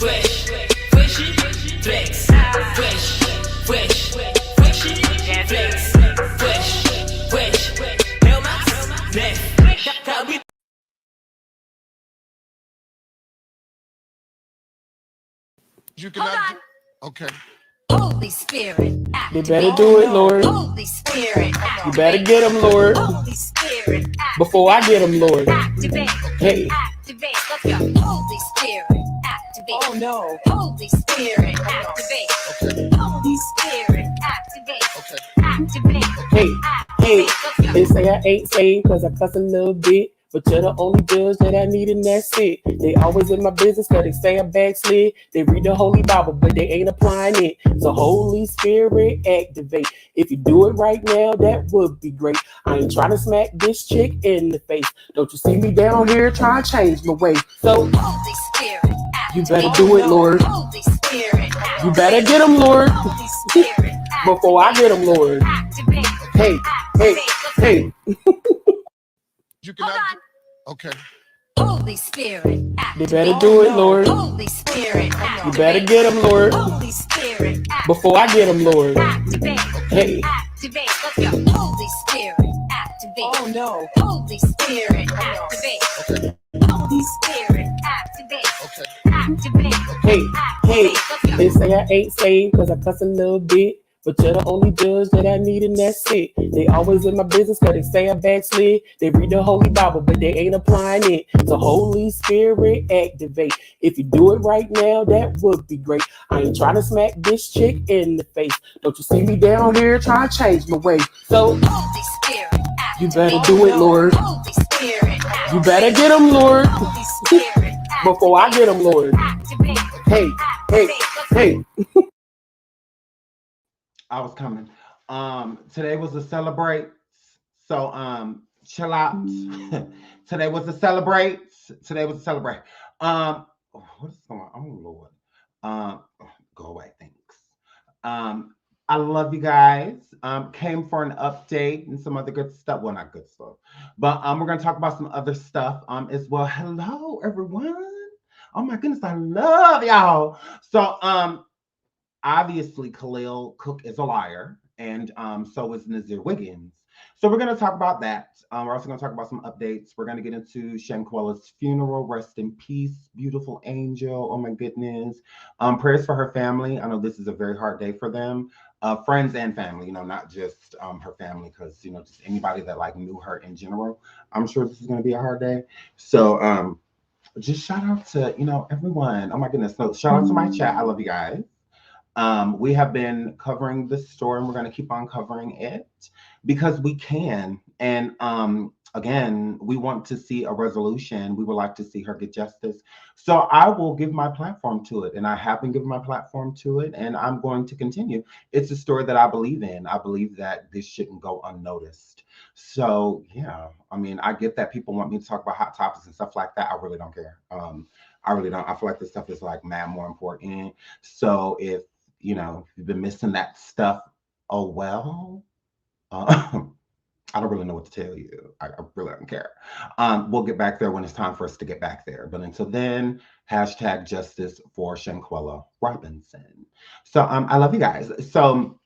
Fresh, freshy, flex, fresh, fresh, freshy, flex, fresh, helmets, neck, You cannot. Okay. Holy Spirit, You better do it, Lord. Holy Spirit, You better get them, Lord. Holy Spirit, Before I get them, Lord. activate, Hey. activate. Let's go. Holy Spirit, activate. Oh no. Holy Spirit, activate. Okay. Holy Spirit, activate. Okay. Activate. Hey, hey. Let's go. They say I ain't saved cause I cuss a little bit. But you're the only judge that I need and that's it. They always in my business cause they say I backslid. They read the Holy Bible but they ain't applying it. So Holy Spirit activate. If you do it right now, that would be great. I ain't trying to smack this chick in the face. Don't you see me down here trying to change my way. So Holy Spirit, you activate. better do it, Lord. Holy Spirit, You better get them, Lord. Holy Spirit, Before I get them, Lord. activate. Hey, hey, hey. You cannot. Okay. Holy Spirit, You activate. better do it, Lord. Holy Spirit, You activate. better get them, Lord. Holy Spirit, Before I get them, Lord. activate. Hey. Activate. Let's go. Holy Spirit, activate. Oh no. Holy Spirit, activate. Okay. Holy Spirit, activate. Okay. Activate. Hey, hey. Activate. Let's go. They say I ain't saved cause I cuss a little bit. But you're the only judge that I need and that's it. They always in my business cause they say I backslid. They read the Holy Bible but they ain't applying it. So Holy Spirit activate. If you do it right now, that would be great. I ain't trying to smack this chick in the face. Don't you see me down here trying to change my way. So Holy Spirit, you activate. better do it, Lord. Holy Spirit, activate. You better get them, Lord. Holy Spirit, Before I get them, Lord. activate. Hey, hey, hey. I was coming. Today was a celebrate. So chill out. Today was a celebrate. Today was a celebrate. What is going on? Oh Lord. Go away, thanks. I love you guys. Came for an update and some other good stuff. Well, not good stuff. But we're gonna talk about some other stuff as well. Hello, everyone. Oh my goodness, I love y'all. So obviously, Khalil Cook is a liar, and so is Nazir Wiggins. So we're going to talk about that. We're also going to talk about some updates. We're going to get into Shanquella's funeral. Rest in peace, beautiful angel. Oh my goodness. Prayers for her family. I know this is a very hard day for them. Friends and family, you know, not just her family, because, you know, just anybody that like knew her in general. I'm sure this is going to be a hard day. So just shout out to, you know, everyone. Oh my goodness. So shout out to my chat. I love you guys. We have been covering this story and we're going to keep on covering it because we can. And again, we want to see a resolution. We would like to see her get justice. So I will give my platform to it. And I have been giving my platform to it. And I'm going to continue. It's a story that I believe in. I believe that this shouldn't go unnoticed. So, yeah, I mean, I get that people want me to talk about hot topics and stuff like that. I really don't care. I really don't. I feel like this stuff is like mad more important. So if, you know, if you've been missing that stuff, oh well. I don't really know what to tell you. I really don't care. We'll get back there when it's time for us to get back there. But until then, hashtag justice for Shanquella Robinson. So I love you guys. So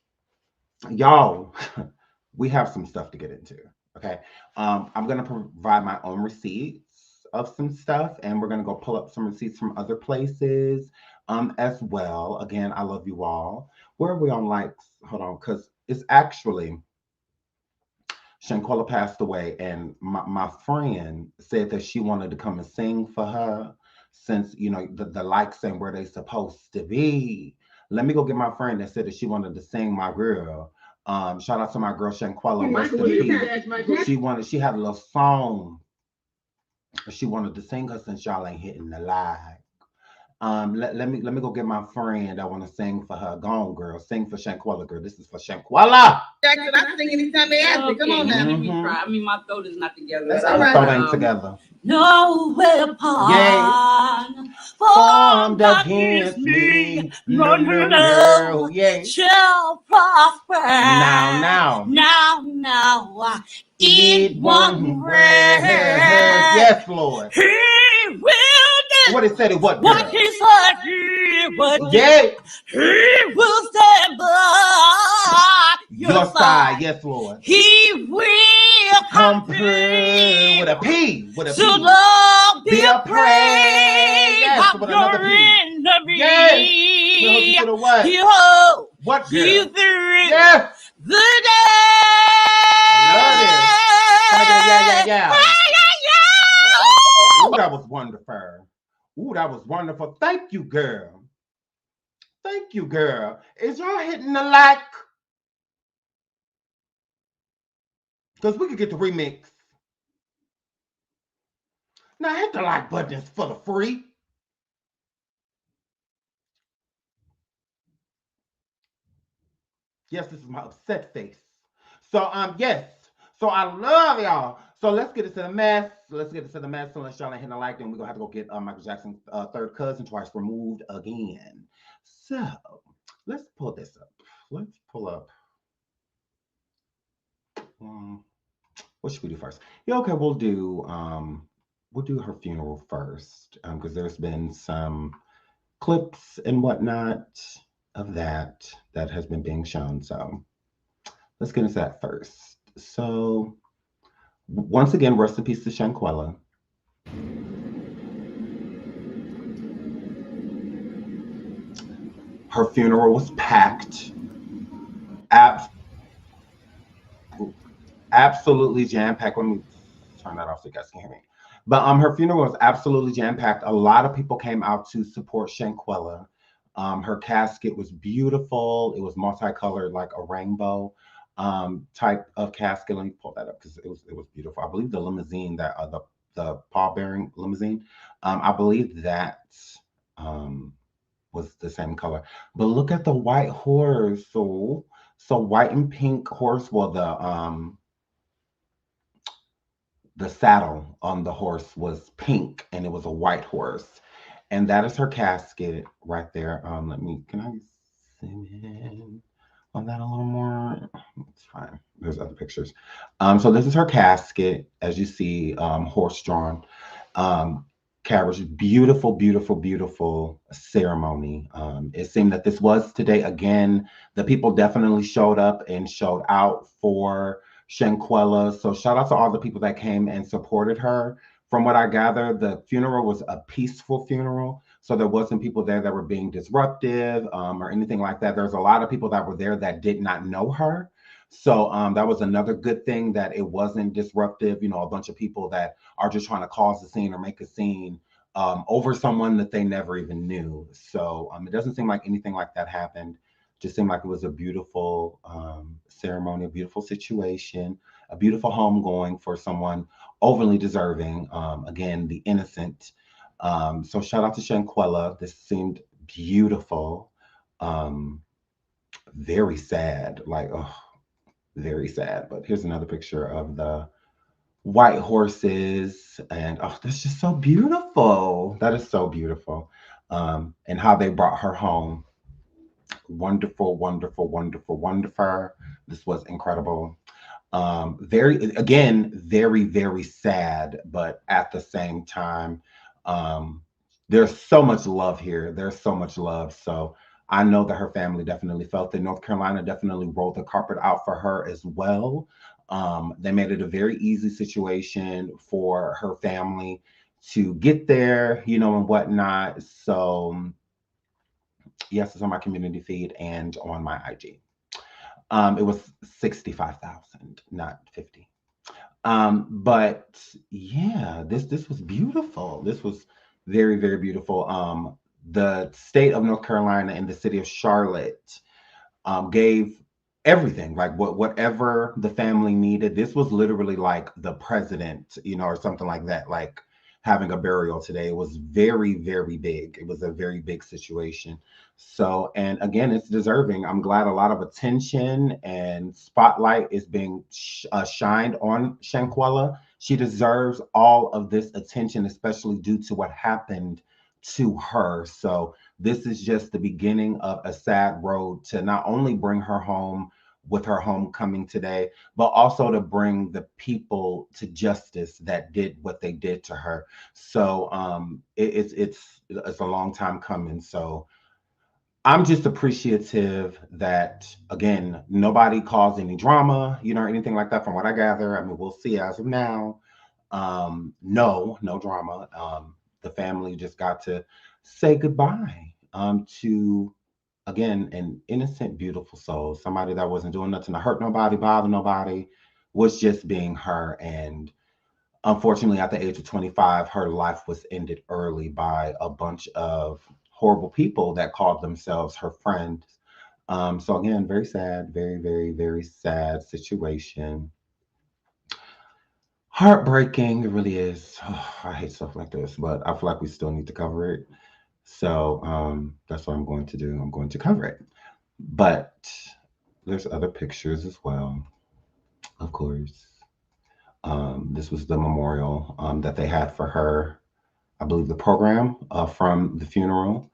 y'all, we have some stuff to get into. Okay. I'm going to provide my own receipts of some stuff, and we're going to go pull up some receipts from other places as well. Again, I love you all. Where are we on likes? Hold on, because it's actually Shanquella passed away, and my friend said that she wanted to come and sing for her since, you know, the likes ain't where they supposed to be. Let me go get my friend that said that she wanted to sing my girl. Shout out to my girl Shanquella. She had a little song. She wanted to sing her since y'all ain't hitting the live. Let me go get my friend. I want to sing for her. Go on, girl. Sing for Shanquella, girl. This is for Shanquella. Jackson, I sing anytime they ask me. Come on now. Mm-hmm. I mean, my throat is not together. That's all right. Throat ain't together. No weapon formed against me. No, yeah. shall prosper. Now. It won't rest. Yes, Lord. He will What it said it what, What girl? he said he would do. Yeah. He will stand by Your side, yes, Lord. He will Come through with a P, with a P. So don't Be afraid. Yes, of with your another P. enemy. Yes. He'll hold you to the what? He'll What, hold girl? you through Yes. the day. Yeah. Ooh, that was wonderful. Ooh, that was wonderful. Thank you, girl. Thank you, girl. Is y'all hitting the like? Because we could get the remix. Now hit the like button for the free. Yes, this is my upset face. So yes. So I love y'all. So let's get into the mess. Let's get into the mess. So unless y'all ain't hitting the like, then we're gonna have to go get Michael Jackson's third cousin twice removed again. So let's pull this up. Let's pull up. What should we do first? Yeah, okay, we'll do her funeral first. Because there's been some clips and whatnot of that has been being shown. So let's get into that first. So once again, rest in peace to Shanquella. Her funeral was packed. Absolutely jam-packed. Let me turn that off so you guys can hear me. But her funeral was absolutely jam-packed. A lot of people came out to support Shanquella. Her casket was beautiful. It was multicolored, like a rainbow type of casket. Let me pull that up because it was beautiful. I believe the limousine that the pallbearing limousine, I believe that was the same color. But look at the white horse. So white and pink horse. Well, the saddle on the horse was pink and it was a white horse. And that is her casket right there. Can I zoom in on that a little more? It's fine. There's other pictures. So this is her casket, as you see, horse-drawn carriage. Beautiful, beautiful, beautiful ceremony. It seemed that this was today. Again, the people definitely showed up and showed out for Shanquella. So shout out to all the people that came and supported her. From what I gather, the funeral was a peaceful funeral. So there wasn't people there that were being disruptive or anything like that. There's a lot of people that were there that did not know her. So that was another good thing, that it wasn't disruptive. You know, a bunch of people that are just trying to cause a scene or make a scene over someone that they never even knew. So it doesn't seem like anything like that happened. Just seemed like it was a beautiful ceremony, a beautiful situation, a beautiful homegoing for someone overly deserving. Again, the innocent. So shout out to Shanquella. This seemed beautiful. Very sad, like, oh, very sad. But here's another picture of the white horses, and oh, that's just so beautiful. That is so beautiful. And how they brought her home. Wonderful, wonderful, wonderful, wonderful. This was incredible. Very, very sad, but at the same time, there's so much love here. There's so much love. So I know that her family definitely felt it. North Carolina definitely rolled the carpet out for her as well. They made it a very easy situation for her family to get there, you know, and whatnot. So yes, it's on my community feed and on my IG. It was 65,000, not 50. But yeah, this was beautiful. This was very, very beautiful. The state of North Carolina and the city of Charlotte gave everything, like whatever the family needed. This was literally like the president, you know, or something like that, like having a burial today. It was very, very big. It was a very big situation. So, and again, it's deserving. I'm glad a lot of attention and spotlight is being shined on Shanquella. She deserves all of this attention, especially due to what happened to her. So this is just the beginning of a sad road to not only bring her home with her homecoming today, but also to bring the people to justice that did what they did to her. So it's a long time coming. So I'm just appreciative that, again, nobody caused any drama, or anything like that from what I gather. I mean, we'll see as of now. No drama. The family just got to say goodbye to, again, an innocent, beautiful soul, somebody that wasn't doing nothing to hurt nobody, bother nobody, was just being her. And unfortunately, at the age of 25, her life was ended early by a bunch of horrible people that called themselves her friends. So again, very sad, very, very, very sad situation. Heartbreaking, it really is. Oh, I hate stuff like this, but I feel like we still need to cover it. So that's what I'm going to do. I'm going to cover it. But there's other pictures as well, of course. This was the memorial that they had for her. I believe the program from the funeral.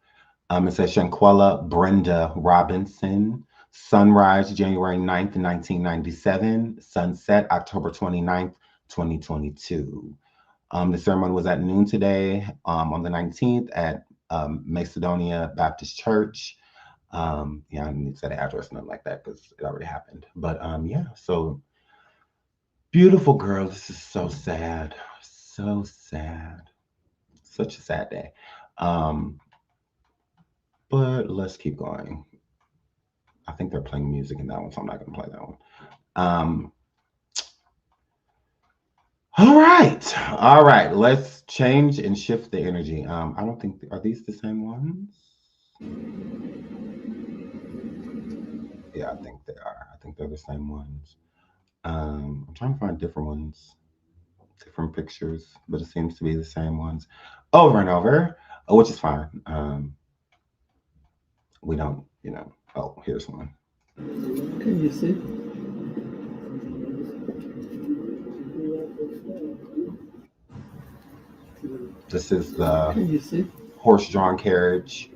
It says Shanquella Brenda Robinson, sunrise January 9th, 1997, sunset October 29th, 2022. The ceremony was at noon today on the 19th at Macedonia Baptist Church. Yeah, I didn't need to say the address, nothing like that, because it already happened. But yeah, so beautiful girl. This is so sad. So sad. Such a sad day. But let's keep going. I think they're playing music in that one, so I'm not going to play that one. All right. Let's change and shift the energy. I don't think, are these the same ones? Yeah, I think they are. I think they're the same ones. I'm trying to find different ones, different pictures, but it seems to be the same ones over and over, which is fine. We don't, oh, here's one. Can you see? This is the Can you see? horse-drawn carriage.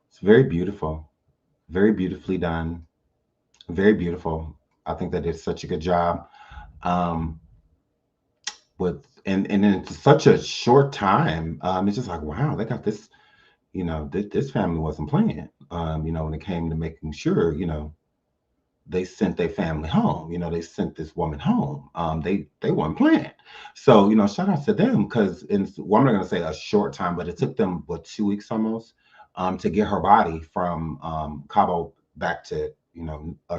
It's very beautiful, very beautifully done, very beautiful. I think they did such a good job with, and in such a short time. It's just like, wow, they got this. This family wasn't playing. When it came to making sure, they sent their family home. They sent this woman home. They weren't playing. So shout out to them, because I'm not going to say a short time, but it took them 2 weeks almost to get her body from Cabo back to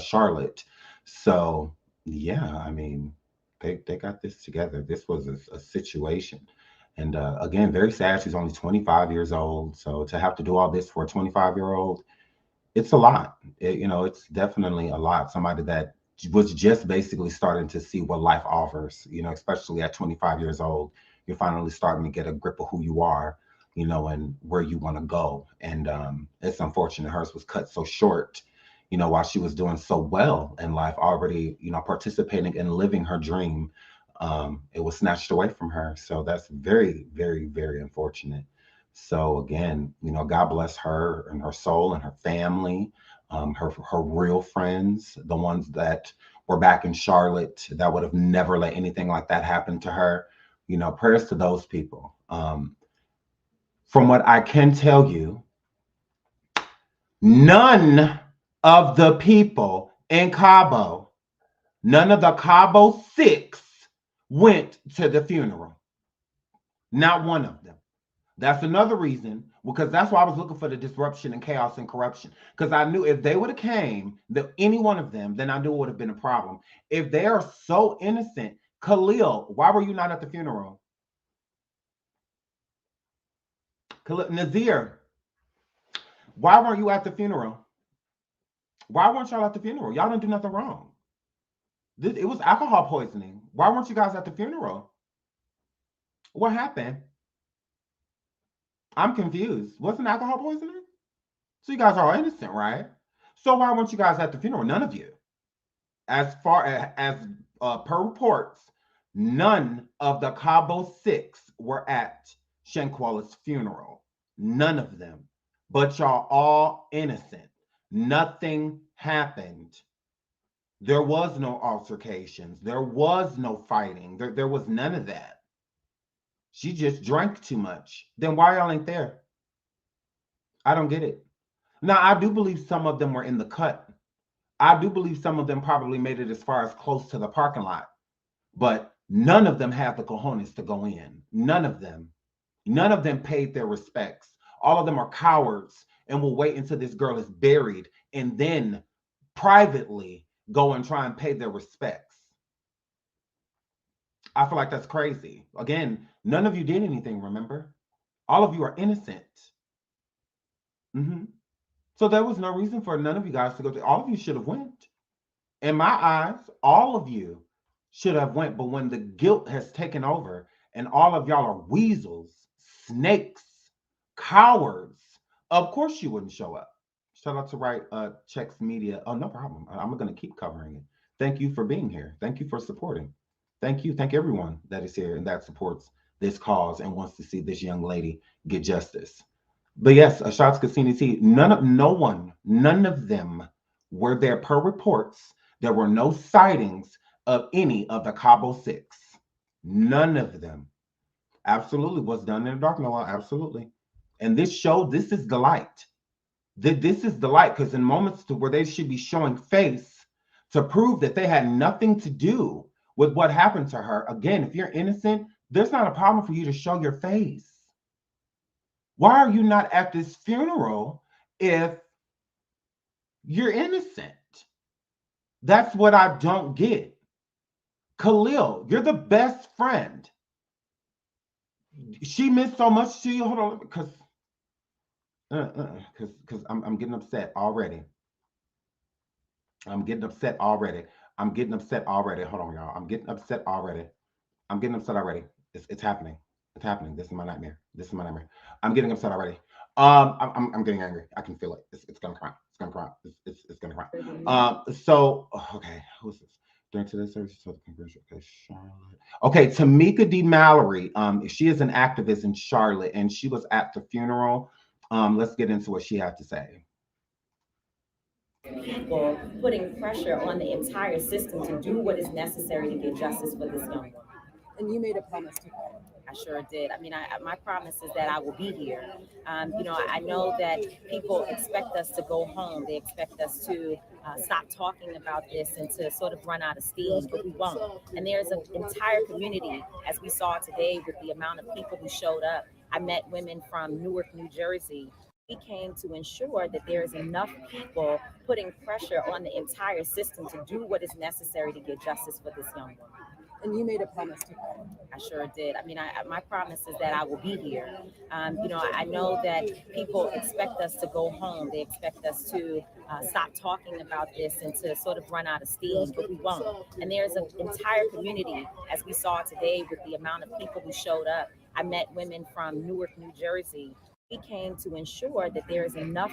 Charlotte. So yeah, I mean, they got this together. This was a situation. And again, very sad. She's only 25 years old. So to have to do all this for a 25-year-old, it's a lot. It's definitely a lot. Somebody that was just basically starting to see what life offers, especially at 25 years old, you're finally starting to get a grip of who you are, and where you want to go. And it's unfortunate hers was cut so short, while she was doing so well in life, already, participating and living her dream. It was snatched away from her. So that's very, very, very unfortunate. So again, God bless her and her soul and her family, her real friends, the ones that were back in Charlotte that would have never let anything like that happen to her. Prayers to those people. From what I can tell you, none of the people in Cabo, none of the Cabo 6 went to the funeral. Not one of them. That's another reason, because that's why I was looking for the disruption and chaos and corruption. Because I knew if they would have came, any one of them, then I knew it would have been a problem. If they are so innocent, Khalil, why were you not at the funeral? Khalil, Nazir, why weren't you at the funeral? Why weren't y'all at the funeral? Y'all didn't do nothing wrong. It was alcohol poisoning. Why weren't you guys at the funeral? What happened? I'm confused. Wasn't alcohol poisoning? So you guys are all innocent, right? So why weren't you guys at the funeral? None of you. As far as per reports, none of the Cabo 6 were at Shanquella's funeral. None of them. But y'all all innocent. Nothing happened. There was no altercations. There was no fighting. There was none of that. She just drank too much. Then why y'all ain't there? I don't get it. Now, I do believe some of them were in the cut. I do believe some of them probably made it as far as close to the parking lot. But none of them had the cojones to go in. None of them. None of them paid their respects. All of them are cowards and will wait until this girl is buried and then privately go and try and pay their respects. I feel like that's crazy. Again, none of you did anything, remember? All of you are innocent. So there was no reason for none of you guys to go. All of you should have went. In my eyes, all of you should have went. But when the guilt has taken over and all of y'all are weasels, snakes, cowards, of course you wouldn't show up. Shout out to Right Checks Media. Oh, no problem. I'm going to keep covering it. Thank you for being here. Thank you for supporting. Thank you. Thank everyone that is here and that supports this cause and wants to see this young lady get justice. But yes, shots Cassini T. None of them were there per reports. There were no sightings of any of the Cabo Six. None of them. Absolutely was done in the dark. No, absolutely. And this show, this is the light. This is the light, because in moments to where they should be showing face to prove that they had nothing to do with what happened to her. Again, if you're innocent, there's not a problem for you to show your face. Why are you not at this funeral if you're innocent? That's what I don't get. Khalil, you're the best friend. She meant so much to you. Hold on, because I'm getting upset already. I'm getting upset already. Hold on, y'all. I'm getting upset already. It's happening. It's happening. This is my nightmare. I'm getting upset already. I'm getting angry. I can feel it. It's gonna cry. It's gonna cry. So okay, who's this? During today's service, okay, Charlotte. Okay, Tamika D. Mallory. She is an activist in Charlotte, and she was at the funeral. Let's get into what she had to say. People putting pressure on the entire system to do what is necessary to get justice for this young woman. And you made a promise to her. I sure did. I mean, my promise is that I will be here. I know that people expect us to go home. They expect us to stop talking about this and to sort of run out of steam, but we won't. And there's an entire community, as we saw today with the amount of people who showed up. I met women from Newark, New Jersey. We came to ensure that there is enough people putting pressure on the entire system to do what is necessary to get justice for this young woman. And you made a promise to her. I sure did. I mean, my promise is that I will be here. I know that people expect us to go home. They expect us to stop talking about this and to sort of run out of steam, but we won't. And there's an entire community, as we saw today with the amount of people who showed up. I met women from Newark, New Jersey. We came to ensure that there is enough.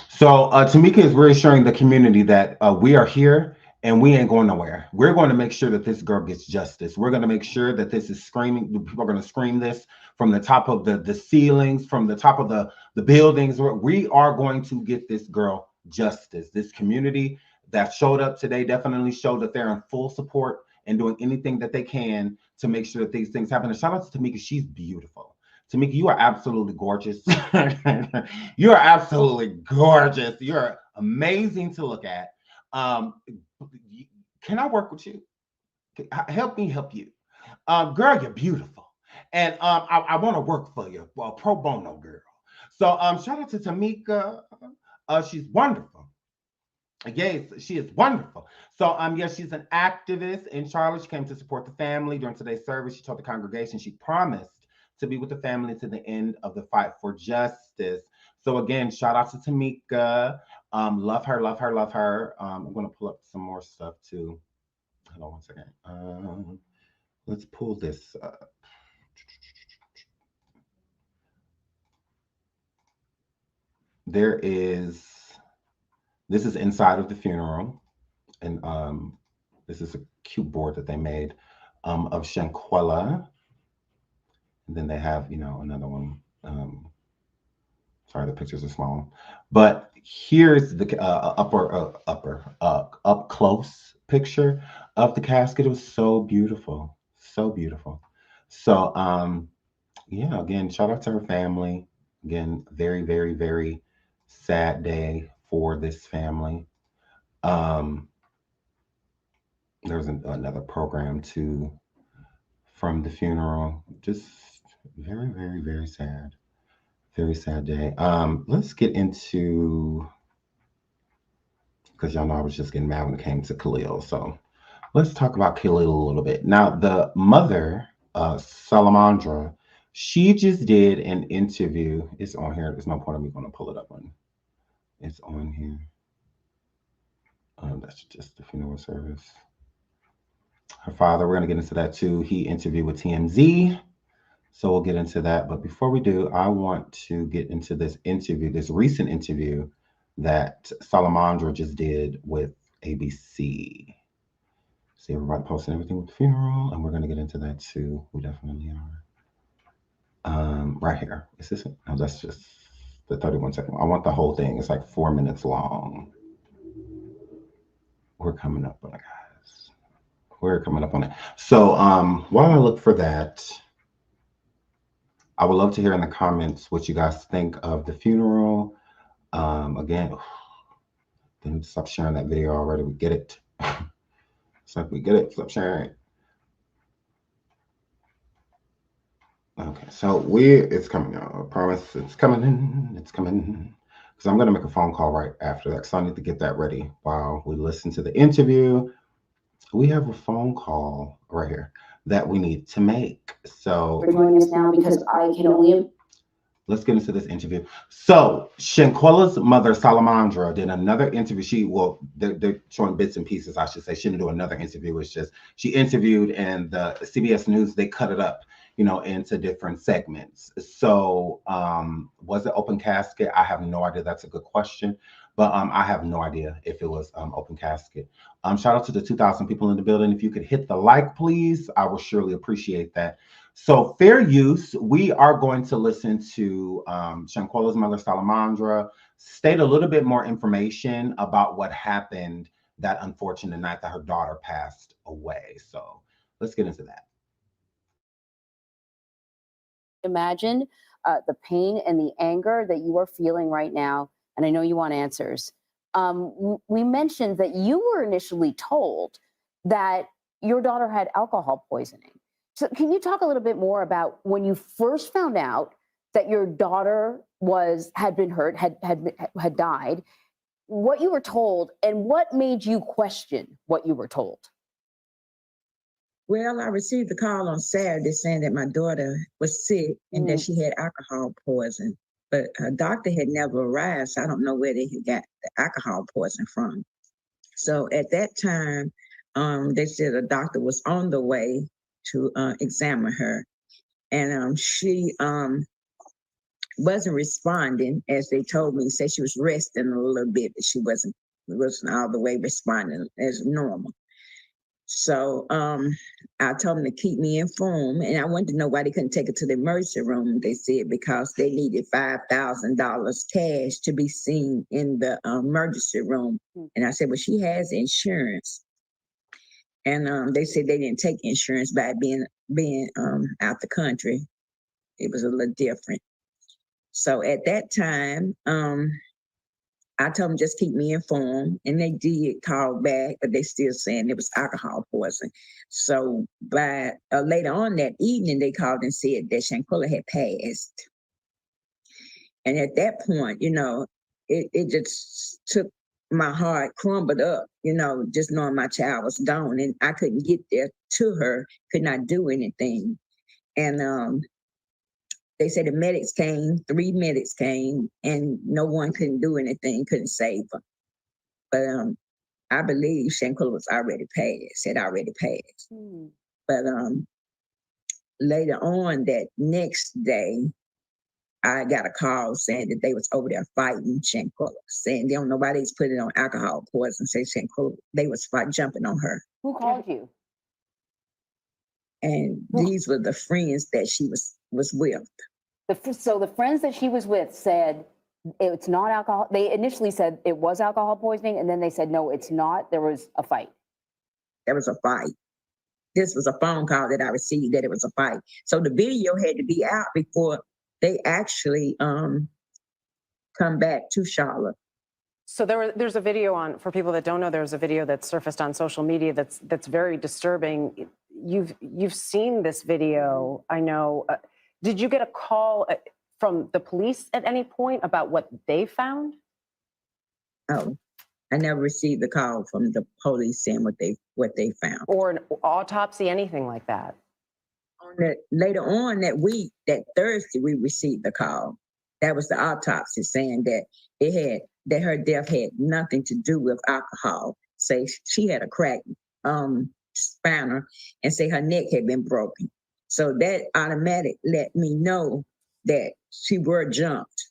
So Tamika is reassuring the community that we are here and we ain't going nowhere. We're going to make sure that this girl gets justice. We're going to make sure that this is screaming. People are going to scream this from the top of the ceilings, from the top of the buildings. We are going to get this girl justice. This community that showed up today definitely showed that they're in full support and doing anything that they can to make sure that these things happen. And shout out to Tamika. She's beautiful. Tamika, you are absolutely gorgeous. You are absolutely gorgeous. You're amazing to look at. Can I work with you? Help me help you. Girl, you're beautiful. And I want to work for you. Well, pro bono, girl. So shout out to Tamika. She's wonderful. Yes, she is wonderful. So yes, she's an activist in Charlotte. She came to support the family during today's service. She told the congregation she promised to be with the family to the end of the fight for justice. So again, shout out to Tamika. Love her, love her, love her. I'm going to pull up some more stuff too. Hold on one second. Let's pull this up. This is inside of the funeral. And this is a cute board that they made of Shanquella. And then they have, another one Sorry, the pictures are small, but here's the up close picture of the casket. It was so beautiful, so beautiful. So yeah, again, shout out to her family. Again, very, very, very sad day for this family. Um, there's another program too from the funeral. Just very, very, very sad. Very sad day. Let's get into, because y'all know I was just getting mad when it came to Khalil. So let's talk about Khalil a little bit. Now, the mother, Salamandra, she just did an interview. It's on here. There's no point of me going to pull it up on. It's on here. That's just the funeral service. Her father, we're going to get into that too. He interviewed with TMZ. So we'll get into that. But before we do, I want to get into this interview, this recent interview that Salamandra just did with ABC. See everybody posting everything with the funeral, and we're going to get into that too. We definitely are. Right here. Is this it? No, that's just the 31-second one. I want the whole thing. It's like 4 minutes long. We're coming up on it, guys. We're coming up on it. So while I look for that, I would love to hear in the comments what you guys think of the funeral. Again, they need to stop sharing that video already. We get it. It's like we get it. Stop sharing. Okay, so it's coming, y'all. I promise it's coming in. It's coming. Because I'm going to make a phone call right after that. So I need to get that ready while we listen to the interview. We have a phone call right here that we need to make. So for joining us now, because I can only. Let's get into this interview. So Shanquella's mother, Salamandra, did another interview. They're showing bits and pieces, I should say. She didn't do another interview. It's just she interviewed, and the CBS News, they cut it up, into different segments. So was it open casket? I have no idea. That's a good question. But I have no idea if it was open casket. Shout out to the 2,000 people in the building. If you could hit the like, please, I will surely appreciate that. So fair use, we are going to listen to Shanquella's mother, Salamandra, state a little bit more information about what happened that unfortunate night that her daughter passed away. So let's get into that. Imagine the pain and the anger that you are feeling right now. And I know you want answers. We mentioned that you were initially told that your daughter had alcohol poisoning. So can you talk a little bit more about when you first found out that your daughter had been hurt, had died, what you were told, and what made you question what you were told? Well, I received a call on Saturday saying that my daughter was sick and that she had alcohol poison, but her doctor had never arrived, so I don't know where they had got the alcohol poison from. So at that time, they said a doctor was on the way to examine her, and she wasn't responding as they told me. Said she was resting a little bit, but she wasn't all the way responding as normal. So I told them to keep me informed, and I wanted to know why they couldn't take her to the emergency room. They said because they needed $5,000 cash to be seen in the emergency room. And I said, well, she has insurance. And they said they didn't take insurance by being out the country. It was a little different. So at that time, I told them just keep me informed, and they did call back, but they still saying it was alcohol poison. So by later on that evening, they called and said that Shanquella had passed. And at that point, it just took my heart, crumbled up, just knowing my child was gone, and I couldn't get there to her, could not do anything. And they said the medics came, 3 medics came, and no one couldn't do anything, couldn't save her. But I believe Shanquella was already passed, had already passed. But later on that next day, I got a call saying that they was over there fighting Shanquella, saying they don't know why they was putting on alcohol poison, say Shanquella, they was jumping on her. Who called you? And these were the friends that she was with. So the friends that she was with said it's not alcohol. They initially said it was alcohol poisoning, and then they said no, it's not. There was a fight. There was a fight. This was a phone call that I received that it was a fight. So the video had to be out before they actually come back to Charlotte. So there's a video on, for people that don't know, there's a video that surfaced on social media that's very disturbing. You've seen this video, I know. Did you get a call from the police at any point about what they found? Oh, I never received the call from the police saying what they found. Or an autopsy, anything like that? Later on that week, that Thursday, we received the call. That was the autopsy saying that her death had nothing to do with alcohol. Say she had a cracked spinal and say her neck had been broken. So that automatic let me know that she were jumped.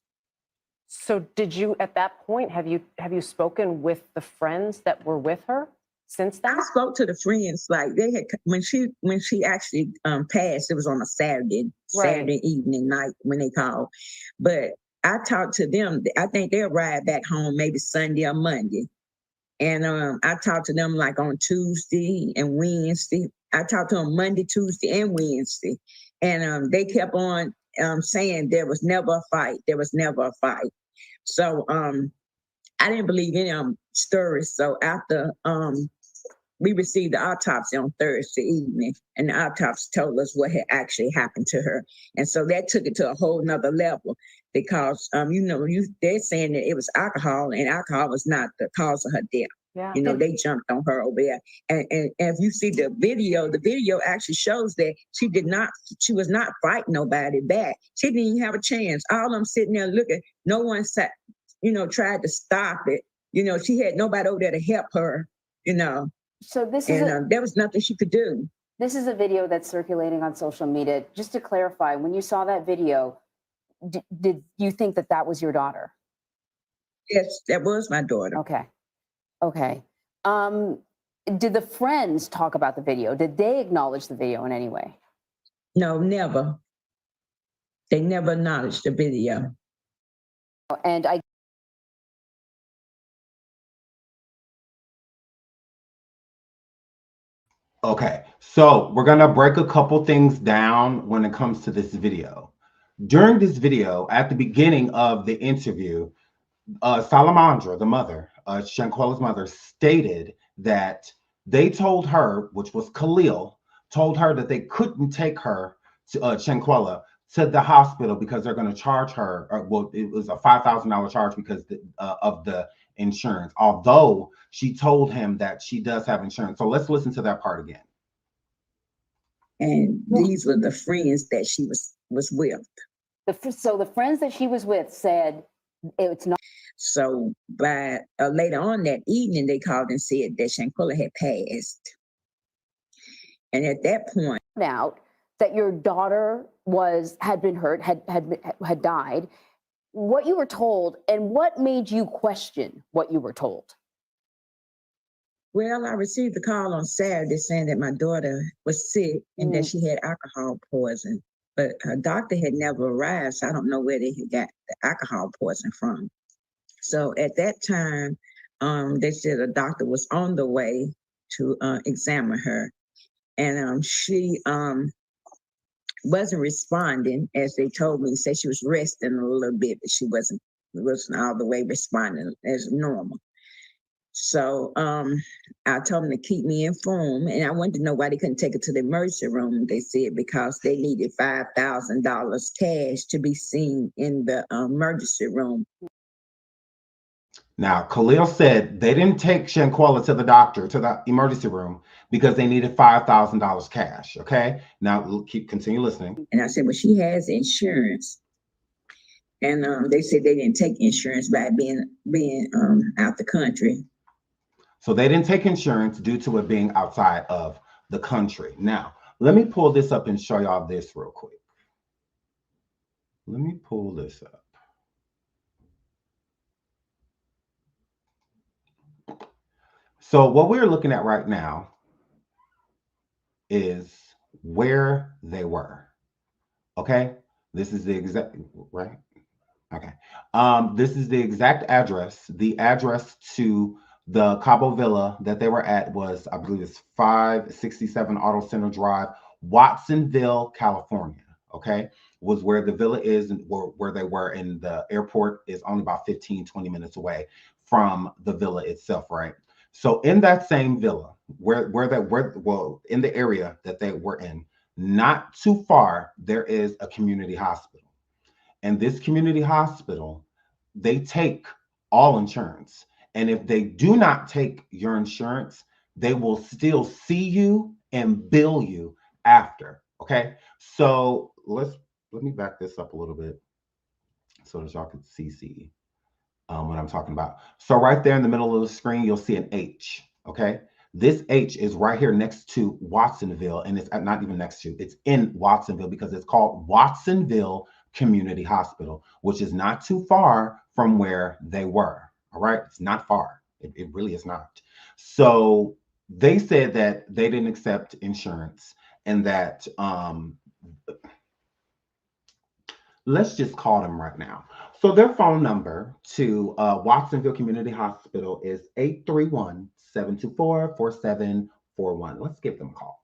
So did you, at that point, have you spoken with the friends that were with her since then? I spoke to the friends, like they had, when she actually passed, it was on a Saturday evening night when they called. But I talked to them, I think they'll ride back home maybe Sunday or Monday. And I talked to them like on Tuesday and Wednesday. I talked to them Monday, Tuesday, and Wednesday. And they kept on saying there was never a fight. There was never a fight. So I didn't believe any of them stories. So after we received the autopsy on Thursday evening, and the autopsy told us what had actually happened to her. And so that took it to a whole nother level because, they're saying that it was alcohol, and alcohol was not the cause of her death. Yeah. They jumped on her over there. And if you see the video actually shows that she was not fighting nobody back. She didn't even have a chance. All of them sitting there looking, no one sat, tried to stop it. She had nobody over there to help her, So this is there was nothing she could do. This is a video that's circulating on social media. Just to clarify, when you saw that video, did you think that was your daughter? Yes, that was my daughter. Okay. Did the friends talk about the video? Did they acknowledge the video in any way? No, never. They never acknowledged the video. And Okay, so we're gonna break a couple things down when it comes to this video. During this video, at the beginning of the interview, Salamandra, the mother, Shanquella's mother, stated that they told her, which was Khalil, told her that they couldn't take her to Shanquella to the hospital because they're going to charge her. It was a $5,000 charge because of the insurance. Although she told him that she does have insurance. So let's listen to that part again. And these were the friends that she was with. So the friends that she was with said it's not. So by later on that evening, they called and said that Shanquella had passed. And at that point, out that your daughter had been hurt, had died. What you were told, and what made you question what you were told? Well, I received a call on Saturday saying that my daughter was sick and that she had alcohol poison, but her doctor had never arrived, so I don't know where they had got the alcohol poison from. So at that time, they said a doctor was on the way to examine her, and she wasn't responding as they told me. Said she was resting a little bit, but she wasn't all the way responding as normal. So I told them to keep me informed, and I wanted to know why they couldn't take her to the emergency room. They said because they needed $5,000 cash to be seen in the emergency room. Now, Khalil said they didn't take Shanquella to the doctor, to the emergency room, because they needed $5,000 cash. Okay. Now, continue listening. And I said, well, she has insurance. And they said they didn't take insurance by being out the country. So they didn't take insurance due to it being outside of the country. Now, let me pull this up and show y'all this real quick. Let me pull this up. So what we're looking at right now is where they were. Okay. This is the exact, right? Okay. This is the exact address. The address to the Cabo Villa that they were at was, I believe it's 567 Auto Center Drive, Watsonville, California. Okay. Was where the villa is and where they were, and the airport is only about 15, 20 minutes away from the villa itself, right? So in that same villa, in the area that they were in, not too far, there is a community hospital. And this community hospital, they take all insurance. And if they do not take your insurance, they will still see you and bill you after. Okay. So let me back this up a little bit so that y'all can see what I'm talking about. So right there in the middle of the screen, you'll see an H. Okay. This H is right here next to Watsonville, and it's not even next to, it's in Watsonville because it's called Watsonville Community Hospital, which is not too far from where they were. All right. It's not far. It really is not. So they said that they didn't accept insurance and that, let's just call them right now. So their phone number to Watsonville Community Hospital is 831-724-4741. Let's give them a call.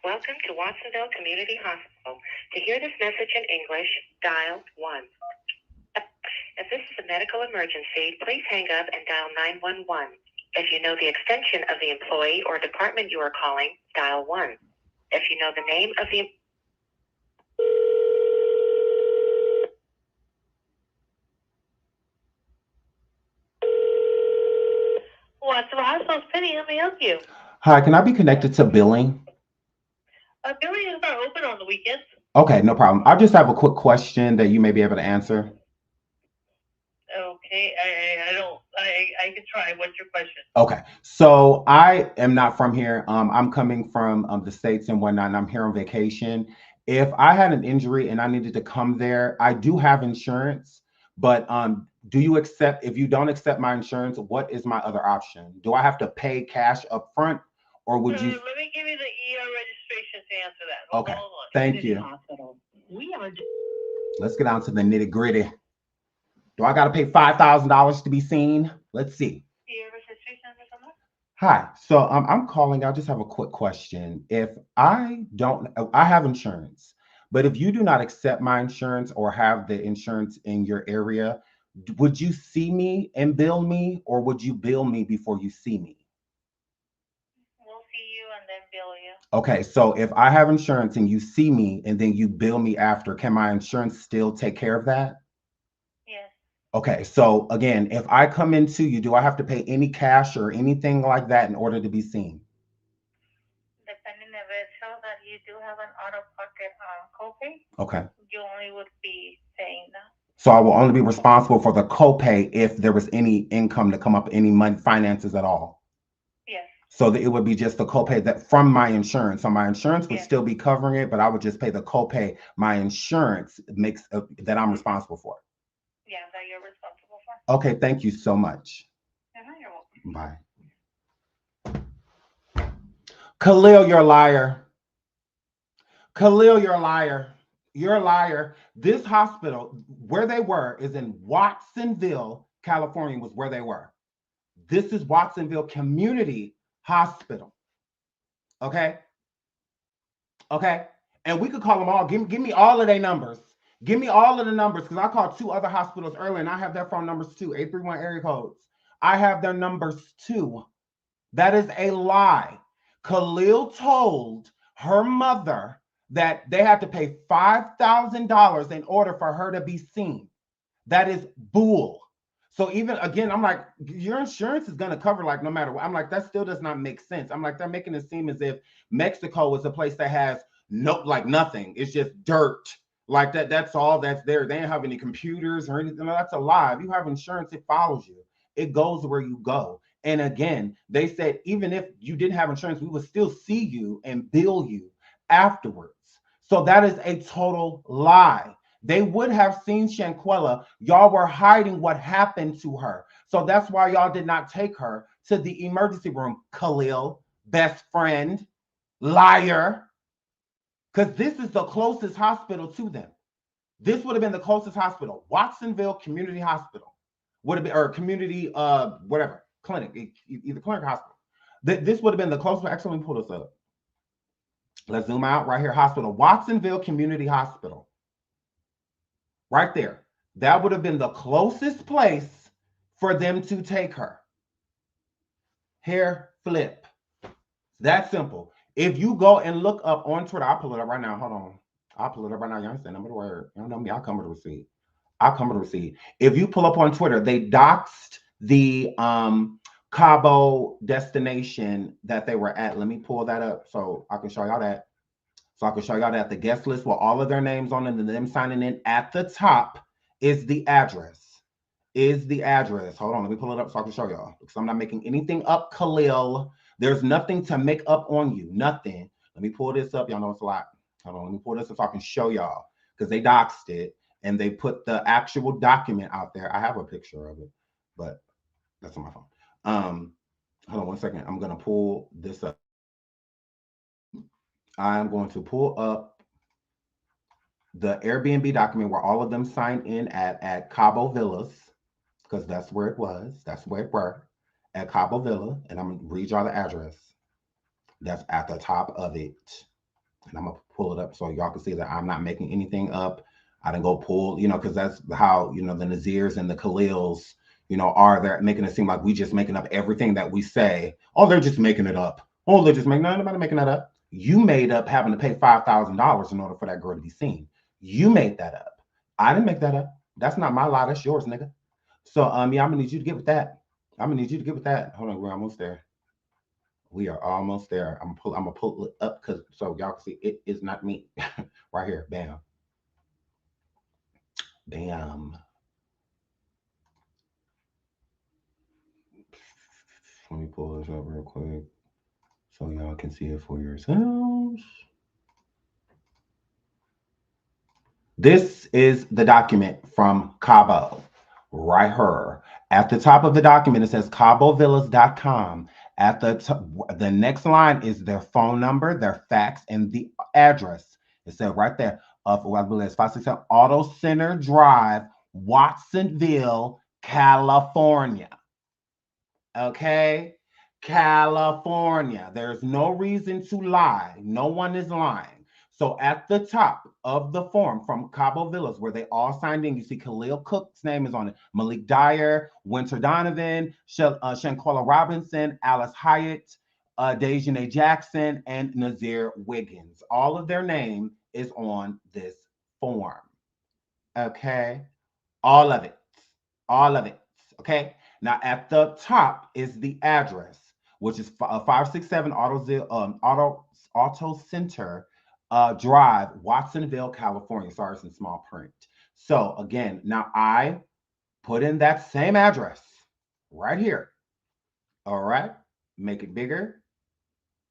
Welcome to Watsonville Community Hospital. To hear this message in English, dial 1. If this is a medical emergency, please hang up and dial 911. If you know the extension of the employee or department you are calling, dial 1. If you know the name of the... Watsonville Hospital, Penny, let me help you. Hi, can I be connected to billing? Billing is not open on the weekends. Okay, no problem. I just have a quick question that you may be able to answer. Okay, I can try. What's your question? Okay, so I am not from here. I'm coming from the States and whatnot, and I'm here on vacation. If I had an injury and I needed to come there, I do have insurance, but do you accept, if you don't accept my insurance, what is my other option? Do I have to pay cash up front, or would you? Let me give you the ER registration to answer that. Okay, Hold on. thank you. Hospital. We are... Let's get down to the nitty gritty. Do I got to pay $5,000 to be seen? Let's see. Hi, so I'm calling. I just have a quick question. If I have insurance, but if you do not accept my insurance or have the insurance in your area, would you see me and bill me, or would you bill me before you see me? We'll see you and then bill you. Okay, so if I have insurance and you see me and then you bill me after, can my insurance still take care of that? Yes. Okay, so again, if I come into you, do I have to pay any cash or anything like that in order to be seen? Depending if it shows that you do have an out-of-pocket copay, Okay. you only would be paying that. So I will only be responsible for the copay if there was any income to come up, any money, finances at all. Yes. So that it would be just the copay that from my insurance. So my insurance would still be covering it, but I would just pay the copay my insurance makes that I'm responsible for. Yeah, that you're responsible for. Okay, thank you so much. You're welcome. Bye. Khalil, you're a liar. Khalil, you're a liar. You're a liar. This hospital, where they were, is in Watsonville, California, was where they were. This is Watsonville Community Hospital. Okay? Okay? And we could call them all. Give me all of their numbers. Give me all of the numbers, because I called 2 other hospitals earlier, and I have their phone numbers too, 831 area codes. I have their numbers too. That is a lie. Khalil told her mother that they had to pay $5,000 in order for her to be seen. That is bull. So even, again, I'm like, your insurance is going to cover, like, no matter what. I'm like, that still does not make sense. I'm like, they're making it seem as if Mexico is a place that has nothing. It's just dirt. Like that's all that's there. They don't have any computers or anything. No, that's a lie. If you have insurance, it follows you. It goes where you go. And again, they said, even if you didn't have insurance, we would still see you and bill you afterwards. So that is a total lie. They would have seen Shanquella. Y'all were hiding what happened to her. So that's why y'all did not take her to the emergency room, Khalil, best friend, liar. Because this is the closest hospital to them. This would have been the closest hospital. Watsonville Community Hospital would have been, or community, whatever, clinic, either clinic or hospital. This would have been the closest. Actually, let me pull this up. Let's zoom out right here. Hospital, Watsonville Community Hospital. Right there. That would have been the closest place for them to take her. Hair flip. That simple. If you go and look up on Twitter, I'll pull it up right now. Hold on. I'll pull it up right now. You understand? I'm the word. You don't know me. I'll come with a receipt. I'll come with a receipt. If you pull up on Twitter, they doxed the Cabo destination that they were at. Let me pull that up so I can show y'all that. So I can show y'all that the guest list with all of their names on it and them signing in at the top is the address. Hold on, let me pull it up so I can show y'all. Because I'm not making anything up, Khalil. There's nothing to make up on you. Nothing. Let me pull this up. Y'all know it's a lot. Hold on, let me pull this up so I can show y'all. Because they doxed it and they put the actual document out there. I have a picture of it, but that's on my phone. Hold on 1 second. I'm gonna pull this up. I'm going to pull up the Airbnb document where all of them signed in at Cabo Villas, because that's where it was. That's where it were, at Cabo Villa. And I'm going to read y'all the address. That's at the top of it. And I'm going to pull it up so y'all can see that I'm not making anything up. I didn't go pull, because that's how, the Nazirs and the Khalils, are there making it seem like we just making up everything that we say. Oh, they're just making it up. Oh, they're just making, no, nobody making that up. You made up having to pay $5,000 in order for that girl to be seen. You made that up. I didn't make that up. That's not my lie. That's yours, nigga. So, yeah, I'm gonna need you to get with that. Hold on, we're almost there. We are almost there. I'm gonna pull it up so y'all can see it is not me. Right here. Bam. Bam. Let me pull this up real quick so y'all can see it for yourselves. This is the document from Cabo, right here. At the top of the document, it says cabovillas.com. At the next line is their phone number, their fax, and the address. It said right there, I believe it's 567 Auto Center Drive, Watsonville, California. Okay? California. There's no reason to lie. No one is lying. So at the top of the form from Cabo Villas, where they all signed in, you see Khalil Cook's name is on it. Malik Dyer, Winter Donovan, Shanquella Robinson, Alice Hyatt, Dejanay Jackson, and Nazir Wiggins. All of their name is on this form. Okay? All of it. Okay? Now at the top is the address, which is 567 Auto Center Drive, Watsonville, California. Sorry, it's in small print. So again, now I put in that same address right here. All right, make it bigger.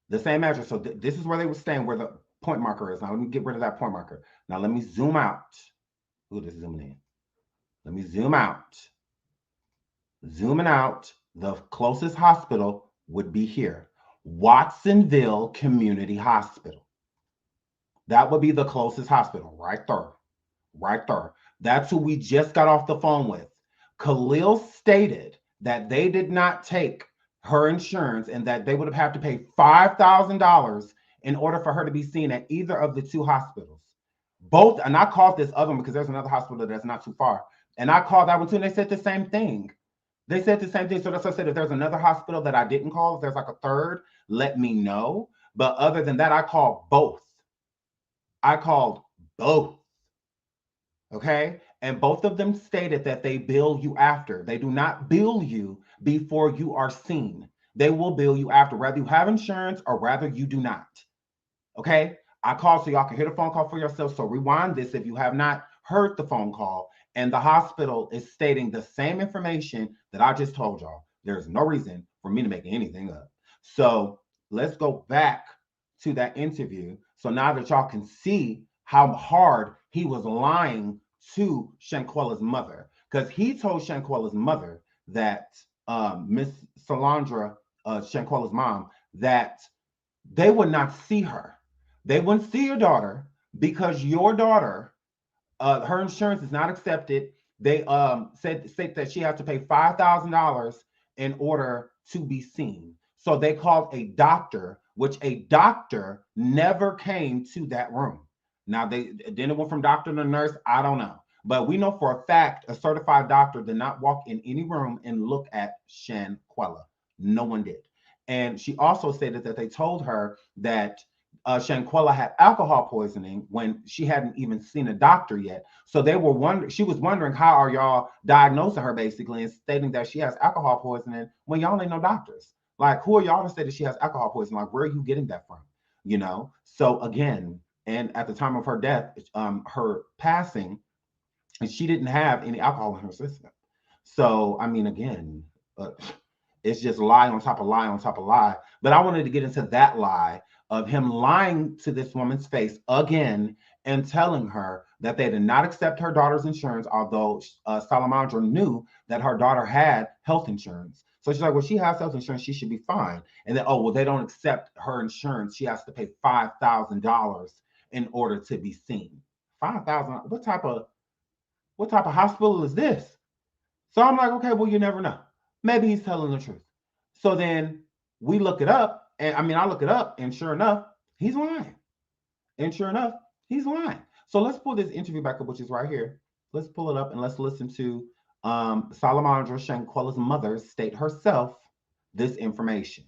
The same address. So this is where they were staying, where the point marker is. Now let me get rid of that point marker. Now let me zoom out. Ooh, this is zooming in. Let me zoom out. Zooming out, the closest hospital would be here. Watsonville Community Hospital. That would be the closest hospital, right there. That's who we just got off the phone with. Khalil stated that they did not take her insurance and that they would have had to pay $5,000 in order for her to be seen at either of the two hospitals. Both, and I called this other one because there's another hospital that's not too far. And I called that one too, and they said the same thing. So that's what I said. If there's another hospital that I didn't call, if there's like a third, let me know. But other than that, I called both. Okay? And both of them stated that they bill you after. They do not bill you before you are seen. They will bill you after, whether you have insurance or whether you do not. Okay? I called so y'all can hear the phone call for yourself. So rewind this if you have not heard the phone call. And the hospital is stating the same information that I just told y'all. There's no reason for me to make anything up. So let's go back to that interview. So now that y'all can see how hard he was lying to Shanquella's mother, because he told Shanquella's mother that Miss Salandra, Shanquella's mom, that they would not see her. They wouldn't see your daughter because your daughter, her insurance is not accepted. They said that she has to pay $5,000 in order to be seen. So they called a doctor, which a doctor never came to that room. Now then it went from doctor to nurse. I don't know, but we know for a fact a certified doctor did not walk in any room and look at Shanquella. No one did. And she also stated that they told her that Shanquella had alcohol poisoning when she hadn't even seen a doctor yet. So they were wondering, she was wondering, how are y'all diagnosing her basically, and stating that she has alcohol poisoning when y'all ain't no doctors. Like, who are y'all to say that she has alcohol poisoning? Like, where are you getting that from? You know? So again, and at the time of her death, her passing, and she didn't have any alcohol in her system. So, I mean, again, it's just lie on top of lie on top of lie. But I wanted to get into that lie of him lying to this woman's face again and telling her that they did not accept her daughter's insurance, although Salamandra knew that her daughter had health insurance. So she's like, well, she has health insurance, she should be fine. And then, oh, well, they don't accept her insurance. She has to pay $5,000 in order to be seen. $5,000? What type of hospital is this? So I'm like, okay, well, you never know. Maybe he's telling the truth. So then we look it up. And I mean, I look it up, and sure enough, he's lying. And sure enough, he's lying. So let's pull this interview back up, which is right here. Let's pull it up and let's listen to Salamandra Shanquella's mother state herself this information.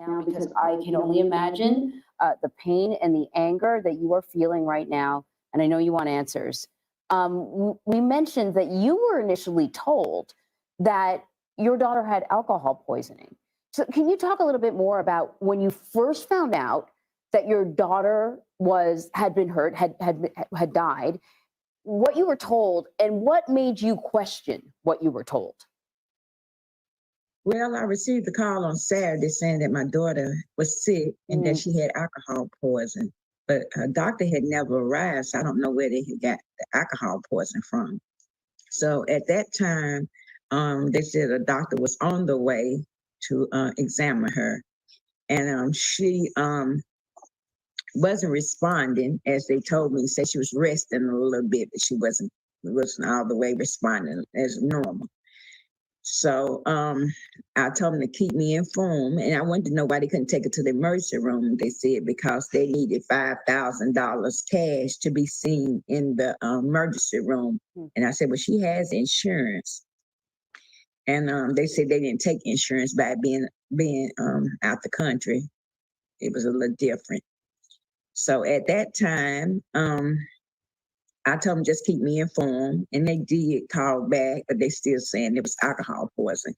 Now, because I can only imagine the pain and the anger that you are feeling right now, and I know you want answers. We mentioned that you were initially told that your daughter had alcohol poisoning. So can you talk a little bit more about when you first found out that your daughter had been hurt, had died, what you were told, and what made you question what you were told? Well, I received a call on Saturday saying that my daughter was sick and that she had alcohol poison, but her doctor had never arrived, so I don't know where they had got the alcohol poison from. So at that time, they said a doctor was on the way to examine her, and she wasn't responding as they told me. Said she was resting a little bit, but she wasn't all the way responding as normal. So I told them to keep me informed, and I wanted to know why they couldn't take her to the emergency room. They said because they needed $5,000 cash to be seen in the emergency room. And I said, well, she has insurance. And they said they didn't take insurance by being out the country. It was a little different. So at that time, I told them just keep me informed, and they did call back, but they still saying it was alcohol poisoning.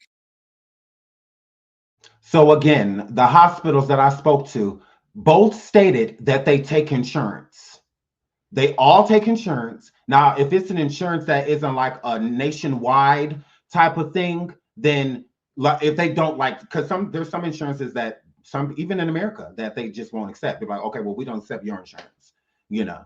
So again, the hospitals that I spoke to both stated that they take insurance. They all take insurance. Now, if it's an insurance that isn't like a nationwide type of thing, then if they don't because there's some insurances that even in America that they just won't accept. They're like, okay, well, we don't accept your insurance. You know,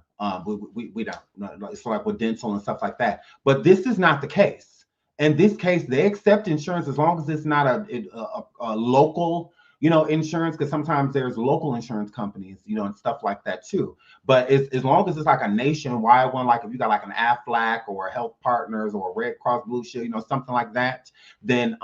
we don't. It's like with dental and stuff like that. But this is not the case. In this case, they accept insurance as long as it's not a local, insurance, because sometimes there's local insurance companies, and stuff like that too. But as long as it's like a nationwide one, like if you got like an Aflac or a Health Partners or a Red Cross Blue Shield, something like that, then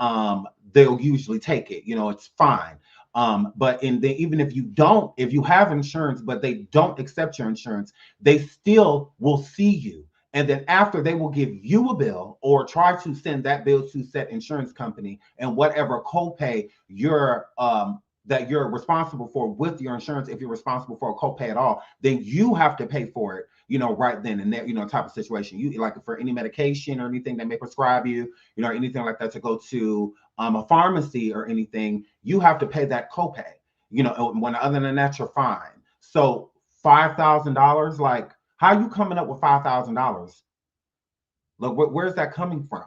they'll usually take it. It's fine. But even if you have insurance, but they don't accept your insurance, they still will see you. And then after, they will give you a bill or try to send that bill to said insurance company, and whatever copay that you're responsible for with your insurance, if you're responsible for a copay at all, then you have to pay for it, right then and there, type of situation. You like for any medication or anything they may prescribe you, or anything like that to go to a pharmacy or anything, you have to pay that copay, when other than that, you're fine. So $5,000, like, how are you coming up with $5,000? Look, where's that coming from?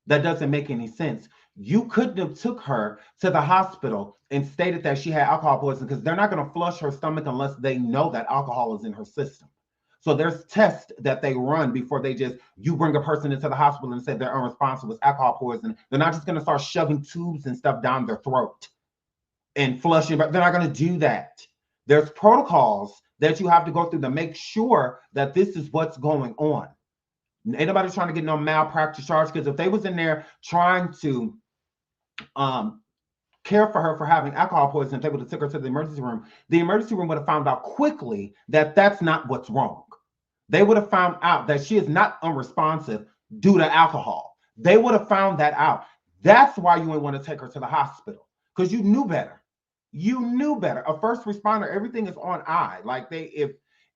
That doesn't make any sense. You couldn't have took her to the hospital and stated that she had alcohol poisoning, because they're not going to flush her stomach unless they know that alcohol is in her system. So there's tests that they run before you bring a person into the hospital and say they're unresponsive with alcohol poisoning. They're not just going to start shoving tubes and stuff down their throat and flushing, but they're not going to do that. There's protocols that you have to go through to make sure that this is what's going on. Ain't nobody trying to get no malpractice charge, because if they was in there trying to care for her for having alcohol poisoning, if they would have took her to the emergency room would have found out quickly that that's not what's wrong. They would have found out that she is not unresponsive due to alcohol. They would have found that out. That's why you wouldn't want to take her to the hospital, because you knew better. You knew better. A first responder, everything is on eye. Like if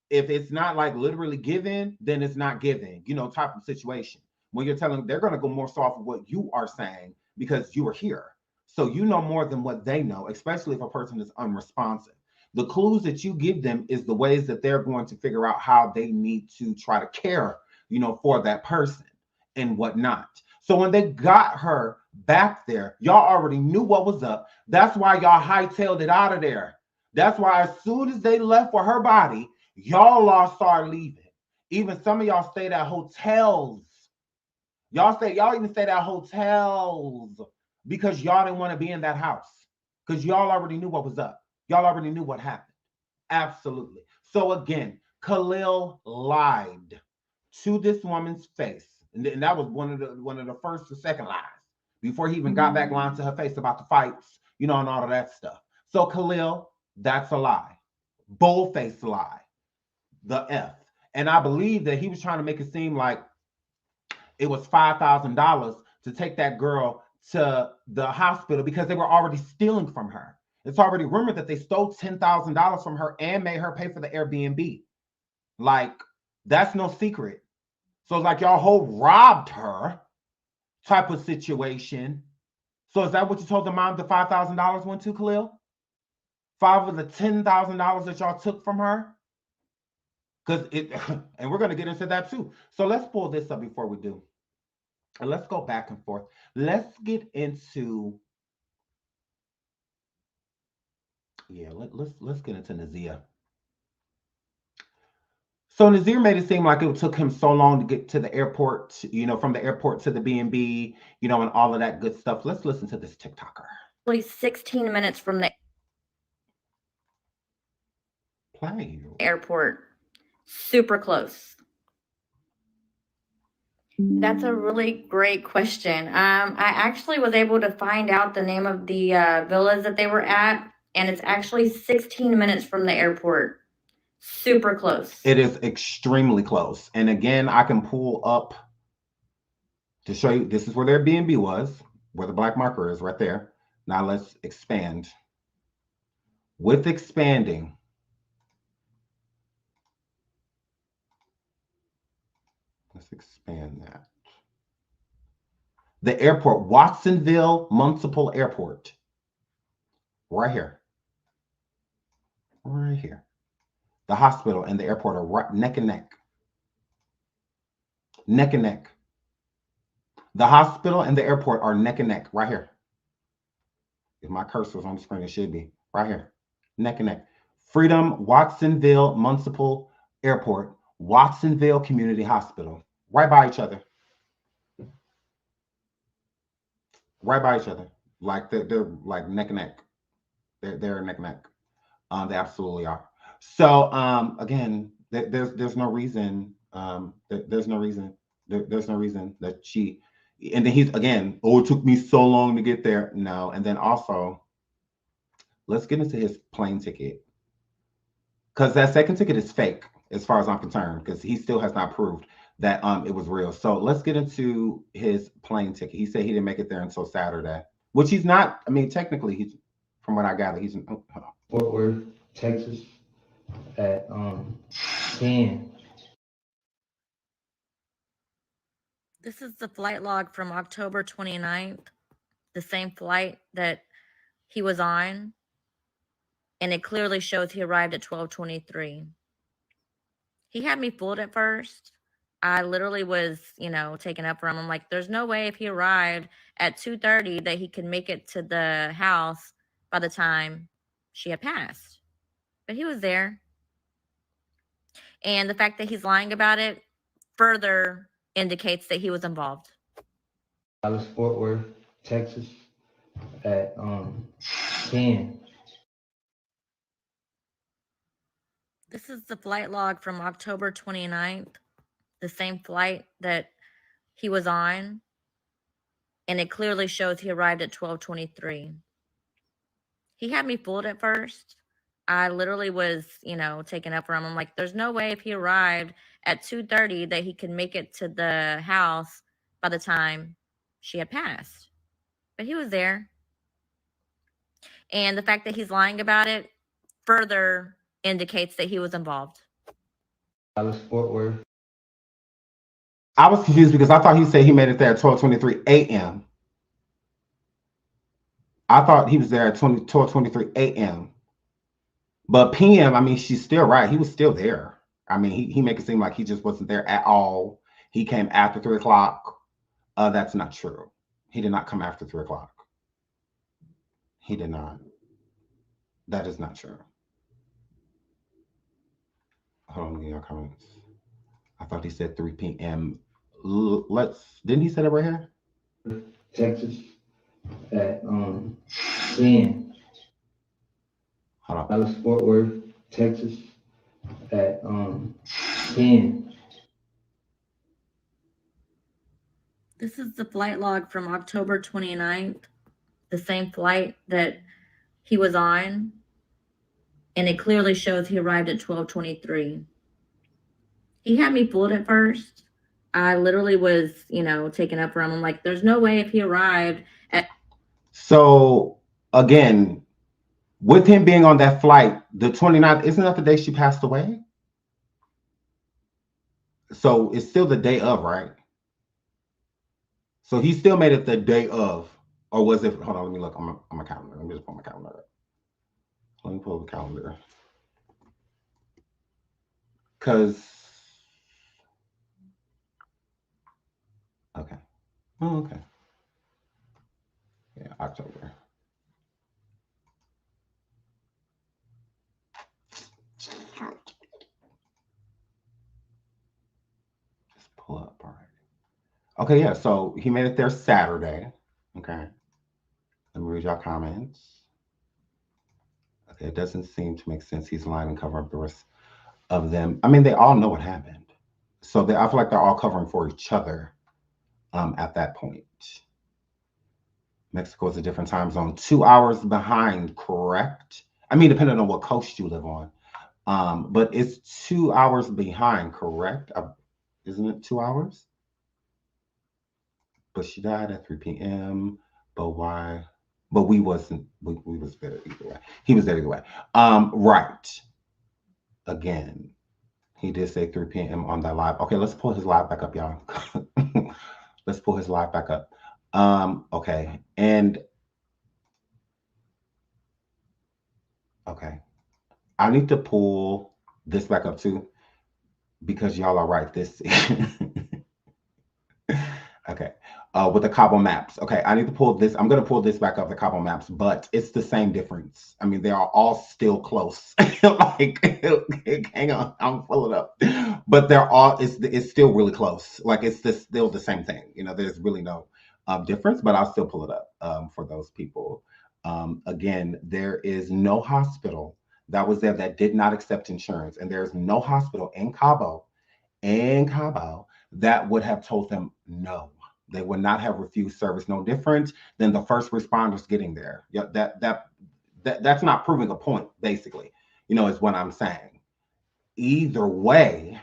it's not like literally given, then it's not given, type of situation. When you're telling them, they're going to go more so off of what you are saying because you were here. So you know more than what they know, especially if a person is unresponsive. The clues that you give them is the ways that they're going to figure out how they need to try to care, for that person and whatnot. So when they got her back there, y'all already knew what was up. That's why y'all hightailed it out of there. That's why as soon as they left with her body, y'all all started leaving. Even some of y'all stayed at hotels. Y'all even stayed at hotels because y'all didn't want to be in that house, because y'all already knew what was up. Y'all already knew what happened. Absolutely. So again, Khalil lied to this woman's face. And that was one of the first or second lies before he even got back lying to her face about the fights, and all of that stuff. So Khalil, that's a lie. Bold-faced lie. The F. And I believe that he was trying to make it seem like it was $5,000 to take that girl to the hospital because they were already stealing from her. It's already rumored that they stole $10,000 from her and made her pay for the Airbnb. Like, that's no secret. So it's like y'all whole robbed her type of situation. So is that what you told the mom the $5,000 went to, Khalil? 5 of the $10,000 that y'all took from her? Because and we're going to get into that too. So let's pull this up before we do. And let's go back and forth. Let's get into, let's get into Nazeer. So Nazir made it seem like it took him so long to get to the airport, from the airport to the B&B, and all of that good stuff. Let's listen to this TikToker. Only 16 minutes from the airport. Super close. That's a really great question. I actually was able to find out the name of the villas that they were at, and it's actually 16 minutes from the airport. Super close. It is extremely close. And again, I can pull up to show you, this is where their B&B was, where the black marker is right there. Now let's expand. With expanding, let's expand that. The airport, Watsonville Municipal Airport. Right here. Right here. The hospital and the airport are right neck and neck. Neck and neck. The hospital and the airport are neck and neck, right here. If my cursor was on the screen, it should be right here. Neck and neck. Freedom, Watsonville Municipal Airport, Watsonville Community Hospital. Right by each other. Right by each other. Like they're like neck and neck. They're neck and neck. They absolutely are. So again, there's no reason. There's no reason that she. And then he's again, oh, it took me so long to get there. No, and then also, let's get into his plane ticket, because that second ticket is fake as far as I'm concerned, because he still has not proved that it was real. So let's get into his plane ticket. He said he didn't make it there until Saturday, which he's not. I mean, technically, he's, from what I gather, he's in Fort Worth, Texas, at 10. This is the flight log from October 29th, the same flight that he was on. And it clearly shows he arrived at 12:23. He had me fooled at first. I literally was, taken up for him. I'm like, there's no way if he arrived at 2:30 that he could make it to the house by the time she had passed. But he was there. And the fact that he's lying about it further indicates that he was involved. Dallas, Fort Worth, Texas, at 10. This is the flight log from October 29th, the same flight that he was on. And it clearly shows he arrived at 12:23. He had me fooled at first. I literally was, taken up for him. I'm like, there's no way if he arrived at 2:30 that he could make it to the house by the time she had passed. But he was there. And the fact that he's lying about it further indicates that he was involved. Dallas, Fort Worth. I was confused because I thought he said he made it there at 12:23 a.m. I thought he was there at 12:23 a.m. But p.m., I mean, she's still right. He was still there. I mean, he make it seem like he just wasn't there at all. He came after 3 o'clock. That's not true. He did not come after 3 o'clock. He did not. That is not true. Hold on, your comments. I thought he said 3 p.m. Didn't he say that right here? Texas, at 10. Hold on. Dallas, Fort Worth, Texas, at 10. This is the flight log from October 29th, the same flight that he was on. And it clearly shows he arrived at 12:23. He had me fooled at first. I literally was, taken up for him. I'm like, there's no way if he arrived at. So, again, with him being on that flight, the 29th, isn't that the day she passed away? So it's still the day of, right? So he still made it the day of, or was it? Hold on, let me look on my calendar. Let me just pull my calendar up. Let me pull the calendar. Because, okay. Oh, okay. Yeah, October. Just pull up, all right. Okay, yeah, so he made it there Saturday. Okay. Let me read y'all comments. Okay, it doesn't seem to make sense. He's lying and covering up the rest of them. I mean, they all know what happened. So I feel like they're all covering for each other at that point. Mexico is a different time zone. 2 hours behind, correct? I mean, depending on what coast you live on. But it's 2 hours behind, correct? Isn't it 2 hours? But she died at 3 p.m. But why? But we wasn't. We was there either way. He was there either way. Right. Again, he did say 3 p.m. on that live. Okay, let's pull his live back up, y'all. Let's pull his live back up. Okay, and okay, I need to pull this back up too because y'all are right. This okay. With the Cabo maps. Okay, I need to pull this. I'm going to pull this back up, the Cabo maps, but it's the same difference. I mean, they are all still close. Like, hang on, I'm pulling up. But they're all, it's still really close. Like, it's still the same thing. There's really no difference, but I'll still pull it up for those people. Again, there is no hospital that was there that did not accept insurance. And there's no hospital in Cabo that would have told them no. They would not have refused service, no different than the first responders getting there. Yeah, that's not proving a point, basically, is what I'm saying. Either way,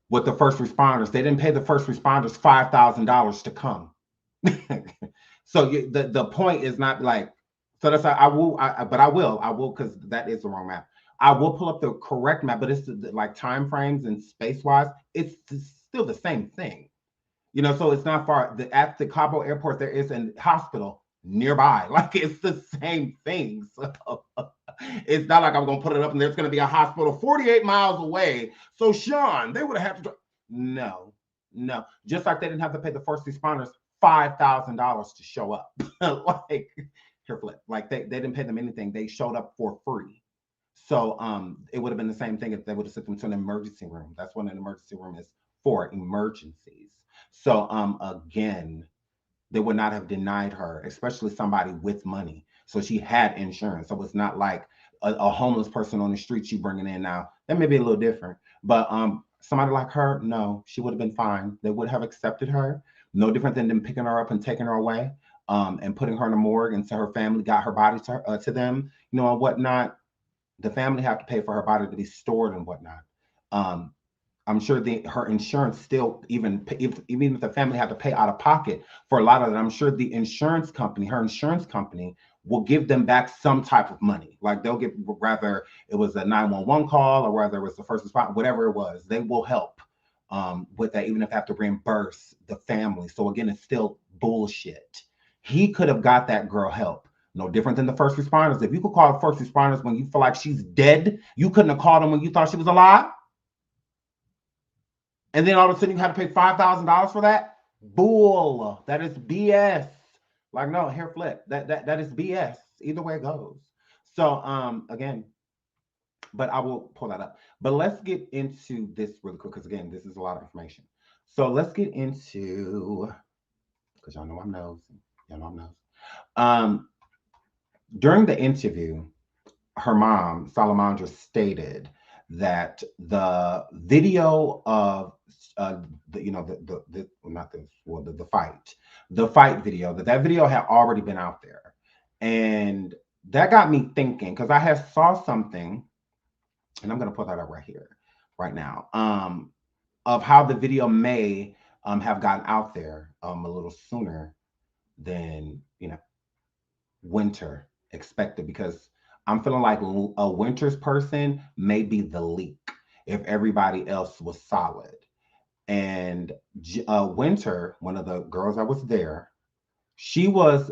with the first responders, they didn't pay the first responders $5,000 to come. So the point is not like, so that's I will, because that is the wrong map. I will pull up the correct map, but it's like time frames and space wise, it's still the same thing. So it's not far. At the Cabo airport, there is a hospital nearby. Like, it's the same thing. So it's not like I'm going to put it up and there's going to be a hospital 48 miles away. So, Sean, they would have had to. No. Just like they didn't have to pay the first responders $5,000 to show up. Like, here, flip. Like, they didn't pay them anything. They showed up for free. So it would have been the same thing if they would have sent them to an emergency room. That's what an emergency room is for, emergencies. So again, they would not have denied her, especially somebody with money. So she had insurance. So it's not like a homeless person on the street you bringing in now. That may be a little different, but somebody like her, no, she would have been fine. They would have accepted her. No different than them picking her up and taking her away, and putting her in a morgue, and so her family got her body to them, you know, and whatnot. The family have to pay for her body to be stored and whatnot. I'm sure her insurance still, even if the family had to pay out of pocket for a lot of it, I'm sure the insurance company, her insurance company, will give them back some type of money. Like they'll give, whether it was a 911 call or whether it was the first response, whatever it was, they will help with that, even if they have to reimburse the family. So again, it's still bullshit. He could have got that girl help. No different than the first responders. If you could call the first responders when you feel like she's dead, you couldn't have called them when you thought she was alive. And then all of a sudden you had to pay $5,000 for that? Bull. That is BS. Like, no, hair flip. That is BS. Either way it goes. So again, but I will pull that up. But let's get into this really quick, because again, this is a lot of information. So let's get into, because y'all know I'm nosy. Y'all know I'm nosy. During the interview, her mom, Salamandra, stated that the video of the fight video, that video had already been out there, and that got me thinking, because I had saw something, and I'm going to put that up right here, right now, of how the video may have gotten out there a little sooner than Winter expected, because I'm feeling like a Winter's person may be the leak if everybody else was solid. And Winter, one of the girls that was there, she was,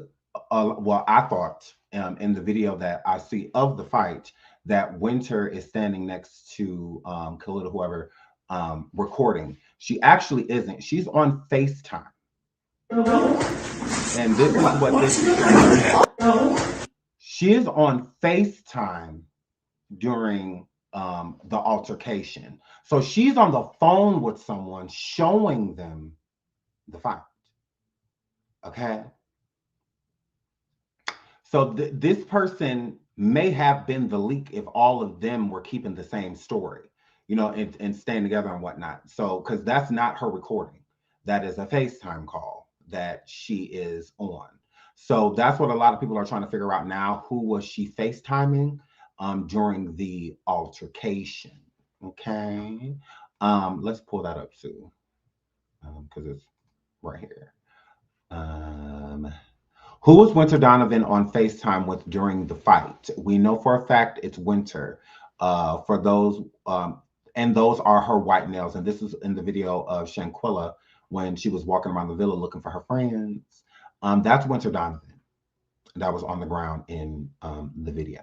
well, I thought in the video that I see of the fight that Winter is standing next to Khalil, whoever, recording. She actually isn't. She's on FaceTime. And this is what this is. She is on FaceTime during the altercation. So she's on the phone with someone showing them the fight. Okay. So this person may have been the leak if all of them were keeping the same story, and staying together and whatnot. So, because that's not her recording. That is a FaceTime call that she is on. So that's what a lot of people are trying to figure out now. Who was she FaceTiming during the altercation? Okay. Let's pull that up too, because it's right here. Who was Winter Donovan on FaceTime with during the fight? We know for a fact it's Winter. For those, and those are her white nails. And this is in the video of Shanquella when she was walking around the villa looking for her friends. That's Winter Donovan. That was on the ground in the video.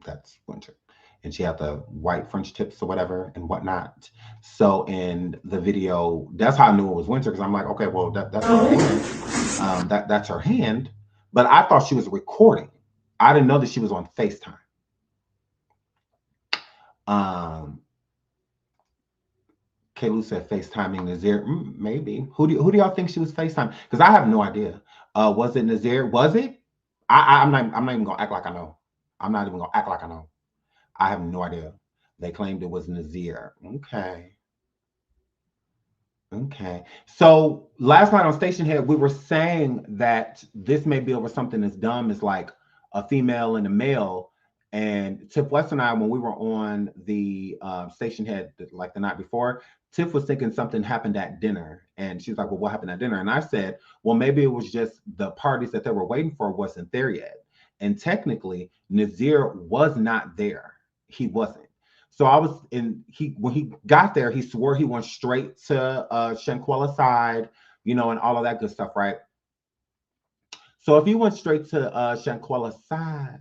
That's Winter. And she had the white French tips or whatever and whatnot. So in the video, that's how I knew it was Winter, because I'm like, okay, well, that's her hand. That's her hand. But I thought she was recording. I didn't know that she was on FaceTime. Khalil said FaceTiming Nazir. Maybe. Who do y'all think she was FaceTime? Because I have no idea. Was it Nazir? Was it? I'm not even gonna act like I know. I'm not even gonna act like I know. I have no idea. They claimed it was Nazir. Okay. Okay. So last night on Station Head, we were saying that this may be over something as dumb as like a female and a male. And Tiff West and I, when we were on the Station Head like the night before, Tiff was thinking something happened at dinner. And she's like, well, what happened at dinner? And I said, well, maybe it was just the parties that they were waiting for wasn't there yet. And technically, Nazir was not there. He wasn't. So I was when he got there, he swore he went straight to Shanquella's side, and all of that good stuff, right? So if he went straight to Shanquella's side,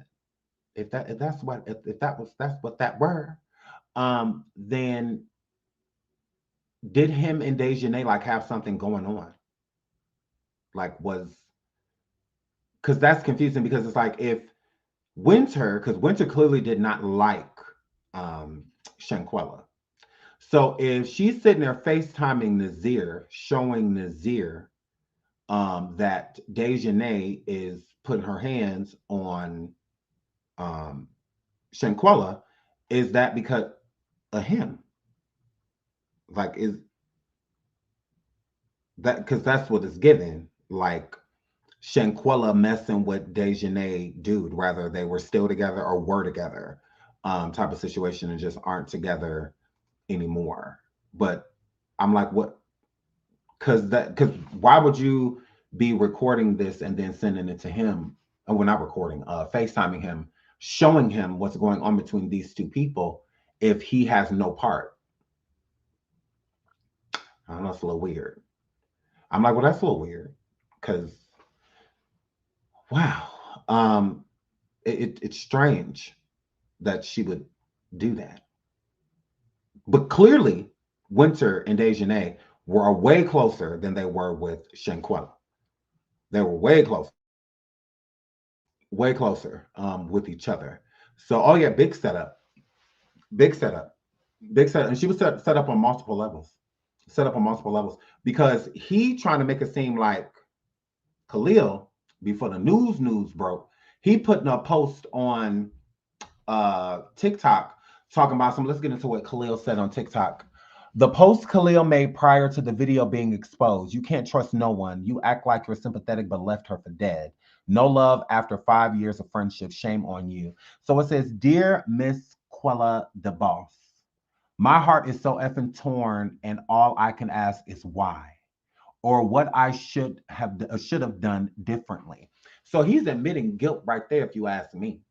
that's what that were, then did him and Dejanay like have something going on? Like because that's confusing, because it's like if Winter, because Winter clearly did not like Shanquella. So if she's sitting there FaceTiming Nazir, showing Nazir that Dejanay is putting her hands on Shanquella, is that because of him? Like, is that because that's what it's given? Like Shanquella messing with Dejanay dude, whether they were still together or were together, type of situation, and just aren't together anymore. But I'm like, what? Because why would you be recording this and then sending it to him? And we're not recording, FaceTiming him, showing him what's going on between these two people if he has no part. I don't know, it's a little weird. I'm like, well, that's a little weird. Because wow. It's strange that she would do that. But clearly, Winter and Dejanay were way closer than they were with Shanquella. They were way closer with each other. So, oh yeah, big setup. And she was set up on multiple levels. Because he trying to make it seem like Khalil, before the news broke, he putting a post on TikTok talking about some. Let's get into what Khalil said on TikTok. The post Khalil made prior to the video being exposed. You can't trust no one. You act like you're sympathetic but left her for dead. No love after 5 years of friendship. Shame on you. So it says, Dear Miss Quella the Boss, my heart is so effing torn and all I can ask is why, or what I should have done differently. So he's admitting guilt right there, if you ask me.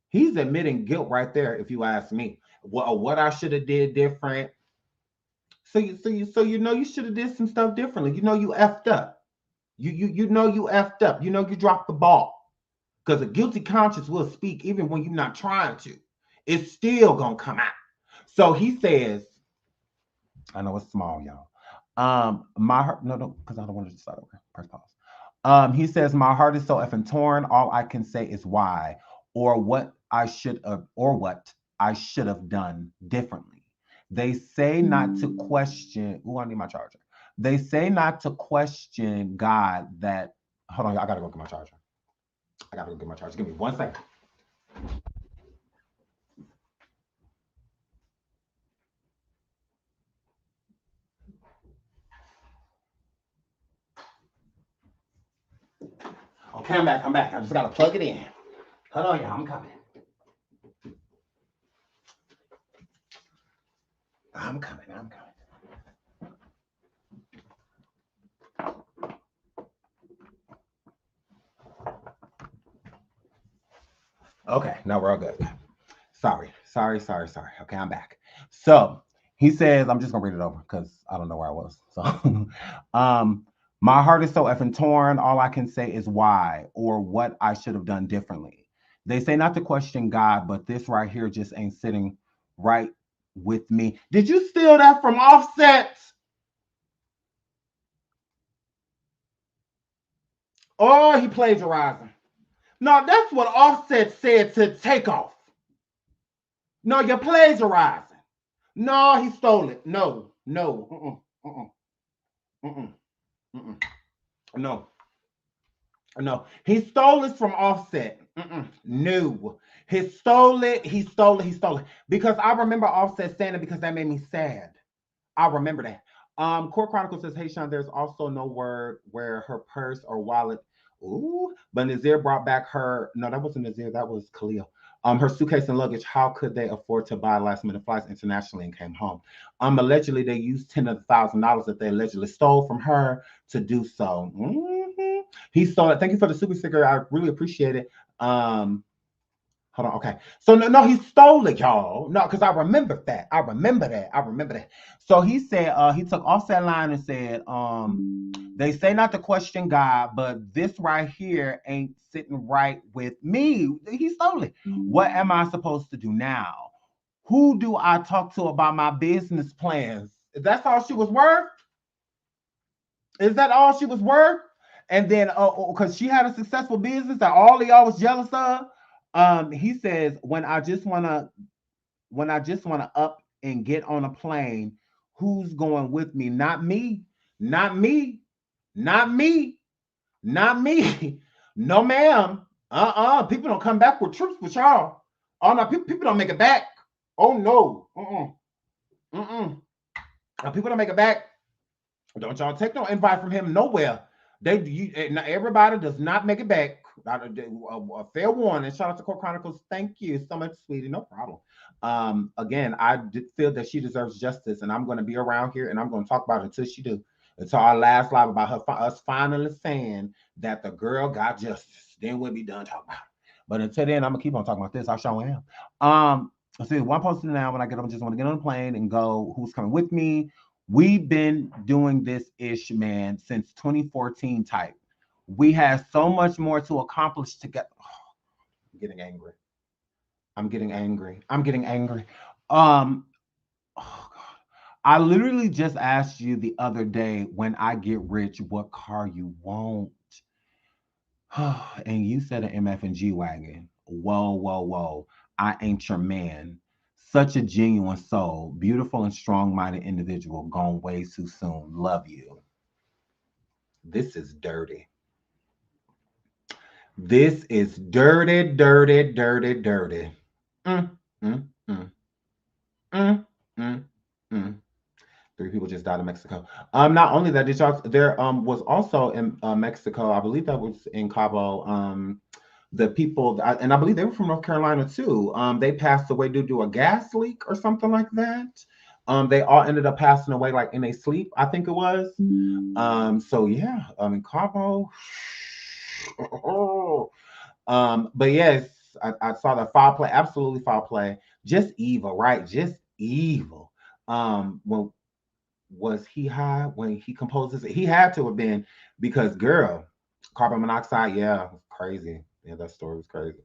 He's admitting guilt right there, if you ask me. What I should have did different. So you know you should have did some stuff differently. You know you effed up. You know you effed up. You know you dropped the ball. Because a guilty conscience will speak even when you're not trying to. It's still gonna come out. So he says, I know it's small, y'all. My heart, no, because I don't want to start over. Press pause. He says, my heart is so effing torn. All I can say is why, or what I should have done differently. They say not to question. Oh, I need my charger. They say not to question God. That hold on, I gotta go get my charger. Give me 1 second. Okay, I'm back. I just gotta plug it in. Hold on, y'all. I'm coming. Okay, now we're all good. Sorry. Okay, I'm back. So he says, I'm just gonna read it over because I don't know where I was. So my heart is so effing torn. All I can say is why, or what I should have done differently. They say not to question God, but this right here just ain't sitting right with me. Did you steal that from Offset? Oh, he plagiarizing. No, that's what Offset said to Takeoff. No, you're plagiarizing. No, he stole it. No. No. He stole it from Offset. No. He stole it. Because I remember Offset saying it because that made me sad. I remember that. Court Chronicles says, hey, Sean, there's also no word where her purse or wallet. Ooh, but Nazir brought back her. No, that wasn't Nazir. That was Khalil. Her suitcase and luggage. How could they afford to buy last-minute flights internationally and came home? Allegedly, they used $10,000 that they allegedly stole from her to do so. He stole it. Thank you for the super sticker. I really appreciate it. Hold on. Okay. So no, he stole it, y'all. No, because I remember that. So he said, he took off that line and said, they say not to question God, but this right here ain't sitting right with me. He stole it. What am I supposed to do now? Who do I talk to about my business plans? That's all she was worth? Is that all she was worth? And then, because she had a successful business that all of y'all was jealous of, He says, when I just wanna up and get on a plane, who's going with me? Not me, not me, not me, not me. No, ma'am. People don't come back with troops with y'all. Oh no, people don't make it back. Oh no. People don't make it back. Don't y'all take no invite from him nowhere. Everybody does not make it back. A fair warning. Shout out to Core Chronicles. Thank you so much, sweetie. No problem. Again, I feel that she deserves justice, and I'm going to be around here, and I'm going to talk about it until she do. Until our last live about us finally saying that the girl got justice. Then we'll be done talking about it. But until then, I'm gonna keep on talking about this. I sure am. See, one posting now when I get up, I just want to get on the plane and go. Who's coming with me? We've been doing this ish, man, since 2014 type. We have so much more to accomplish together. Oh, I'm getting angry. I'm getting angry. I'm getting angry. Oh God. I literally just asked you the other day, when I get rich, what car you want? And you said an MF and G wagon. Whoa, whoa, whoa. I ain't your man. Such a genuine soul, beautiful and strong-minded individual, gone way too soon. Love you. This is dirty. This is dirty, dirty, dirty, dirty. Mm, mm, mm. Mm, mm, mm. 3 people just died in Mexico. Not only that, did y'all, there was also in Mexico, I believe that was in Cabo, the people, and I believe they were from North Carolina too. They passed away due to a gas leak or something like that. They all ended up passing away like in their sleep, I think it was. So yeah, in Cabo. But yes, I saw the foul play, absolutely foul play. Just evil, right? Just evil. Well, was he high when he composes it? He had to have been, because girl, carbon monoxide, yeah, crazy. Yeah, that story was crazy.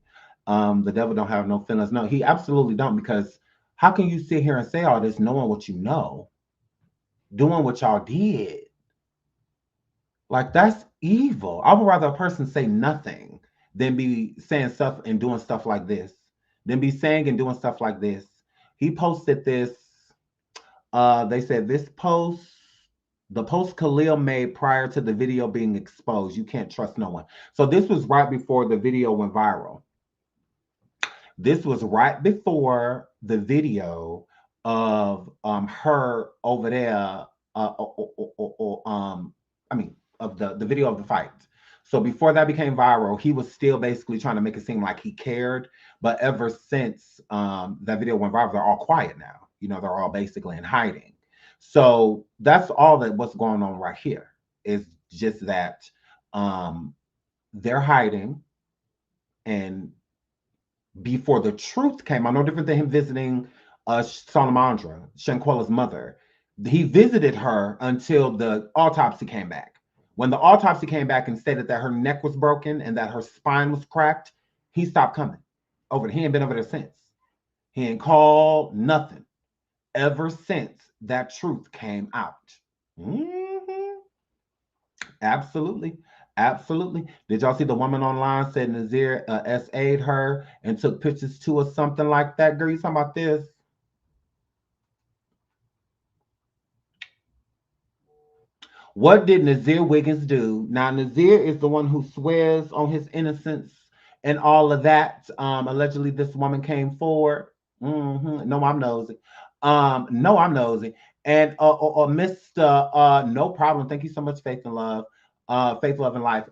The devil don't have no feelings. No, he absolutely don't, because how can you sit here and say all this knowing what you know, doing what y'all did? Like, that's evil. I would rather a person say nothing than be saying stuff and doing stuff like this, than be saying and doing stuff like this. He posted this. They said this post, the post Khalil made prior to the video being exposed. You can't trust no one. So this was right before the video went viral. This was right before the video of her over there, of the video of the fight. So before that became viral, he was still basically trying to make it seem like he cared. But ever since that video went viral, they're all quiet now. You know, they're all basically in hiding. So that's all that what's going on right here, is just that they're hiding. And before the truth came out, no different than him visiting Salamandra, Shanquella's mother. He visited her until the autopsy came back. When the autopsy came back and stated that her neck was broken and that her spine was cracked, he stopped coming over. He ain't been over there since. He ain't called nothing ever since that truth came out. Absolutely. Absolutely. Did y'all see the woman online said Nazir SA'd her and took pictures to or something like that? Girl, you talking about this? What did Nazeer Wiggins do? Now, Nazeer is the one who swears on his innocence and all of that. Allegedly, this woman came forward. No, I'm nosy. No, I'm nosy. And Mr. No problem. Thank you so much, Faith and Love. Faith, Love, and Life.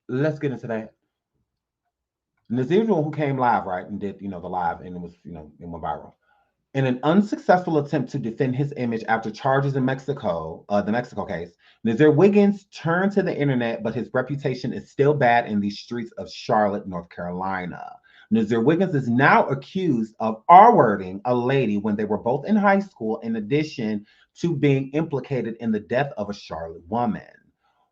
Let's get into that. Nazeer's the one who came live, right, and did, the live, and it was, it went viral. In an unsuccessful attempt to defend his image after charges in Mexico, the Mexico case, Nazeer Wiggins turned to the internet, but his reputation is still bad in the streets of Charlotte, North Carolina. Nazeer Wiggins is now accused of R-wording a lady when they were both in high school, in addition to being implicated in the death of a Charlotte woman.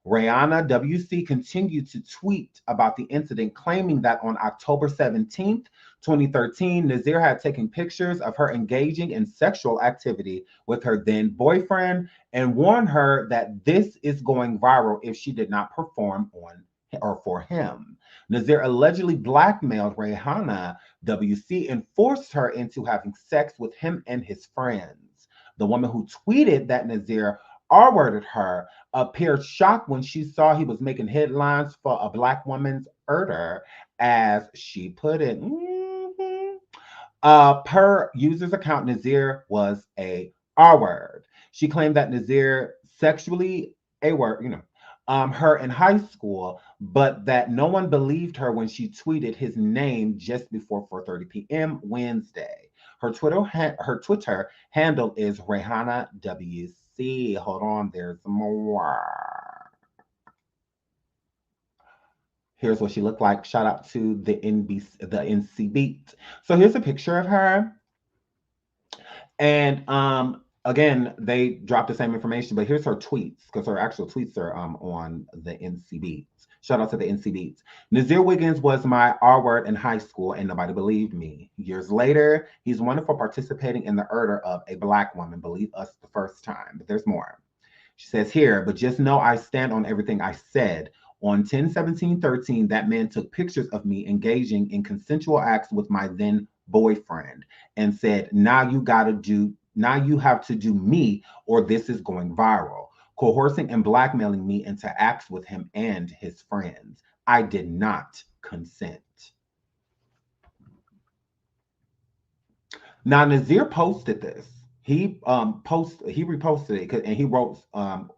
Rihanna WC continued to tweet about the incident, claiming that on October 17th, 2013, Nazeer had taken pictures of her engaging in sexual activity with her then boyfriend and warned her that this is going viral if she did not perform on or for him. Nazir allegedly blackmailed Rehana WC and forced her into having sex with him and his friends. The woman who tweeted that Nazir R-worded her appeared shocked when she saw he was making headlines for a black woman's murder, as she put it. Per user's account, Nazir was a R-word. She claimed that Nazir sexually her in high school, but that no one believed her when she tweeted his name just before 4:30 p.m. Wednesday. Her Twitter handle is Rehana WC. Hold on, there's more. Here's what she looked like. Shout out to the NC Beat. So here's a picture of her. And again, they dropped the same information, but here's her tweets, because her actual tweets are on the NC Beats. Shout out to the NC Beats. Nazeer Wiggins was my R-word in high school, and nobody believed me. Years later, he's wanted for participating in the murder of a black woman. Believe us the first time, but there's more. She says here, but just know I stand on everything I said. On 10/17/13, that man took pictures of me engaging in consensual acts with my then boyfriend and said, now you have to do me or this is going viral, coercing and blackmailing me into acts with him and his friends. I did not consent. Now, Nazir posted this. He reposted it, and he wrote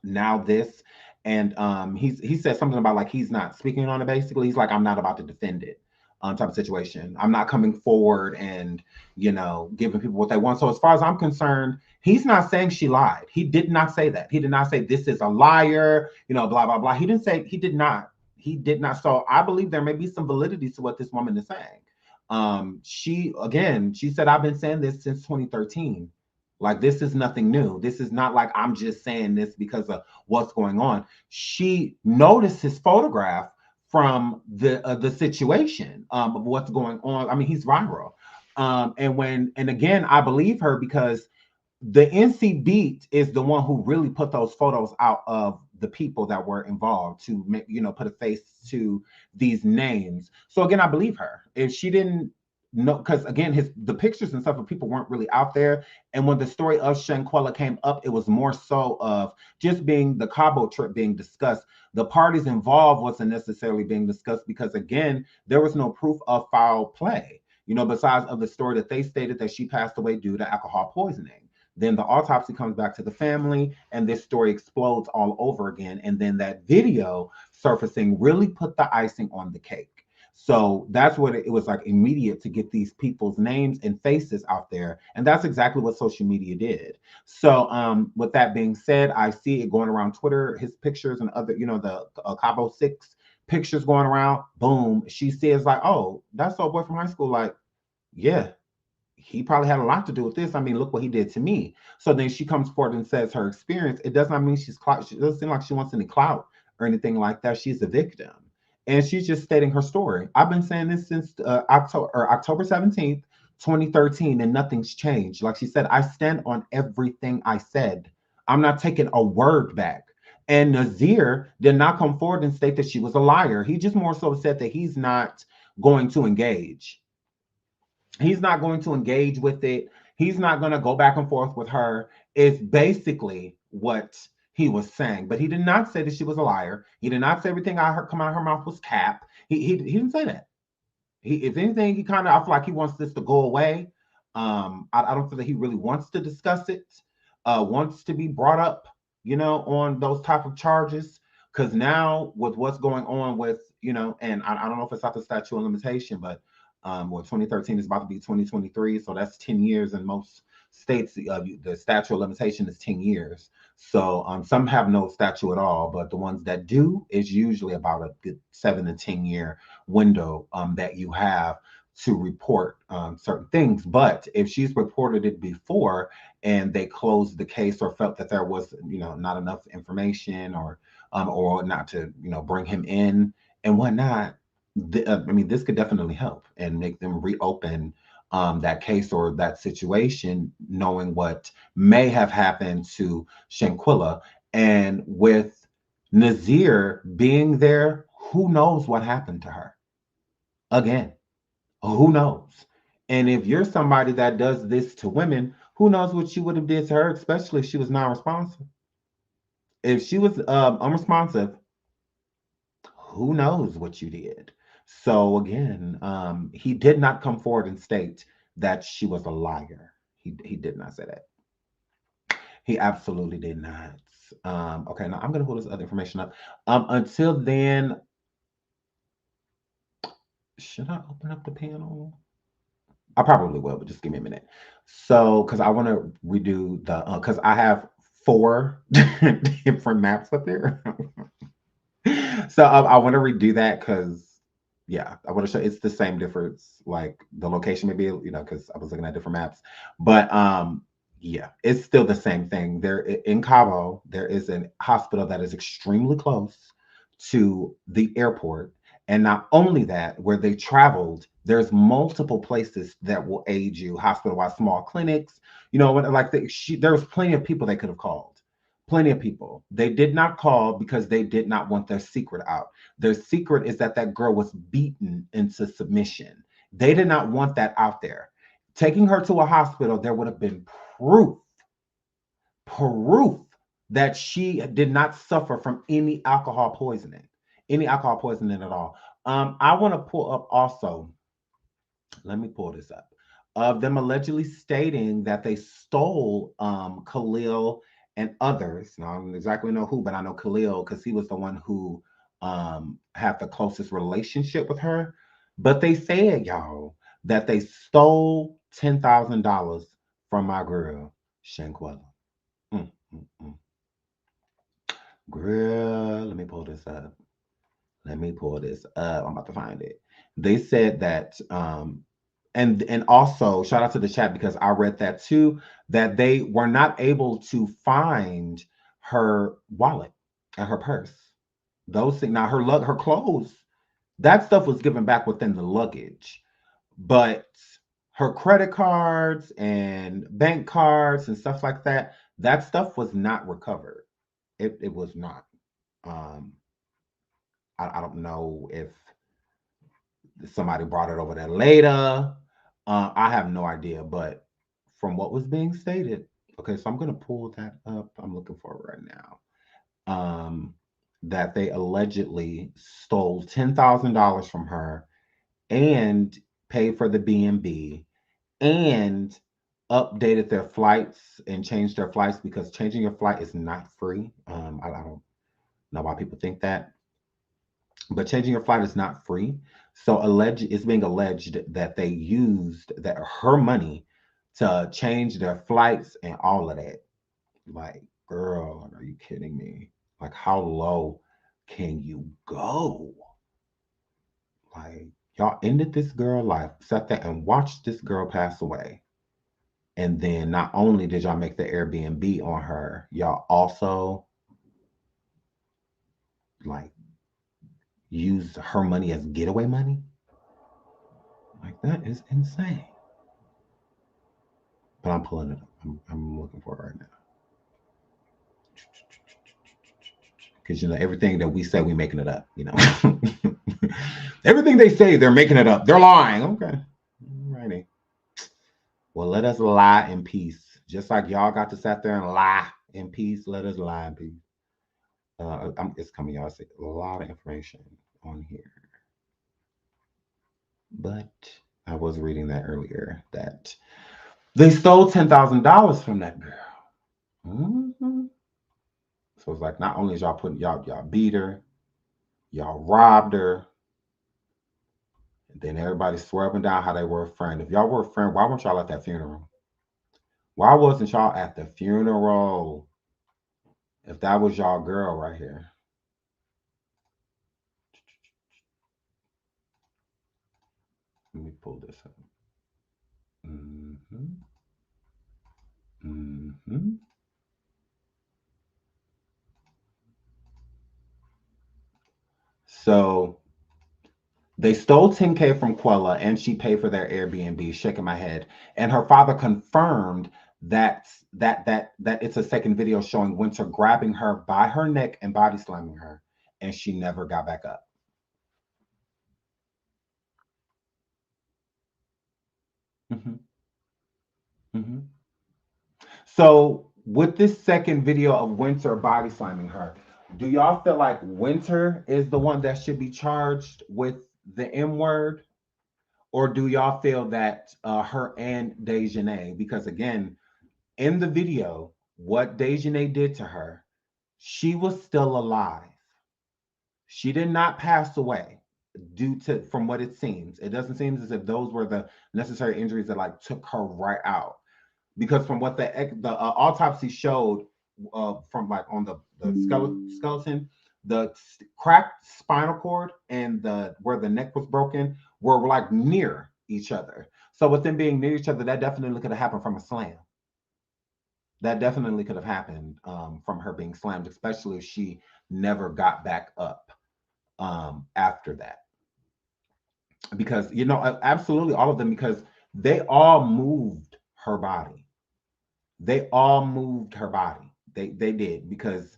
now this, and he said something about like he's not speaking on it. Basically, he's like, I'm not about to defend it, type of situation. I'm not coming forward and giving people what they want. So as far as I'm concerned, he's not saying she lied. He did not say that. He did not say this is a liar, blah blah blah. He didn't say. He did not. So I believe there may be some validity to what this woman is saying. She said, I've been saying this since 2013. Like, this is nothing new. This is not like I'm just saying this because of what's going on. She noticed his photograph from the situation of what's going on. I mean, he's viral. And again, I believe her because the NC Beat is the one who really put those photos out of the people that were involved to make, put a face to these names. So again, I believe her. If she didn't know, because again, the pictures and stuff of people weren't really out there. And when the story of Shanquella came up, it was more so of just being the Cabo trip being discussed. The parties involved wasn't necessarily being discussed because again, there was no proof of foul play, besides of the story that they stated that she passed away due to alcohol poisoning. Then the autopsy comes back to the family and this story explodes all over again. And then that video surfacing really put the icing on the cake. So that's what it was like, immediate to get these people's names and faces out there. And that's exactly what social media did. So with that being said, I see it going around Twitter, his pictures and other, the Cabo 6 pictures going around. Boom. She says like, oh, that's our boy from high school. Like, yeah, he probably had a lot to do with this. I mean, look what he did to me. So then she comes forward and says her experience. It does not mean she's clout. She doesn't seem like she wants any clout or anything like that. She's a victim. And she's just stating her story. I've been saying this since October 17th, 2013, and nothing's changed. Like she said, I stand on everything I said. I'm not taking a word back. And Nazir did not come forward and state that she was a liar. He just more so said that he's not going to engage. He's not going to engage with it. He's not going to go back and forth with her. It's basically what he was saying, but he did not say that she was a liar. He did not say everything I heard come out of her mouth was cap. He didn't say that. If anything, I feel like he wants this to go away. I don't feel that he really wants to discuss it, wants to be brought up, on those type of charges. Because now with what's going on with, and I don't know if it's not the statute of limitation, but 2013 is about to be 2023, so that's 10 years in most states. The statute of limitation is 10 years. So some have no statute at all, but the ones that do is usually about a good 7 to 10 year window that you have to report certain things. But if she's reported it before and they closed the case or felt that there was, not enough information or not to, bring him in and whatnot, this could definitely help and make them reopen that case or that situation, knowing what may have happened to Shanquella. And with Nazir being there, who knows what happened to her? Again, who knows? And if you're somebody that does this to women, who knows what you would have did to her, especially if she was non-responsive. If she was unresponsive, who knows what you did? So again, he did not come forward and state that she was a liar. He did not say that. He absolutely did not. Okay, now I'm gonna pull this other information up. Until then, should I open up the panel? I probably will, but just give me a minute. So, because I want to redo the, because I have 4 different maps up there. So I want to redo that because, yeah, I want to show it's the same difference, like the location maybe, you know, because I was looking at different maps. But yeah, it's still the same thing. There in Cabo, there is a hospital that is extremely close to the airport. And not only that, where they traveled, there's multiple places that will aid you, hospital-wide, small clinics. You know, like there was plenty of people they could have called. Plenty of people. They did not call because they did not want their secret out. Their secret is that that girl was beaten into submission. They did not want that out there. Taking her to a hospital, there would have been proof that she did not suffer from any alcohol poisoning at all. I want to pull up also, let me pull this up, of them allegedly stating that they stole Khalil and others. Now, I don't exactly know who, but I know Khalil because he was the one who had the closest relationship with her. But they said, y'all, that they stole $10,000 from my girl, Shanquella. Girl, let me pull this up. I'm about to find it. They said that, and also shout out to the chat because I read that too, that they were not able to find her wallet and her purse. Those things. Now her clothes, that stuff was given back within the luggage, but her credit cards and bank cards and stuff like that, that stuff was not recovered. It was not. I don't know if somebody brought it over there later. I have no idea, but from what was being stated, okay, so I'm going to pull that up. I'm looking for it right now. That they allegedly stole $10,000 from her and paid for the B&B and updated their flights and changed their flights because changing your flight is not free. I don't know why people think that. But changing your flight is not free. So it's being alleged that they used her money to change their flights and all of that. Like, girl, are you kidding me? Like, how low can you go? Like, y'all ended this girl life, sat there and watched this girl pass away. And then not only did y'all make the Airbnb on her, y'all also like use her money as getaway money. Like, that is insane. But I'm pulling it up. I'm looking for it right now. Because, you know, everything that we say, we're making it up, you know. Everything they say, they're making it up. They're lying. Okay. Alrighty. Well, let us lie in peace. Just like y'all got to sit there and lie in peace, let us lie in peace. It's coming, y'all. See a lot of information on here. But I was reading that earlier that they stole $10,000 from that girl. Mm-hmm. So it's like, not only is y'all putting y'all beat her, y'all robbed her, and then everybody swerving down how they were a friend. If y'all were a friend, why weren't y'all at that funeral? Why wasn't y'all at the funeral? If that was y'all girl right here. Let me pull this up. So they stole $10K from Quella and she paid for their Airbnb, shaking my head. And her father confirmed that it's a second video showing Winter grabbing her by her neck and body slamming her, and she never got back up. Mhm. Mhm. So with this second video of Winter body slamming her, do y'all feel like Winter is the one that should be charged with the M word? Or do y'all feel that her and Dejanay, because again, in the video, what Dejanay did to her, she was still alive. She did not pass away due to, from what it seems. It doesn't seem as if those were the necessary injuries that like took her right out. Because from what the autopsy showed, from like on the skeleton, the cracked spinal cord and the where the neck was broken were like near each other. So with them being near each other, that definitely could have happened from a slam. That definitely could have happened from her being slammed, especially if she never got back up after that. Because, you know, absolutely all of them, because they all moved her body. They all moved her body. They did, because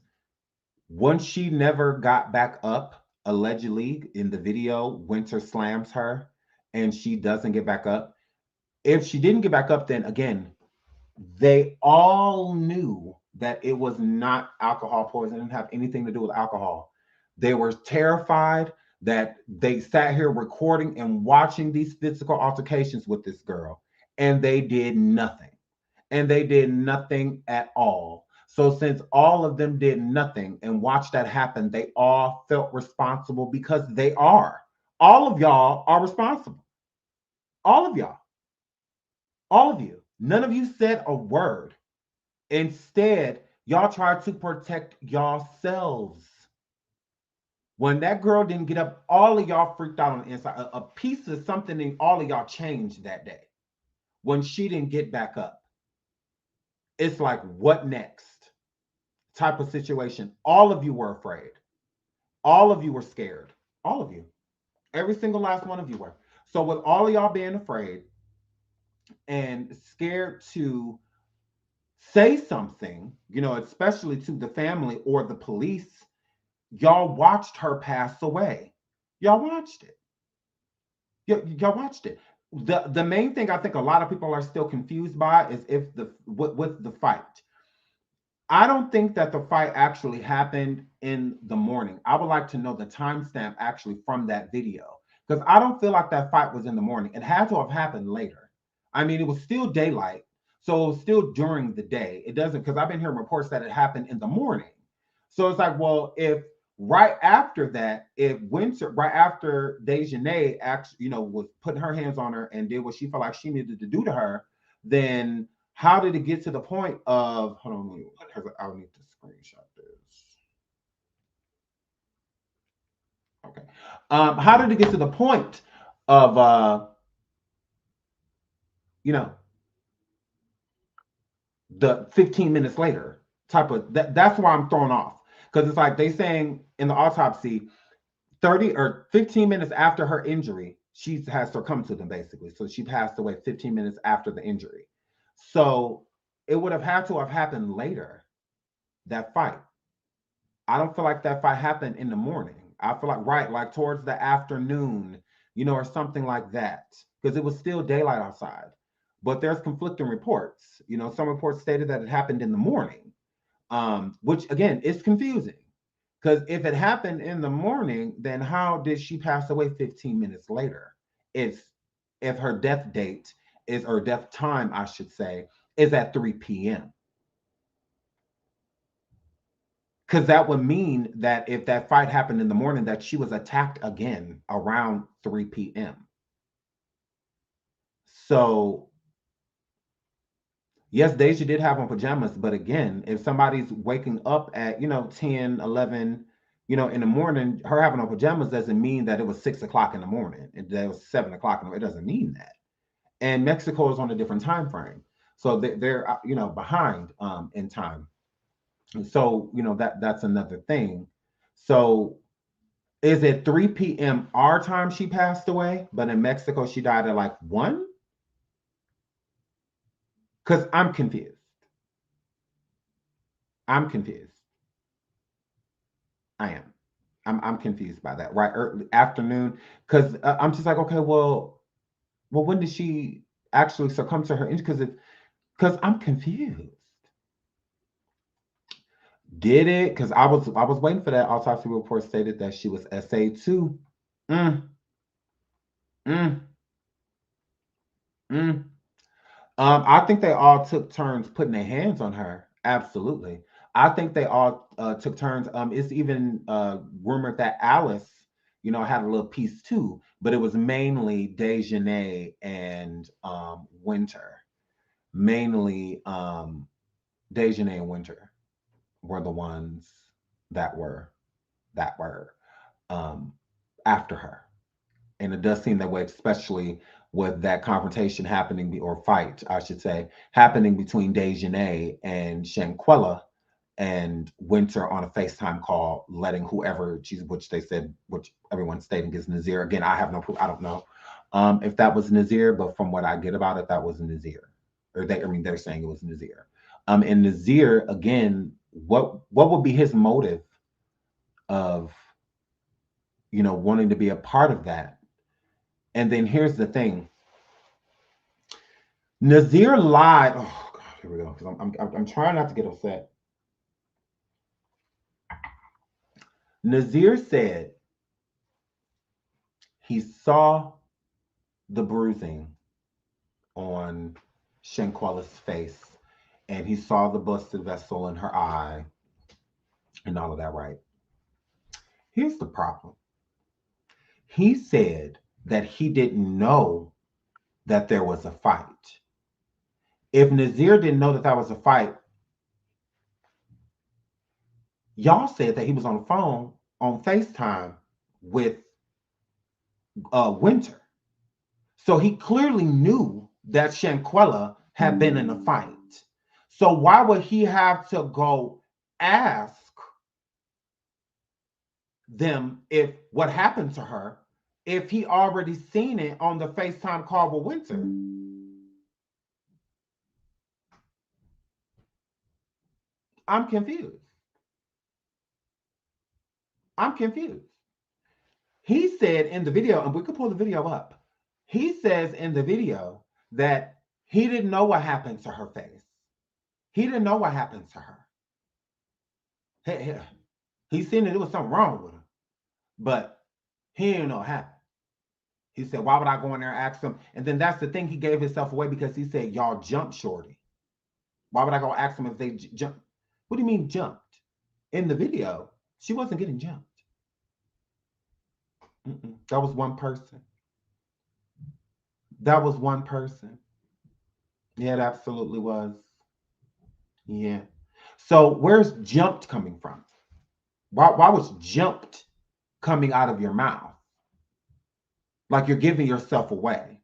once she never got back up, allegedly in the video, Winter slams her and she doesn't get back up. If she didn't get back up, then again, they all knew that it was not alcohol poisoning. It didn't have anything to do with alcohol. They were terrified that they sat here recording and watching these physical altercations with this girl, and they did nothing. And they did nothing at all. So since all of them did nothing and watched that happen, they all felt responsible, because they are. All of y'all are responsible. All of y'all. All of you. None of you said a word. Instead, y'all tried to protect yourselves. When that girl didn't get up, all of y'all freaked out on the inside. A piece of something in all of y'all changed that day. When she didn't get back up, it's like, what next? Type of situation. All of you were afraid. All of you were scared. All of you. Every single last one of you were. So with all of y'all being afraid and scared to say something, you know, especially to the family or the police, y'all watched her pass away. Y'all watched it. Y'all watched it. The main thing I think a lot of people are still confused by is if with the fight. I don't think that the fight actually happened in the morning. I would like to know the timestamp actually from that video, because I don't feel like that fight was in the morning. It had to have happened later. I mean, it was still daylight, so it was still during the day. It doesn't, because I've been hearing reports that it happened in the morning. So it's like, well, if right after that, if Winter, right after Dejanay actually, you know, was putting her hands on her and did what she felt like she needed to do to her, then how did it get to the point of, hold on, I'll need to screenshot this. Okay. How did it get to the point of, you know, the 15 minutes later type of, that's why I'm thrown off. Because it's like they saying in the autopsy, 30 or 15 minutes after her injury, she has succumbed to them basically. So she passed away 15 minutes after the injury. So it would have had to have happened later, that fight. I don't feel like that fight happened in the morning. I feel like, right, like towards the afternoon, you know, or something like that, because it was still daylight outside. But there's conflicting reports. You know, some reports stated that it happened in the morning, which again is confusing. Because if it happened in the morning, then how did she pass away 15 minutes later? If her death date is, or death time, I should say, is at 3 p.m. Because that would mean that if that fight happened in the morning, that she was attacked again around 3 p.m. So, yes, Deja did have on pajamas, but again, if somebody's waking up at, you know, 10, 11, you know, in the morning, her having on pajamas doesn't mean that it was 6 o'clock in the morning. It was 7 o'clock in the morning. It doesn't mean that. And Mexico is on a different time frame. So they're you know, behind in time. So, you know, that's another thing. So is it 3 p.m. our time she passed away, but in Mexico she died at like 1? Because I'm confused. I'm confused. I am. I'm confused by that. Right, early afternoon. Because I'm just like, okay, well, when did she actually succumb to her injury because I'm confused. Did it? Because I was waiting for that autopsy report stated that she was SA2. I think they all took turns putting their hands on her. Absolutely. I think they all took turns. It's even rumored that Alice, had a little piece too, but it was mainly Dejanay and Winter. Mainly Dejanay and Winter were the ones that were after her. And it does seem that way, especially with that confrontation happening, or fight, I should say, happening between Dejanay and Shanquella, and Winter on a FaceTime call, letting whoever which everyone's stating is Nazir. Again, I have no proof. I don't know if that was Nazir, but from what I get about it, that was Nazir. Or they're saying it was Nazir. And Nazir, again, what would be his motive of, wanting to be a part of that? And then here's the thing. Nazir lied. Oh God, here we go. Because I'm trying not to get upset. Nazir said he saw the bruising on Shanquella's face, and he saw the busted vessel in her eye, and all of that, right? Here's the problem. He said that he didn't know that there was a fight. If Nazir didn't know that was a fight, y'all said that he was on the phone on FaceTime with Winter. So he clearly knew that Shanquella had been in a fight. So why would he have to go ask them if what happened to her if he already seen it on the FaceTime call with Winter? I'm confused. He said in the video, and we could pull the video up, he says in the video that he didn't know what happened to her face. He didn't know what happened to her. He seen that there was something wrong with her, but he didn't know what happened. He said, why would I go in there and ask him? And then that's the thing, he gave himself away because he said, y'all jumped Shorty. Why would I go ask him if they jumped? What do you mean jumped? In the video, she wasn't getting jumped. That was one person. That was one person. Yeah, it absolutely was. Yeah. So where's jumped coming from? Why was jumped coming out of your mouth? Like you're giving yourself away.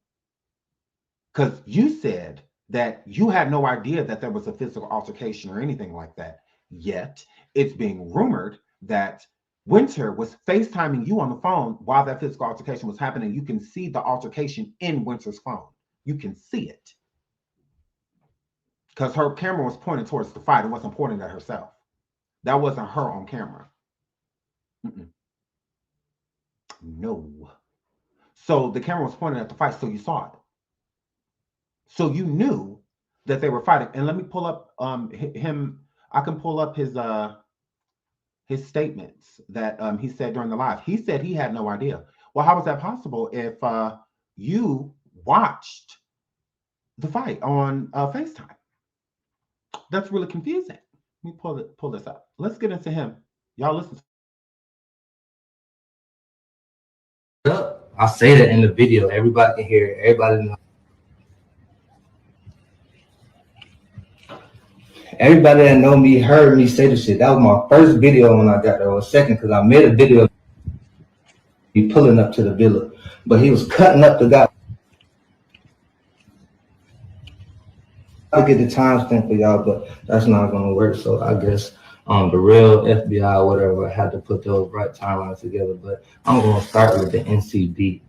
Because you said that you had no idea that there was a physical altercation or anything like that. Yet it's being rumored that Winter was FaceTiming you on the phone while that physical altercation was happening. You can see the altercation in Winter's phone. You can see it. Because her camera was pointed towards the fight. It wasn't pointing at herself. That wasn't her on camera. No. So the camera was pointed at the fight, so you saw it. So you knew that they were fighting. And let me pull up him. I can pull up his statements that he said during the live. He said he had no idea. Well, how was that possible if you watched the fight on FaceTime? That's really confusing. Let me pull this up. Let's get into him. Y'all listen. I say that in the video. Everybody can hear it. Everybody knows. Everybody that know me heard me say the shit. That was my first video when I got there, or second, because I made a video of me pulling up to the villa, but he was cutting up the guy. I'll get the timestamp for y'all, but that's not gonna work. So I guess the real FBI or whatever had to put those right timelines together. But I'm gonna start with the NCB.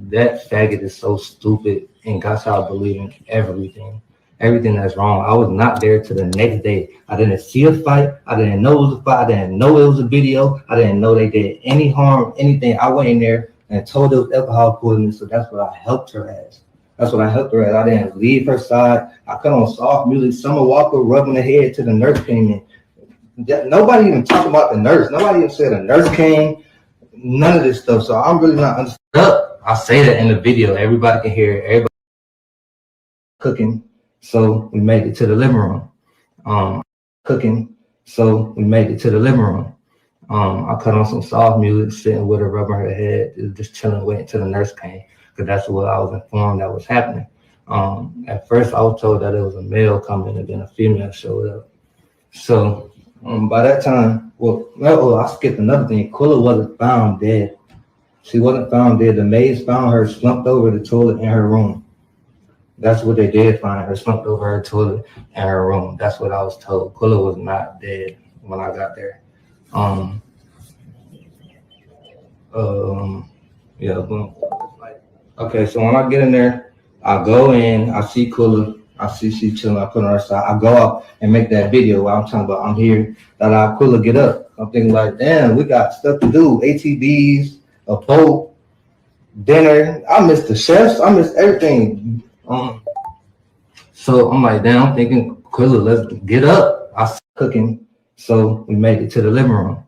That faggot is so stupid and got y'all believing everything that's wrong. I was not there till the next day. I didn't see a fight. I didn't know it was a fight. I didn't know it was a video. I didn't know they did any harm, anything. I went in there and told her it was alcohol poisoning, so that's what I helped her as. That's what I helped her at. I didn't leave her side. I cut on soft music. Summer Walker rubbing her head till the nurse came in. Nobody even talked about the nurse. Nobody even said a nurse came. None of this stuff. So I'm really not understood. I say that in the video. Everybody can hear it. Everybody cooking. So we made it to the living room. Cooking. So we made it to the living room. I cut on some soft music, sitting with her, rubbing her head, just chilling, waiting till the nurse came, because that's what I was informed that was happening. At first, I was told that it was a male coming, and then a female showed up. So by that time, I skipped another thing. Khalil wasn't found dead. She wasn't found dead. The maids found her slumped over the toilet in her room. That's what they did find her, slumped over her toilet in her room. That's what I was told. Khalil was not dead when I got there. Yeah, boom. Okay, so when I get in there, I go in, I see Khalil, I see she chilling, I put her on her side. I go out and make that video where I'm talking about I'm here, that I Khalil get up. I'm thinking like, damn, we got stuff to do. ATVs, a boat, dinner. I missed the chefs, I missed everything. So I'm like, damn, I'm thinking, Khalil, let's get up. I was cooking, so we made it to the living room.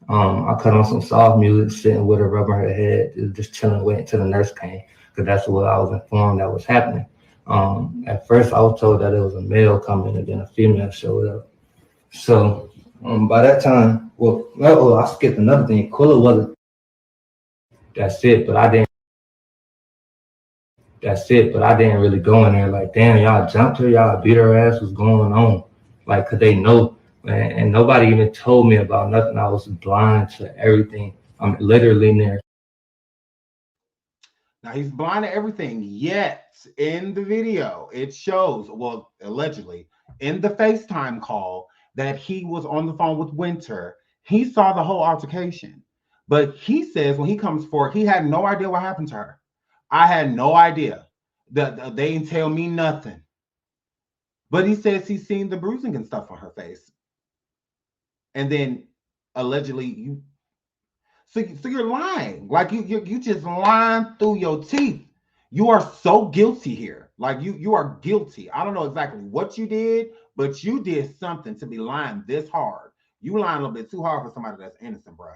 I cut on some soft music, sitting with her, rubbing her head, just chilling, waiting till the nurse came, because that's what I was informed that was happening. At first, I was told that it was a male coming, and then a female showed up. So by that time, I skipped another thing. Khalil wasn't. That's it, but I didn't. That's it, but I didn't really go in there like, damn, y'all jumped her, y'all beat her ass, what's going on? Like, could they know? And nobody even told me about nothing. I was blind to everything. I'm literally near. Now he's blind to everything, yet in the video, it shows, well, allegedly, in the FaceTime call that he was on the phone with Winter. He saw the whole altercation. But he says when he comes forward, he had no idea what happened to her. I had no idea. They didn't tell me nothing. But he says he's seen the bruising and stuff on her face. And then allegedly so you're lying. Like you just lying through your teeth. You are so guilty here. Like you are guilty. I don't know exactly what you did, but you did something to be lying this hard. You lying a little bit too hard for somebody that's innocent, bro.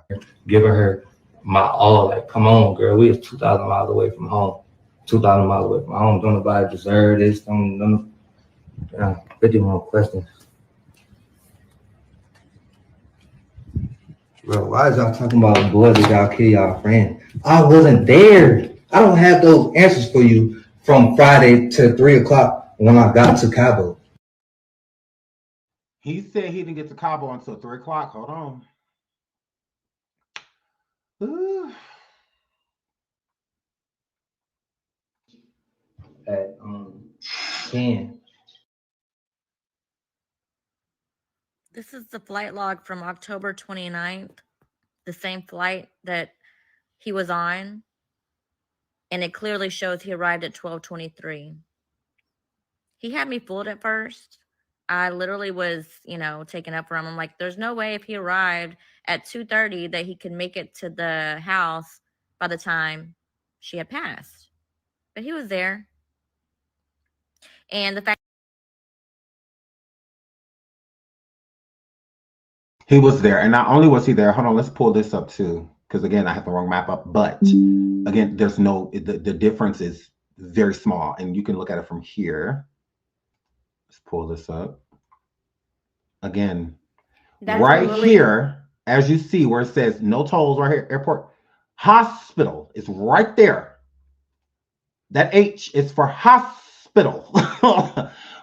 Giving her my all, like, come on, girl. We was 2,000 miles away from home. 2,000 miles away from home. Don't nobody deserve this. Don't 50 more questions. Bro, why is y'all talking about boys that y'all kill y'all friend? I wasn't there. I don't have those answers for you from Friday to 3 o'clock when I got to Cabo. He said he didn't get to Cabo until 3 o'clock. Hold on. Ooh. At 10. This is the flight log from October 29th, the same flight that he was on. And it clearly shows he arrived at 12:23. He had me fooled at first. I literally was, taken up for him. I'm like, there's no way if he arrived at 2:30 that he could make it to the house by the time she had passed. But he was there. And the fact he was there. And not only was he there, hold on, let's pull this up too. Because again, I have the wrong map up. But again, there's the difference is very small. And you can look at it from here. Let's pull this up. Again, right here, as you see where it says no tolls right here, airport, hospital is right there. That H is for hospital.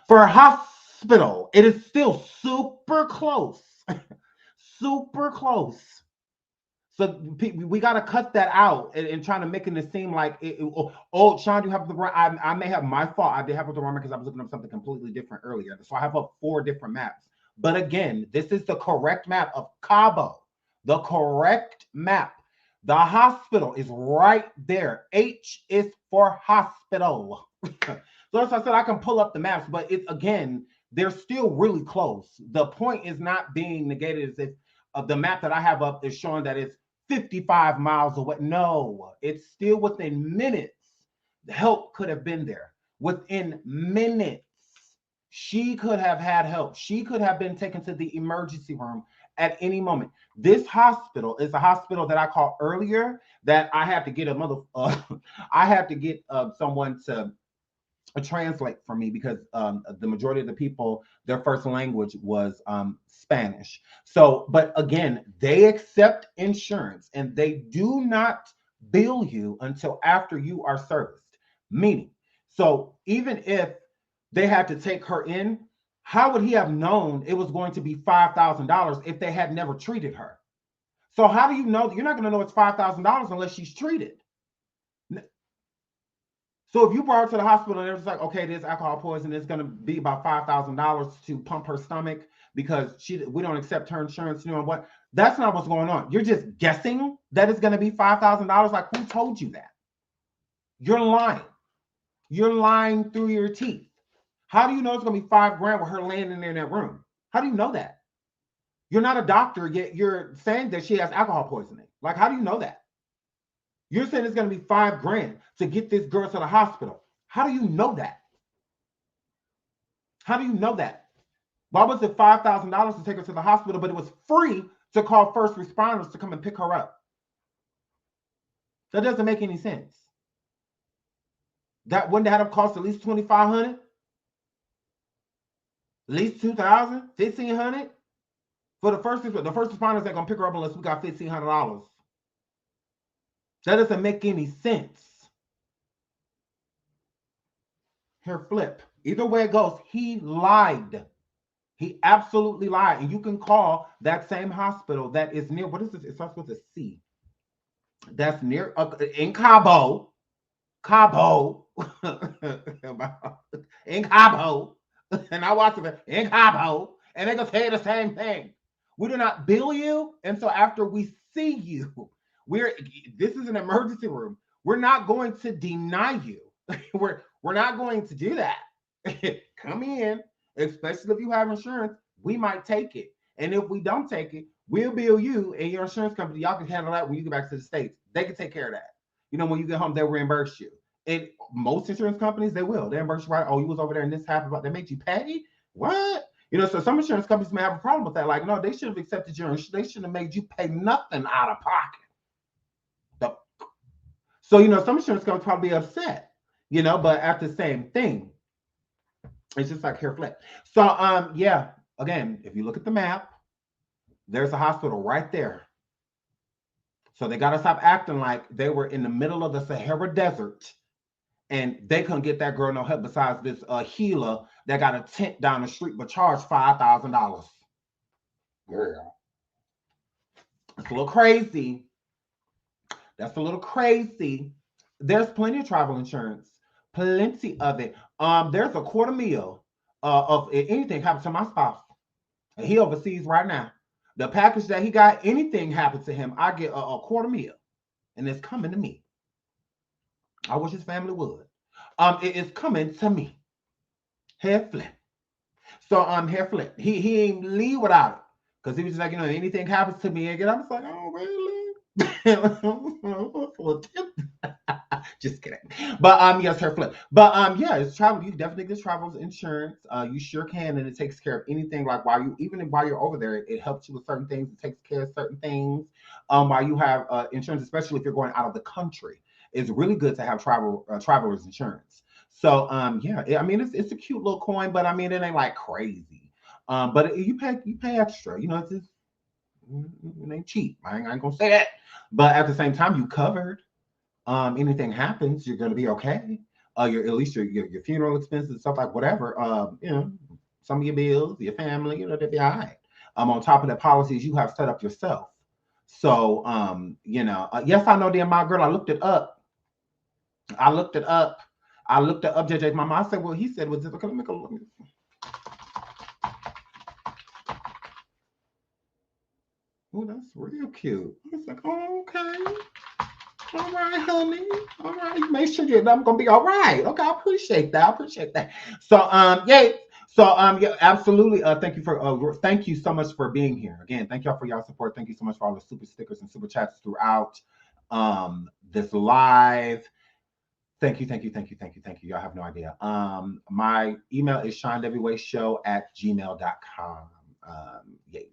For hospital. It is still super close. Super close. So we got to cut that out and trying to make it seem like, Sean, you have the right. I may have my fault. I did have the wrong because I was looking up something completely different earlier. So I have up 4 different maps. But again, this is the correct map of Cabo. The correct map. The hospital is right there. H is for hospital. So as I said, I can pull up the maps, but it's again, they're still really close. The point is not being negated as if the map that I have up is showing that it's 55 miles away. No, it's still within minutes. The help could have been there. Within minutes, she could have had help. She could have been taken to the emergency room at any moment. This hospital is a hospital that I called earlier that I had to get I had to get someone to translate for me because the majority of the people, their first language was Spanish. So, but again, they accept insurance and they do not bill you until after you are serviced. Meaning, so even if they had to take her in, how would he have known it was going to be $5,000 if they had never treated her? So how do you know? You're not going to know it's $5,000 unless she's treated. So if you brought her to the hospital and it's like, okay, this alcohol poison is going to be about $5,000 to pump her stomach because we don't accept her insurance, you know what? That's not what's going on. You're just guessing that it's going to be $5,000. Like, who told you that? You're lying. You're lying through your teeth. How do you know it's going to be $5,000 with her laying in there in that room? How do you know that? You're not a doctor, yet you're saying that she has alcohol poisoning. Like, how do you know that? You're saying it's going to be $5,000 to get this girl to the hospital. How do you know that? How do you know that? Why was it $5,000 to take her to the hospital, but it was free to call first responders to come and pick her up? That doesn't make any sense. That wouldn't that have cost at least $2,500? At least $2,000, $1,500 for the first responders ain't gonna pick her up unless we got $1,500. That doesn't make any sense. Here, flip. Either way it goes, he lied. He absolutely lied. And you can call that same hospital that is near, what is this? It starts with a C. That's near, in Cabo. In Cabo. And I watched it in Cabo. And they're going to tell you the same thing. We do not bill you. And so after we see you, this is an emergency room. We're not going to deny you. We're not going to do that. Come in, especially if you have insurance, we might take it. And if we don't take it, we'll bill you and your insurance company. Y'all can handle that when you get back to the States. They can take care of that. You know, when you get home, they'll reimburse you. And most insurance companies, they will. They reimburse you, right? Oh, you was over there and this happened, but they made you pay? What? You know, so some insurance companies may have a problem with that. Like, no, they should have accepted your insurance. They shouldn't have made you pay nothing out of pocket. So, you know, some insurance companies probably be upset, you know, but at the same thing, it's just like hair flip. So, yeah, again, if you look at the map, there's a hospital right there. So they got to stop acting like they were in the middle of the Sahara Desert and they couldn't get that girl no help besides this healer that got a tent down the street but charged $5,000. Girl. It's a little crazy. That's a little crazy. There's plenty of travel insurance. Plenty of it. There's $250,000 of anything happens to my spouse. And he overseas right now. The package that he got, anything happens to him, I get $250,000. And it's coming to me. I wish his family would. It is coming to me. Hair flip. So hair flip. He ain't leave without it. Because he was just like, you know, anything happens to me again. I was like, oh, really? Just kidding. But yes, her flip. But yeah, it's travel. You definitely get travel insurance. You sure can, and it takes care of anything. Like while you're over there, it helps you with certain things. It takes care of certain things. While you have insurance, especially if you're going out of the country, it's really good to have traveler's insurance. So yeah, I mean it's a cute little coin, but I mean it ain't like crazy. But you pay extra. You know, it's just, it ain't cheap. I ain't gonna say that. But at the same time, you covered. Anything happens, you're gonna be okay. At least your funeral expenses, stuff like whatever. You know, some of your bills, your family, you know, they'll be all right. On top of the policies you have set up yourself. So you know, yes, I know the amount, girl. I looked it up. JJ. My mom said, well, he said was this. Okay, let me go look. Oh, that's real cute. I was like, oh, okay. All right, honey. All right. Make sure I'm gonna be all right. Okay, I appreciate that. So yay. So yeah, absolutely. Thank you so much for being here. Again, thank y'all for y'all support. Thank you so much for all the super stickers and super chats throughout this live. Thank you. Y'all have no idea. My email is SeanDavieWayShow@gmail.com. Yes,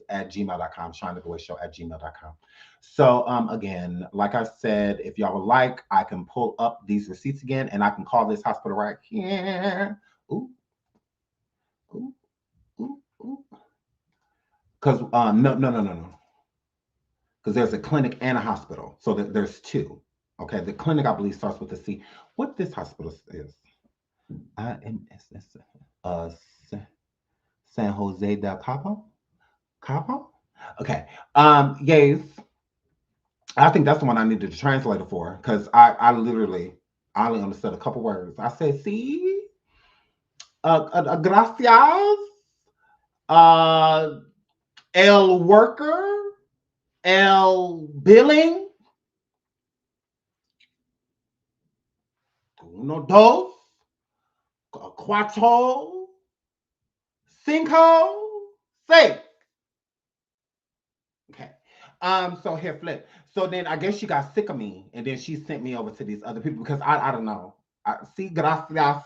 at gmail.com, SeanDavieWayShow@gmail.com. So again, like I said, if y'all would like, I can pull up these receipts again and I can call this hospital right here. Ooh. Because no. Because there's a clinic and a hospital. So there's two. Okay, the clinic I believe starts with a C. What this hospital is? San Jose del Cabo? Cabo? Okay. Yes. I think that's the one I needed a translator for because I only understood a couple words. I said, see, gracias, el worker, el billing, uno, dos, cuatro, cinco, seis. Okay. So here, flip. So then I guess she got sick of me, and then she sent me over to these other people because I don't know. See, gracias.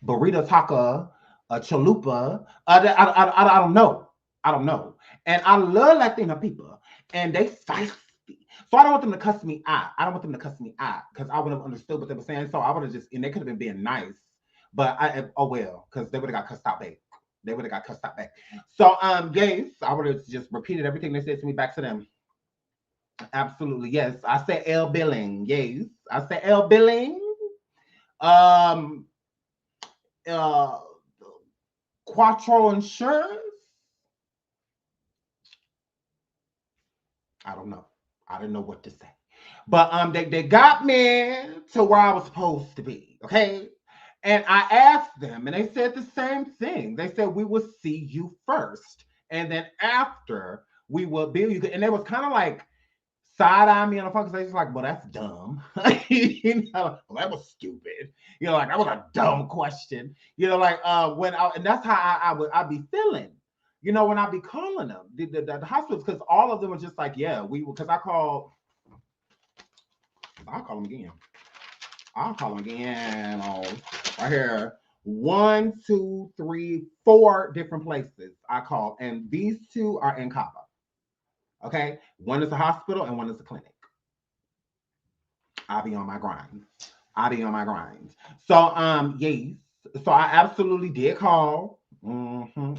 Burrito taco, chalupa. I don't know. I don't know. And I love Latino people, and they feisty. So I don't want them to cuss me out. I don't want them to cuss me out because I would have understood what they were saying. So I would have just, and they could have been being nice, but oh well, because they would have got cussed out back. They would have got cussed out back. So yes, I would have just repeated everything they said to me back to them. Absolutely, yes. I said L billing. Yes, I said L billing. Quattro insurance. I don't know. I didn't know what to say. But they got me to where I was supposed to be. Okay. And I asked them, and they said the same thing. They said we will see you first, and then after we will bill you. And they was kind of like side-eyeing me on the phone because they was like, "Well, that's dumb." You know, well, that was stupid. You know, like that was a dumb question. You know, like and that's how I'd be feeling. You know, when I be calling them the hospitals, because all of them were just like, "Yeah, we," because I'll call them again. I'll call them again right here. 1, 2, 3, 4 different places I called, and these two are in Cabo. Okay, one is a hospital and one is a clinic. I'll be on my grind. So yes, so I absolutely did call.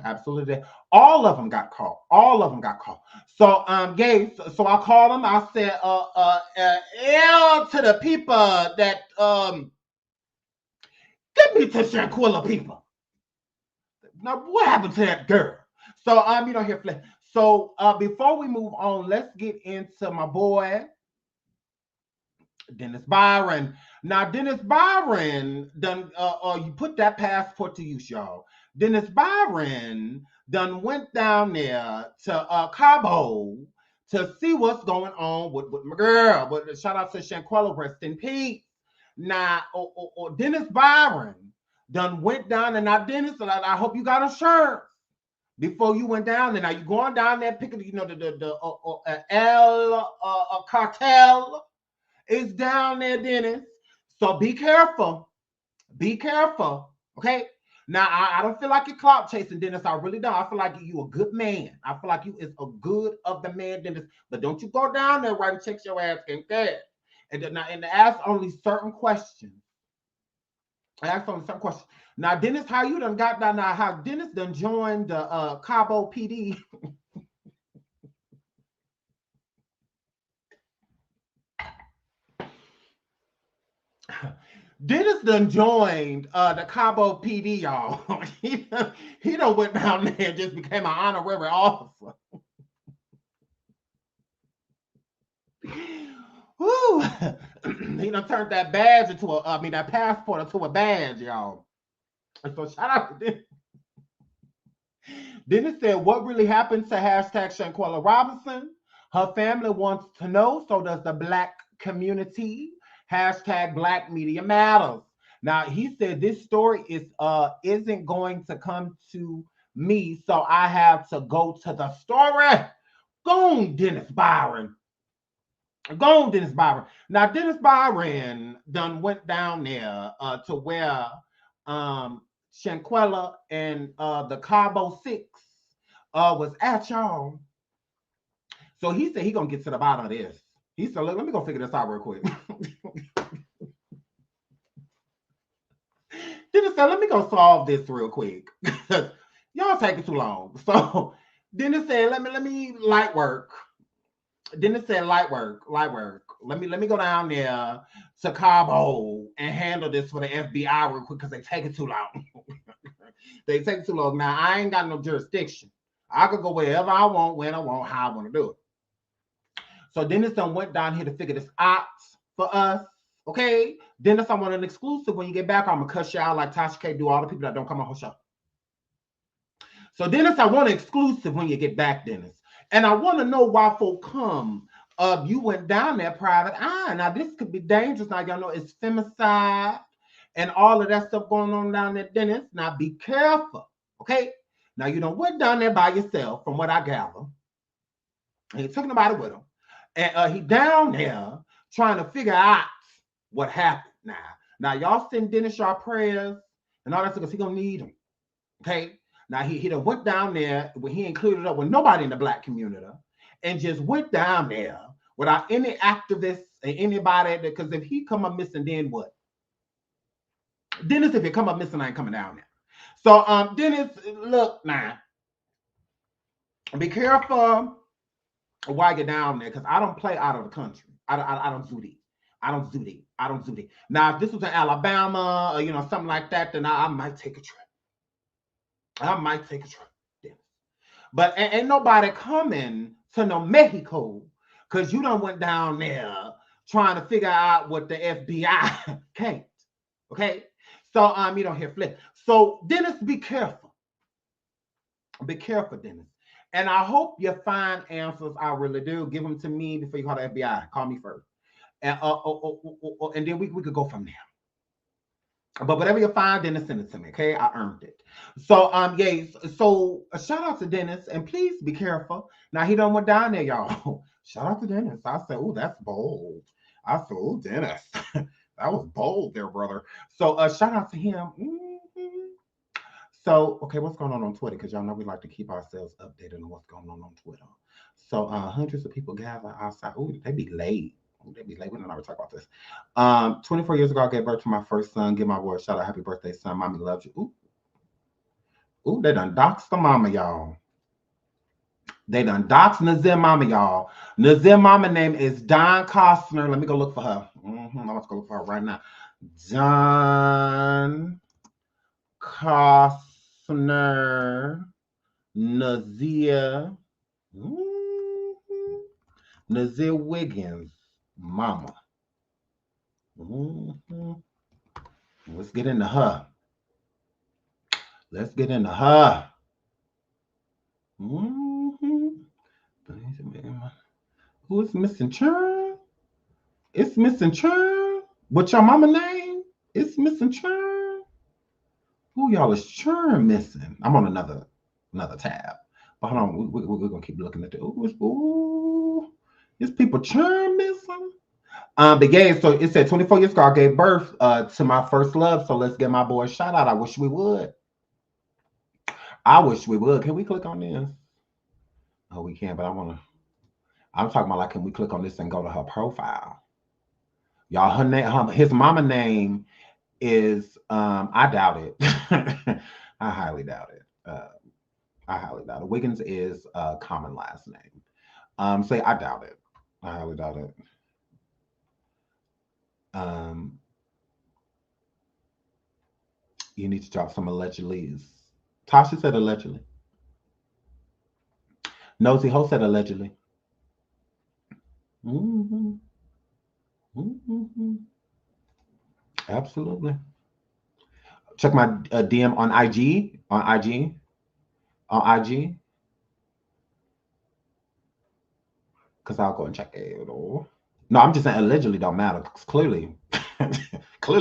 Absolutely did. All of them got called. So yes, so I called them. I said L to the people that get me to Shanquella people. Now what happened to that girl? So you know, here, so before we move on, let's get into my boy Dennis Byron. Now, Dennis Byron done you put that passport to use, y'all. Dennis Byron done went down there to Cabo to see what's going on with my girl. But shout out to Shanquella, rest in peace. Now, Dennis Byron done went down, and now Dennis, I hope you got insurance before you went down there. Now you going down there picking, you know, the L cartel is down there, Dennis. So be careful. Okay. Now I don't feel like you're clout chasing, Dennis. I really don't. I feel like you a good man. I feel like you is a good of the man, Dennis. But don't you go down there right and check your ass and that. And ask only certain questions. Now, Dennis, how you done got down now? How Dennis done joined the Cabo PD? Dennis done joined the Cabo PD, y'all. he done went down there and just became an honorary officer. Woo! He done turned that badge into that passport into a badge, y'all. And so shout out to Dennis. Dennis said, what really happened to hashtag Shanquella Robinson? Her family wants to know, so does the Black community. Hashtag Black Media Matters. Now, he said this story isn't going to come to me, so I have to go to the story. Go on, Dennis Byron. Go on, Dennis Byron. Now, Dennis Byron done went down there to where Shanquella and the Cabo 6 was at, y'all. So he said he gonna get to the bottom of this. He said, look, let me go figure this out real quick. Dennis said, let me go solve this real quick. Y'all taking too long. So Dennis said, let me light work. Dennis said, light work. Let me go down there to Cabo and handle this for the FBI real quick because they take it too long. They take too long. Now, I ain't got no jurisdiction. I could go wherever I want, when I want, how I want to do it. So Dennis went down here to figure this out for us. Okay? Dennis, I want an exclusive. When you get back, I'm going to cuss you out like Tasha K do all the people that don't come on her show. So Dennis, I want an exclusive when you get back, Dennis. And I want to know why folk come. You went down there private eye. Now, this could be dangerous. Now, y'all know it's femicide and all of that stuff going on down there, Dennis. Now, be careful. Okay? Now, you don't went down there by yourself, from what I gather. And he took nobody with him. And he down there trying to figure out what happened now. Now, y'all send Dennis y'all prayers and all that stuff because he going to need them. Okay? Now, he done went down there when he included up with nobody in the Black community and just went down there without any activists and anybody. Because if he come up missing, then what? Dennis, if he come up missing, I ain't coming down there. So, Dennis, look now. Be careful while you're down there because I don't play out of the country. I don't do that. Now, if this was in Alabama or, something like that, then I might take a trip. But ain't nobody coming to no Mexico because you done went down there trying to figure out what the FBI can't. Okay? So you don't hear flip. So Dennis, be careful. Be careful, Dennis. And I hope you find answers. I really do. Give them to me before you call the FBI. Call me first. And then we could go from there. But whatever you find, Dennis, send it to me, okay? I earned it. So, so a shout out to Dennis, and please be careful. Now, he done went down there, y'all. Shout out to Dennis. I said, oh, that's bold. I said, oh, Dennis. That was bold there, brother. So, shout out to him. So, okay, what's going on Twitter? Because y'all know we like to keep ourselves updated on what's going on Twitter. So, hundreds of people gather outside. Oh, they be late. They be late. We don't ever talk about this. 24 years ago, I gave birth to my first son. Give my boy a shout out. Happy birthday, son. Mommy loves you. Ooh, they done doxed the mama, y'all. They done doxed Nazir mama, y'all. Nazir mama name is Don Costner. Let me go look for her. I'm going to go look for her right now. Don Costner Nazir. Nazir Wiggins. Mama. Let's get into her. Who is missing churn? It's missing churn. What's your mama name? It's missing churn. Who y'all is churn missing? I'm on another tab. But hold on, we're gonna keep looking at the is people churn missing? But yeah, so it said 24 years ago I gave birth to my first love. So let's give my boy a shout out. I wish we would. Can we click on this? Oh, we can, but I'm talking about like, can we click on this and go to her profile? Y'all, her name, his mama name is I doubt it. I highly doubt it. Wiggins is a common last name. Say I doubt it. I highly doubt it. You need to drop some allegedly. Tasha said allegedly. Nosy Ho said allegedly. Absolutely. Check my DM on IG. Because I'll go and check it all. No, I'm just saying allegedly don't matter. Because clearly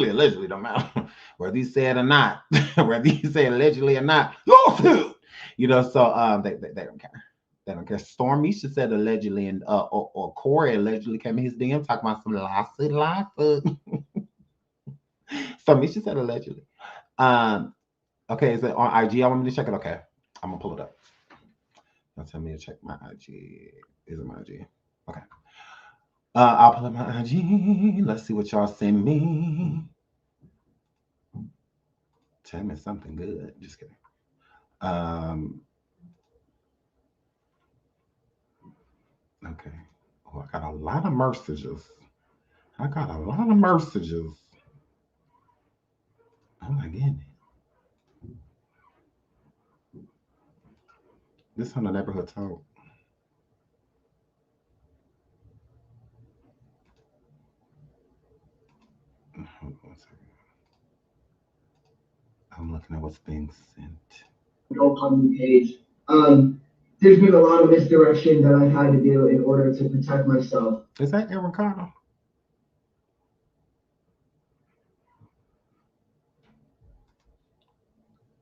allegedly don't matter. Whether you say it or not. Whether you say allegedly or not. So they don't care. They don't care. Stormisha said allegedly, and or Corey allegedly came in his DM talking about some Lassa. Stormisha said allegedly. Okay, is it on IG? I want me to check it. Okay, I'm gonna pull it up. Don't tell me to check my IG. Is it my IG? Okay. I'll pull up my IG. Let's see what y'all send me. Tell me something good. Just kidding. Okay. Oh, I got a lot of messages. Oh my goodness. This on the neighborhood talk. Hold on a second. I'm looking at what's being sent. GoFundMe page. There's been a lot of misdirection that I've had to do in order to protect myself. Is that Aaron Carter?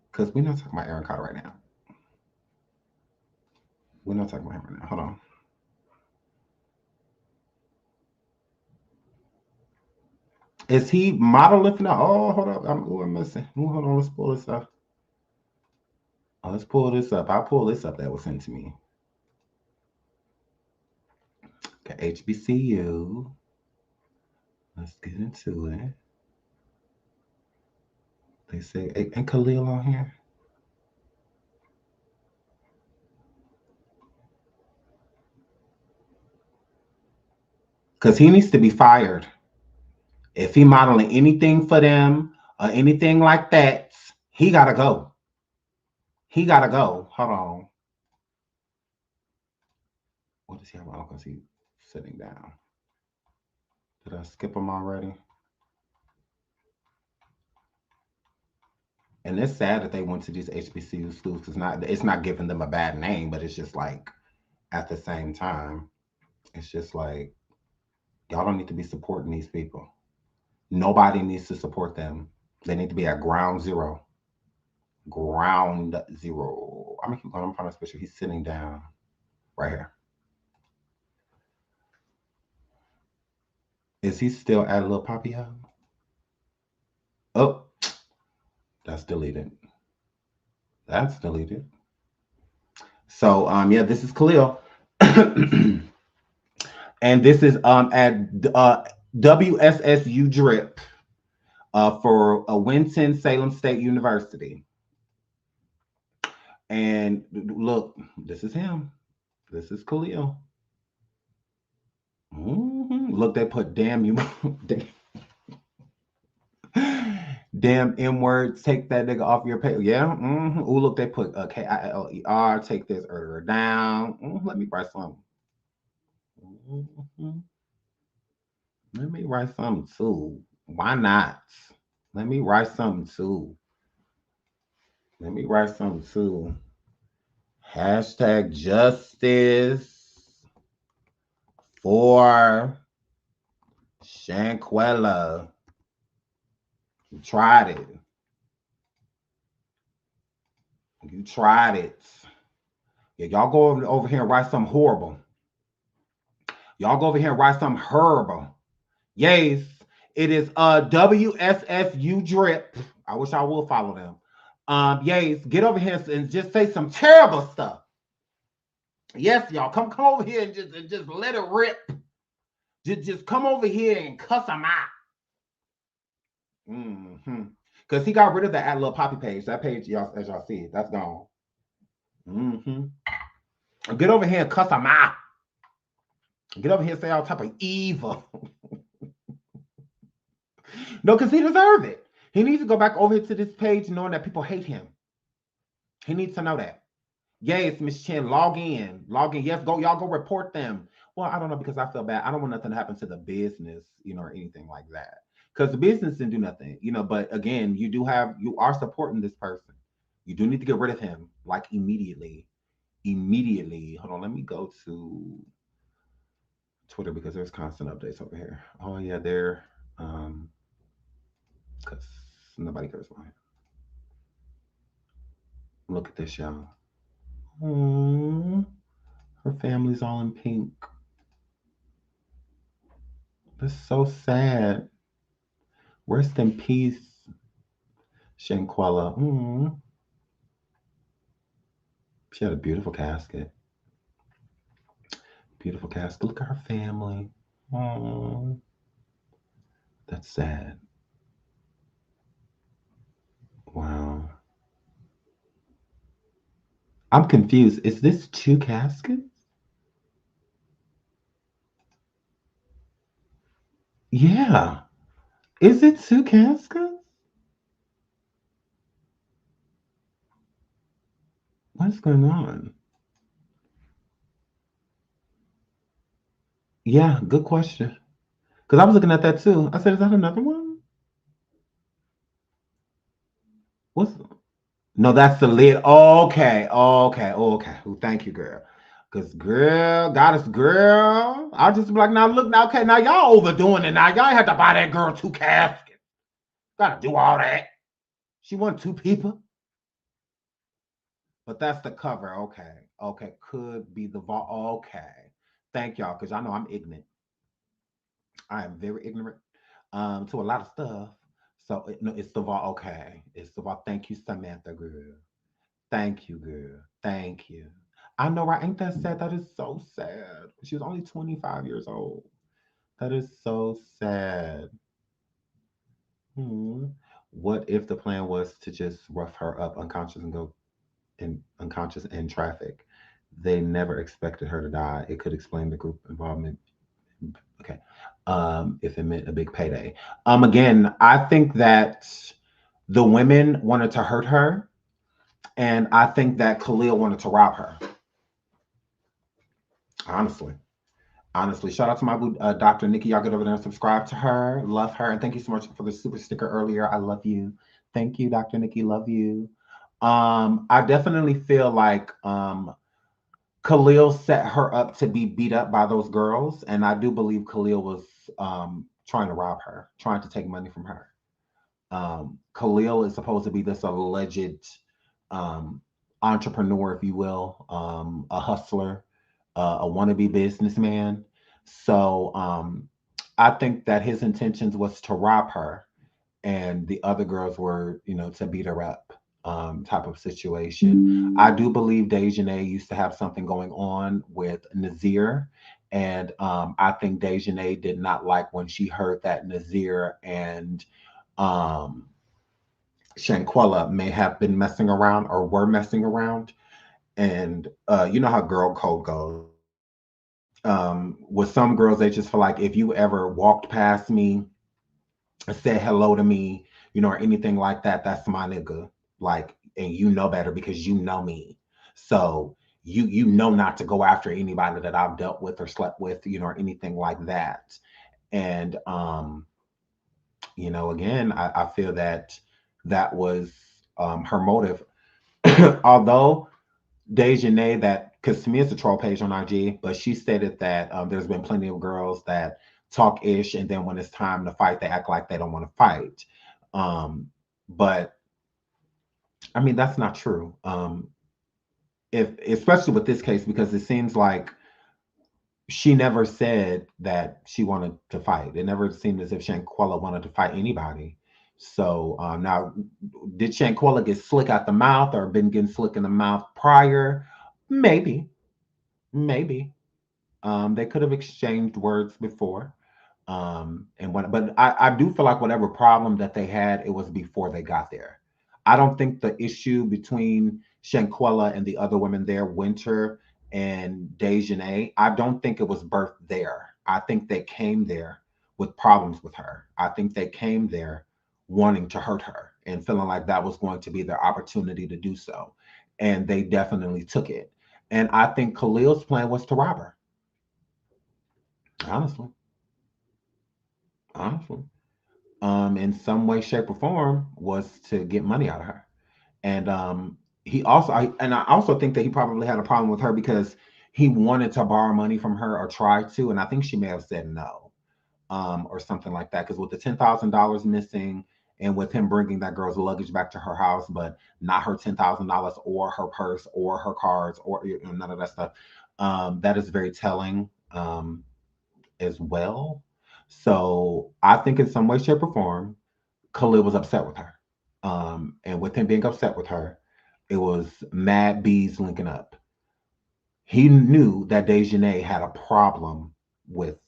Because we're not talking about Aaron Carter right now. We're not talking about him right now. Hold on. Is he modeling for now? Oh, hold up. I'm missing. Hold on. Let's pull this up. Oh, let's pull this up. I'll pull this up that was sent to me. Okay, HBCU. Let's get into it. They say, ain't Khalil on here? Because he needs to be fired. If he modeling anything for them or anything like that, he gotta go. He gotta go. Hold on. What does he have on? Because he's sitting down. Did I skip him already? And it's sad that they went to these HBCU schools because it's not giving them a bad name, but it's just like at the same time, it's just like y'all don't need to be supporting these people. Nobody needs to support them. They need to be at ground zero. Ground zero. I'm gonna keep going. I'm finding this picture. He's sitting down right here. Is he still at Lil Papio? Oh, that's deleted. That's deleted. So yeah, this is Khalil. And this is at WSSU Drip for Winston-Salem State University. And look, this is him. This is Khalil. Look, they put damn you. Damn M words, take that nigga off your page. Yeah. Oh, look, they put K-I-L-E-R, take this down. Let me write something. Let me write something too. Why not? Let me write something too. Hashtag justice for Shanquella. You tried it. Yeah, y'all go over here and write something horrible. Y'all go over here and write something horrible. Yes, it is WSSU Drip. I wish I would follow them. Yes, get over here and just say some terrible stuff. Yes, y'all, come over here and just let it rip. Just come over here and cuss them out. Because he got rid of the at Lil Poppy page. That page, y'all, as y'all see, that's gone. Get over here and cuss them out. Get over here and say all type of evil. No, because he deserves it. He needs to go back over here to this page knowing that people hate him. He needs to know that. Yes, Miss Chen, log in. Yes, y'all go report them. Well, I don't know, because I feel bad. I don't want nothing to happen to the business, or anything like that. Because the business didn't do nothing, but again, you are supporting this person. You do need to get rid of him, like immediately. Hold on, let me go to Twitter because there's constant updates over here. Oh yeah, there. Because nobody cares about him. Look at this, y'all. Her family's all in pink. That's so sad. Rest in peace, Shanquella. She had a beautiful casket. Beautiful casket. Look at her family. Oh, that's sad. Wow. I'm confused. Is this 2 caskets? Yeah. Is it 2 caskets? What's going on? Yeah, good question. Because I was looking at that too. I said, is that another one? What's No, that's the lid. Okay. Oh, thank you, girl. Because, girl, goddess, girl, I'll just be like, now look, now, okay, now y'all overdoing it. Now y'all have to buy that girl 2 caskets. Gotta do all that. She want 2 people. But that's the cover. Okay. Could be the vault. Okay. Thank y'all, because I know I'm ignorant. I am very ignorant to a lot of stuff. So no, it's the vault. Okay. It's the vault. Thank you, Samantha, girl. Thank you, girl. Thank you. I know, right? Ain't that sad? That is so sad. She was only 25 years old. That is so sad. Hmm. What if the plan was to just rough her up unconscious and go unconscious in traffic? They never expected her to die. It could explain the group involvement. Okay. If it meant a big payday. Again, I think that the women wanted to hurt her, and I think that Khalil wanted to rob her. Honestly, shout out to my boo, Dr. Nikki. Y'all get over there and subscribe to her. Love her. And thank you so much for the super sticker earlier. I love you. Thank you, Dr. Nikki. Love you. I definitely feel like Khalil set her up to be beat up by those girls. And I do believe Khalil was trying to rob her, trying to take money from her. Khalil is supposed to be this alleged entrepreneur, if you will, a hustler, a wannabe businessman. So I think that his intentions was to rob her, and the other girls were, to beat her up, type of situation. I do believe Dejanay used to have something going on with Nazir, and I think Dejanay did not like when she heard that Nazir and Shanquella may have been messing around or were messing around. And you know how girl code goes. With some girls, they just feel like if you ever walked past me, said hello to me, or anything like that, that's my nigga. Like, and you know better because you know me. So you know not to go after anybody that I've dealt with or slept with, or anything like that. And again, I feel that was her motive. Although Dejanay, because to me it's a troll page on IG, but she stated that there's been plenty of girls that talk ish, and then when it's time to fight, they act like they don't want to fight. But I mean, that's not true. Especially with this case, because it seems like she never said that she wanted to fight. It never seemed as if Shanquella wanted to fight anybody. So now, did Shanquella get slick out the mouth or been getting slick in the mouth prior? Maybe. They could have exchanged words before. But I do feel like whatever problem that they had, it was before they got there. I don't think the issue between Shanquella and the other women there, Winter and Dejanay, I don't think it was birthed there. I think they came there with problems with her. I think they came there wanting to hurt her and feeling like that was going to be their opportunity to do so. And they definitely took it. And I think Khalil's plan was to rob her. Honestly. In some way, shape, or form, was to get money out of her. And I also think that he probably had a problem with her because he wanted to borrow money from her or try to, and I think she may have said no, or something like that. Because with the $10,000 missing, and with him bringing that girl's luggage back to her house, but not her $10,000 or her purse or her cards or none of that stuff, That is very telling as well. So I think in some way, shape, or form, Khalil was upset with her. And with him being upset with her, it was mad bees linking up. He knew that Dejanay had a problem with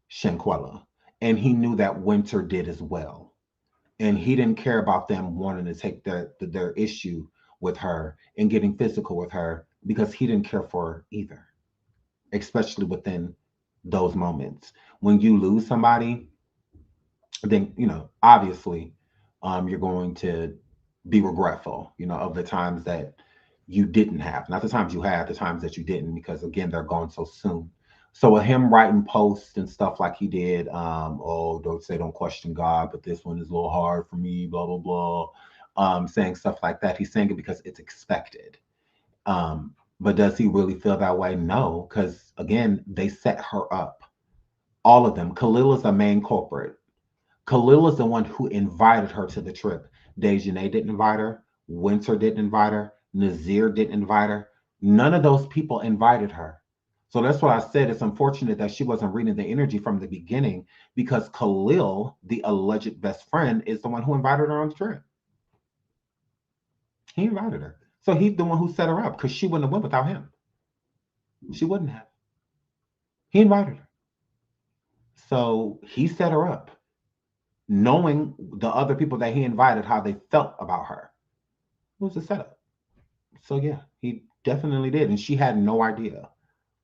Shanquella, and he knew that Winter did as well. And he didn't care about them wanting to take their issue with her and getting physical with her because he didn't care for her either, especially within those moments. When you lose somebody, then obviously you're going to be regretful, of the times that you didn't have, not the times you had, the times that you didn't, because again, they're gone so soon. So with him writing posts and stuff like he did, oh, don't question God, but this one is a little hard for me, blah blah blah, saying stuff like that. He's saying it because it's expected. But does he really feel that way? No, because again, they set her up. All of them. Khalil is the main culprit. Khalil is the one who invited her to the trip. Dejanay didn't invite her. Winter didn't invite her. Nazir didn't invite her. None of those people invited her. So that's what I said. It's unfortunate that she wasn't reading the energy from the beginning, because Khalil, the alleged best friend, is the one who invited her on the trip. He invited her. So he's the one who set her up, because she wouldn't have went without him. She wouldn't have. He invited her. So he set her up, knowing the other people that he invited, how they felt about her. It was a setup. So yeah, he definitely did. And she had no idea.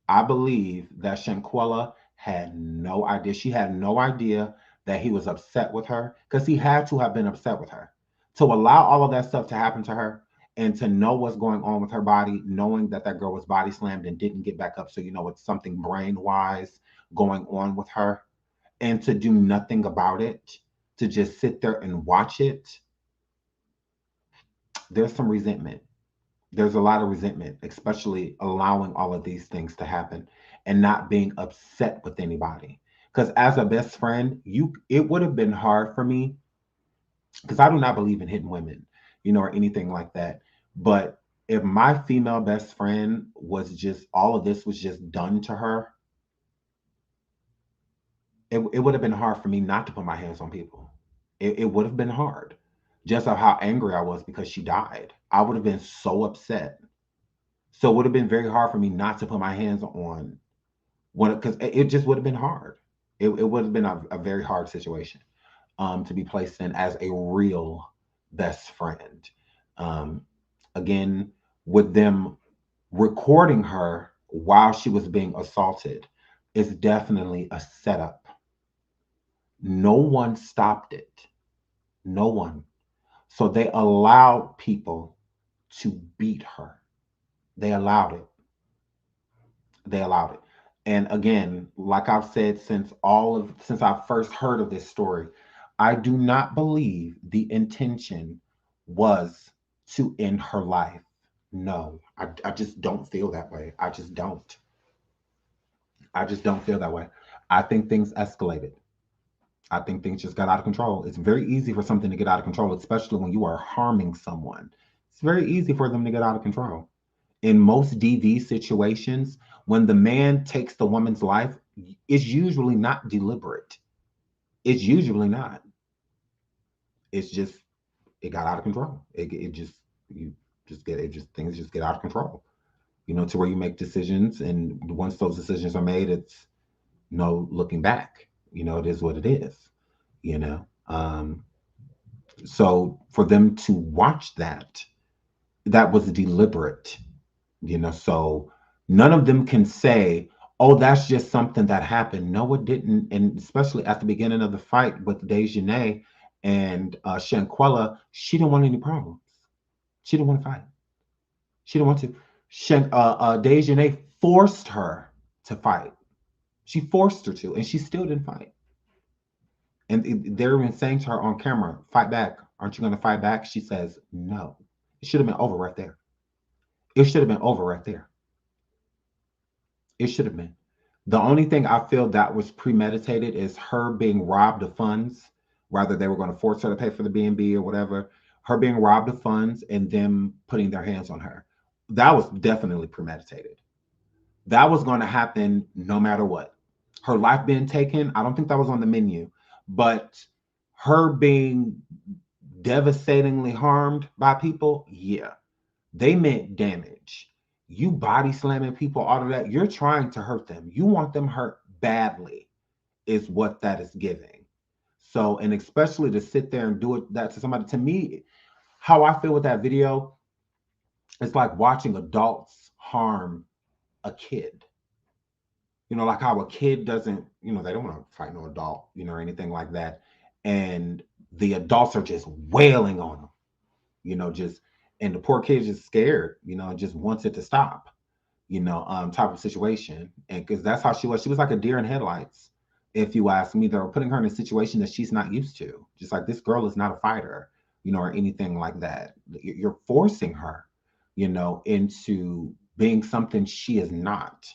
I believe that Shanquella had no idea. She had no idea that he was upset with her, because he had to have been upset with her. To allow all of that stuff to happen to her and to know what's going on with her body, knowing that that girl was body slammed and didn't get back up. So, it's something brain-wise going on with her, and to do nothing about it, to just sit there and watch it. There's some resentment. There's a lot of resentment, especially allowing all of these things to happen and not being upset with anybody. Because as a best friend, it would have been hard for me, because I do not believe in hitting women, or anything like that. But if my female best friend was just, all of this was just done to her, it would have been hard for me not to put my hands on people. It would have been hard, just of how angry I was because she died. I would have been so upset. So it would have been very hard for me not to put my hands on one, because it just would have been hard. It would have been a very hard situation to be placed in as a real best friend. Again, with them recording her while she was being assaulted, is definitely a setup. No one stopped it. No one. So they allowed people to beat her. They allowed it. They allowed it. And again, like I've said since I first heard of this story, I do not believe the intention was to end her life. No, I just don't feel that way. I just don't. I just don't feel that way. I think things escalated. I think things just got out of control. It's very easy for something to get out of control, especially when you are harming someone. It's very easy for them to get out of control. In most DV situations, when the man takes the woman's life, it's usually not deliberate. It's usually not. It's just, it got out of control. Things just get out of control. To where you make decisions, and once those decisions are made, it's no looking back. It is what it is. So for them to watch that was deliberate. So none of them can say, oh, that's just something that happened. No, it didn't. And especially at the beginning of the fight with Dejanay and Shanquella, she didn't want any problems. She didn't want to fight. She didn't want to. Dejanay forced her to fight. She forced her to, and she still didn't fight. And they're even saying to her on camera, fight back. Aren't you going to fight back? She says, no. It should have been over right there. It should have been over right there. It should have been. The only thing I feel that was premeditated is her being robbed of funds. Rather, they were going to force her to pay for the B&B or whatever. Her being robbed of funds and them putting their hands on her. That was definitely premeditated. That was going to happen no matter what. Her life being taken, I don't think that was on the menu, but her being devastatingly harmed by people, yeah, they meant damage. You body slamming people, all of that, you're trying to hurt them. You want them hurt badly, is what that is giving. So, and especially to sit there and do it that to somebody, to me, how I feel with that video, it's like watching adults harm a kid. You know, like how a kid doesn't, you know, they don't want to fight no adult, you know, or anything like that. And the adults are just wailing on them, you know, just, and the poor kid's just scared, you know, and just wants it to stop, you know, type of situation. And because that's how she was like a deer in headlights. If you ask me, they were putting her in a situation that she's not used to. Just like, this girl is not a fighter, you know, or anything like that. You're forcing her, you know, into being something she is not.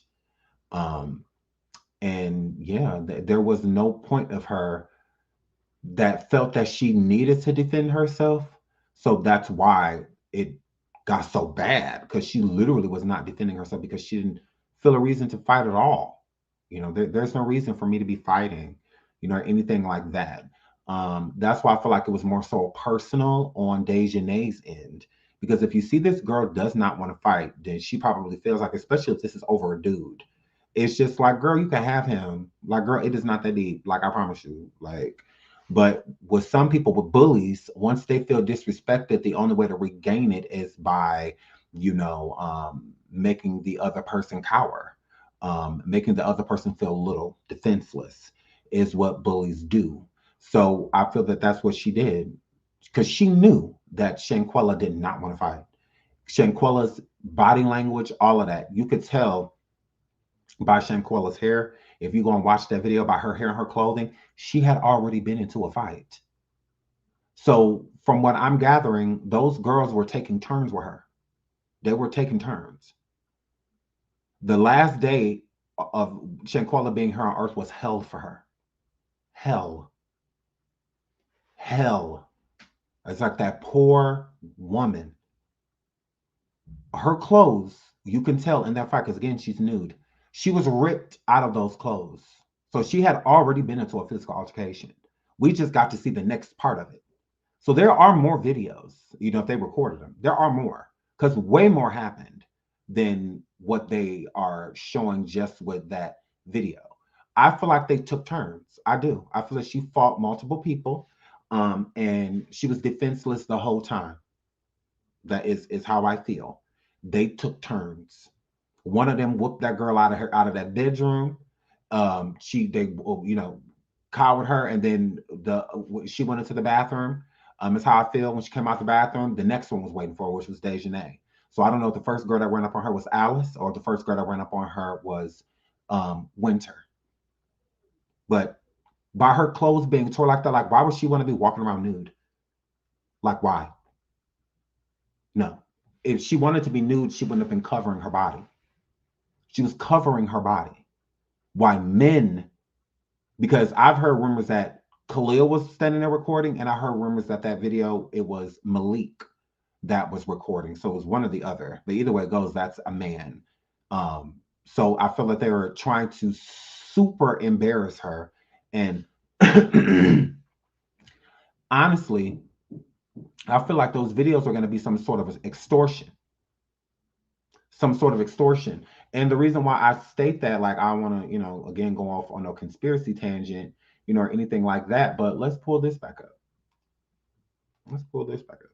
And yeah, there was no point of her that felt that she needed to defend herself. So that's why it got so bad, because she literally was not defending herself because she didn't feel a reason to fight at all. You know, there's no reason for me to be fighting, you know, or anything like that. That's why I feel like it was more so personal on Dejanay's end. Because if you see this girl does not want to fight, then she probably feels like, especially if this is over a dude, it's just like, girl, you can have him. Like, girl, it is not that deep. Like, I promise you. Like, but with some people, with bullies, once they feel disrespected, the only way to regain it is by, you know, making the other person cower, making the other person feel little, defenseless, is what bullies do. So I feel that that's what she did, because she knew that Shanquella did not want to fight. Shanquella's body language, all of that, you could tell by Shanquella's hair. If you go and watch that video about her hair and her clothing, she had already been into a fight. So from what I'm gathering, those girls were taking turns with her. They were taking turns. The last day of Shanquella being here on earth was hell for her. Hell. Hell. It's like that poor woman. Her clothes, you can tell in that fight, because again, she's nude. She was ripped out of those clothes. So she had already been into a physical altercation. We just got to see the next part of it. So there are more videos, you know, if they recorded them, there are more, because way more happened than what they are showing just with that video. I feel like they took turns. I do. I feel like she fought multiple people, and she was defenseless the whole time. That is how I feel. They took turns. One of them whooped that girl out of that bedroom. They you know, cowered her, and then she went into the bathroom. Is how I feel when she came out the bathroom. The next one was waiting for her, which was Dejanay. So I don't know if the first girl that ran up on her was Alice, or the first girl that ran up on her was Winter. But by her clothes being torn like that, like, why would she want to be walking around nude? Like, why? No. If she wanted to be nude, she wouldn't have been covering her body. She was covering her body. Why men? Because I've heard rumors that Khalil was standing there recording, and I heard rumors that video, it was Malik that was recording. So it was one or the other. But either way it goes, that's a man. So I feel like they were trying to super embarrass her. And honestly, I feel like those videos are going to be some sort of extortion. Some sort of extortion. And the reason why I state that, like, I want to, you know, again, go off on a conspiracy tangent, you know, or anything like that, but let's pull this back up. Let's pull this back up.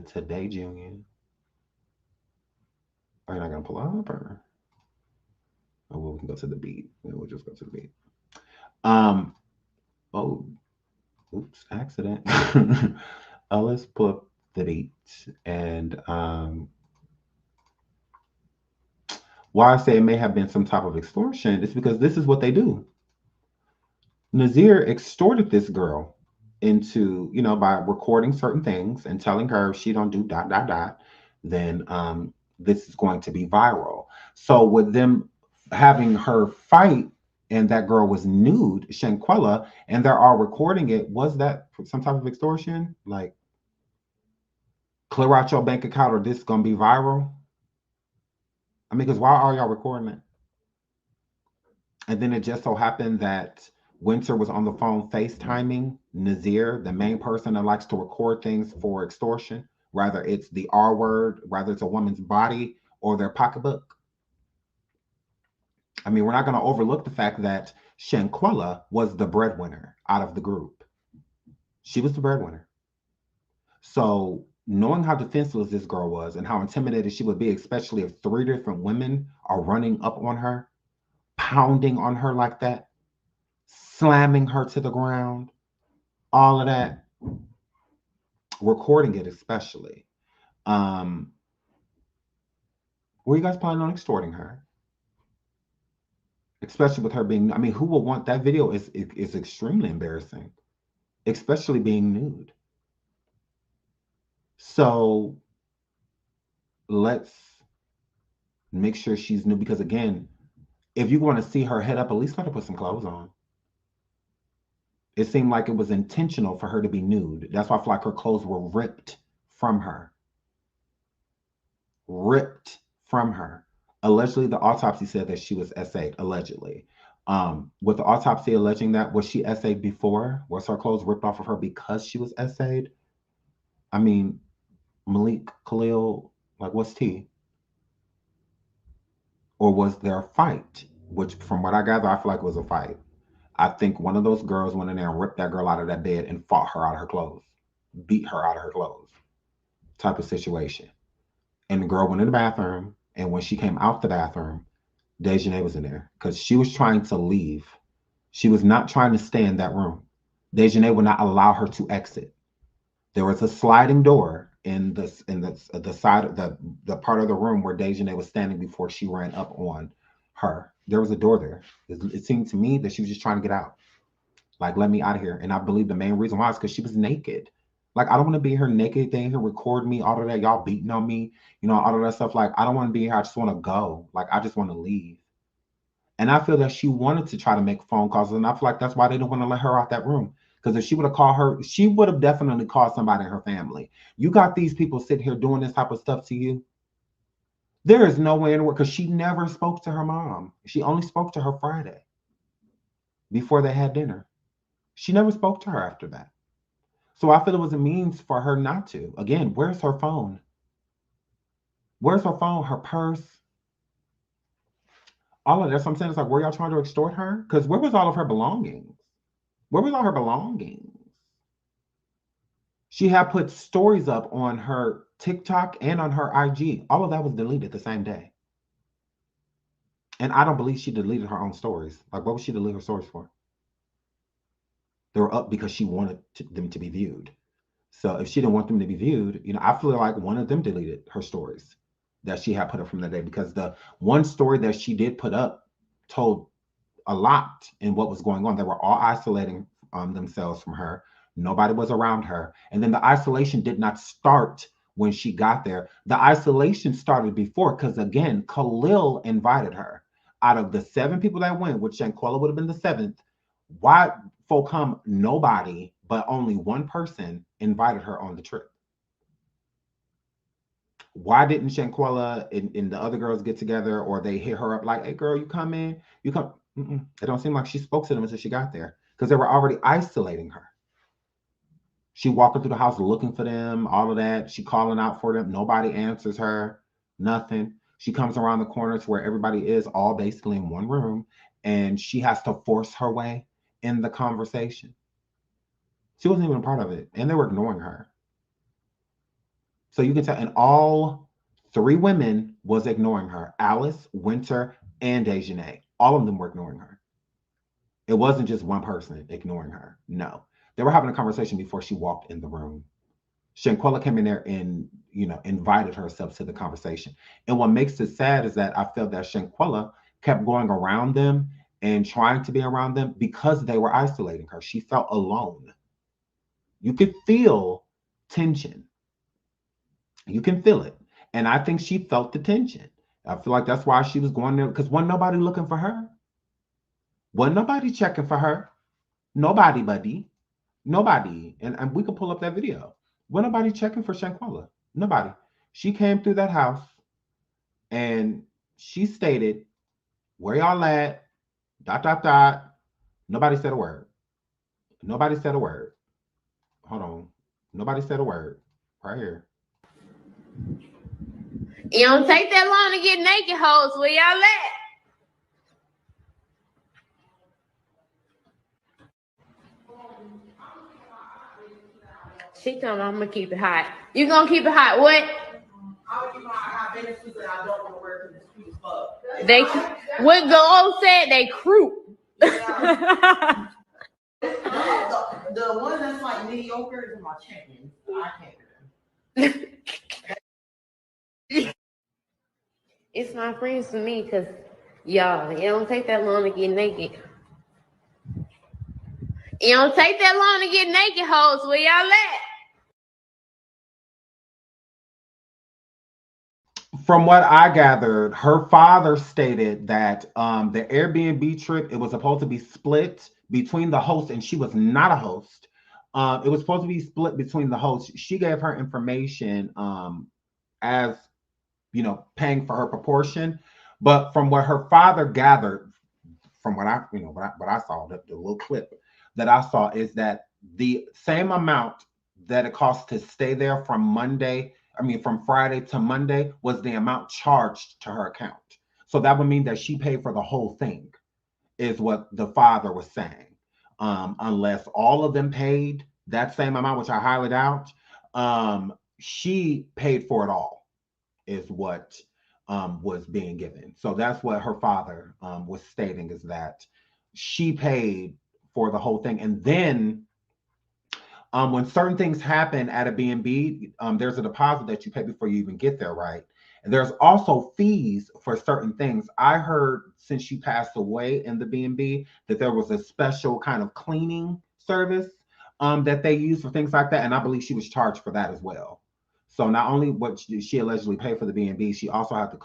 Today, Junior. Are you not going to pull up, or? Oh, well, we can go to the beat. We'll just go to the beat. Oh, oops, accident. Let's pull up the beat. And why I say it may have been some type of extortion is because this is what they do. Nazir extorted this girl into, you know, by recording certain things and telling her if she don't do ... then this is going to be viral. So with them having her fight and that girl was nude, Shanquella, and they're all recording it. Was that some type of extortion? Like, clear out your bank account or this is gonna be viral? I mean, because why are y'all recording it? And then it just so happened that Winter was on the phone FaceTiming Nazir, the main person that likes to record things for extortion, whether it's the R word, whether it's a woman's body or their pocketbook. I mean, we're not going to overlook the fact that Shanquella was the breadwinner out of the group. She was the breadwinner. So knowing how defenseless this girl was and how intimidated she would be, especially if 3 different women are running up on her, pounding on her like that, slamming her to the ground, all of that, recording it especially. Were you guys planning on extorting her? Especially with her being, I mean, who will want that video? Is extremely embarrassing, especially being nude. So let's make sure she's nude, because again, if you want to see her head up, at least let her put some clothes on. It seemed like it was intentional for her to be nude. That's why I feel like her clothes were ripped from her. Ripped from her. Allegedly, the autopsy said that she was SA'd, allegedly. With the autopsy alleging that, was she SA'd before? Was her clothes ripped off of her because she was SA'd? I mean, Malik, Khalil, like, what's tea? Or was there a fight? Which, from what I gather, I feel like it was a fight. I think one of those girls went in there and ripped that girl out of that bed and fought her out of her clothes. Beat her out of her clothes. Type of situation. And the girl went in the bathroom, and when she came out the bathroom, Dejanay was in there because she was trying to leave. She was not trying to stay in that room. Dejanay would not allow her to exit. There was a sliding door in the side of the part of the room where Dejanay was standing before she ran up on her. There was a door there. It seemed to me that she was just trying to get out. Like, let me out of here. And I believe the main reason why is because she was naked. Like, I don't want to be here naked, they here record me, all of that, y'all beating on me, you know, all of that stuff. Like, I don't want to be here. I just want to go. Like, I just want to leave. And I feel that she wanted to try to make phone calls, and I feel like that's why they didn't want to let her out that room. Because if she would have called her, she would have definitely called somebody in her family. You got these people sitting here doing this type of stuff to you. There is no way in the world, because she never spoke to her mom. She only spoke to her Friday before they had dinner. She never spoke to her after that. So I feel it was a means for her not to. Again, where's her phone? Where's her phone? Her purse? All of that. So I'm saying, it's like, were y'all trying to extort her? Because where was all of her belongings? Where was all her belongings? She had put stories up on her TikTok and on her IG. All of that was deleted the same day. And I don't believe she deleted her own stories. Like, what would she delete her stories for? They were up because she wanted them to be viewed. So if she didn't want them to be viewed, you know, I feel like one of them deleted her stories that she had put up from that day, because the one story that she did put up told a lot in what was going on. They were all isolating themselves from her. Nobody was around her. And then the isolation did not start when she got there. The isolation started before, because again, Khalil invited her. Out of the 7 people that went, which Shanquella would have been the 7th, why folk come? Nobody, but only one person invited her on the trip. Why didn't Shanquella and the other girls get together, or they hit her up like, hey girl, you come in, you come? It don't seem like she spoke to them until she got there, because they were already isolating her. She walking through the house looking for them, all of that. She calling out for them. Nobody answers her, nothing. She comes around the corner to where everybody is all basically in one room, and she has to force her way in the conversation. She wasn't even a part of it, and they were ignoring her. So you can tell, and all 3 women was ignoring her. Alice, Winter, and Dejanay. All of them were ignoring her. It wasn't just one person ignoring her. No. They were having a conversation before she walked in the room. Shanquella came in there and, you know, invited herself to the conversation. And what makes it sad is that I felt that Shanquella kept going around them and trying to be around them because they were isolating her. She felt alone. You could feel tension. You can feel it. And I think she felt the tension. I feel like that's why she was going there, because wasn't nobody looking for her. Wasn't nobody checking for her. Nobody, buddy. Nobody. And we could pull up that video. Wasn't nobody checking for Shanquella. Nobody. She came through that house and she stated, where y'all at? ... Nobody said a word. Nobody said a word. Hold on. Nobody said a word. Right here. It don't take that long to get naked, hoes. Where y'all at? She told me I'm gonna keep it hot. You gonna keep it hot? What? They what the old said, they croup. The one that's like mediocre is my champion. I can't do that. It's my friends to me, cause y'all, it don't take that long to get naked. It don't take that long to get naked, hoes. Where y'all at? From what I gathered, her father stated that the Airbnb trip, it was supposed to be split between the host, and she was not a host. It was supposed to be split between the hosts. She gave her information as, you know, paying for her proportion. But from what her father gathered, from what I, you know, what I saw, the little clip that I saw, is that the same amount that it cost to stay there from from Friday to Monday was the amount charged to her account. So that would mean that she paid for the whole thing, is what the father was saying. Unless all of them paid that same amount, which I highly doubt, she paid for it all, is what was being given. So that's what her father was stating, is that she paid for the whole thing. And then when certain things happen at a B&B, there's a deposit that you pay before you even get there, right? And there's also fees for certain things. I heard since she passed away in the B&B that there was a special kind of cleaning service that they use for things like that. And I believe she was charged for that as well. So not only what she allegedly paid for the B&B, she also had to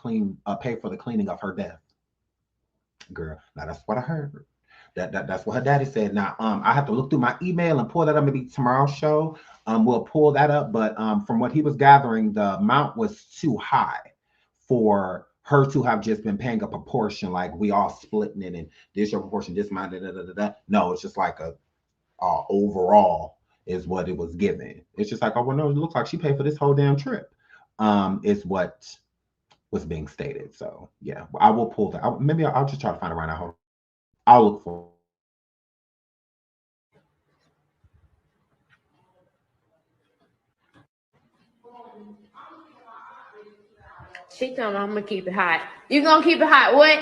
pay for the cleaning of her death. Girl, now that's what I heard. That's what her daddy said. Now, I have to look through my email and pull that up. Maybe tomorrow's show, we'll pull that up. But from what he was gathering, the amount was too high for her to have just been paying a proportion, like we all splitting it and this your proportion, this mine, da, da, da, da, da. No, it's just like a overall is what it was given. It's just like, oh, well, no, it looks like she paid for this whole damn trip. Is what was being stated. So yeah, I will pull that. Maybe I'll just try to find it right now. I'll look for. She told me I'm gonna keep it hot. You gonna keep it hot? What?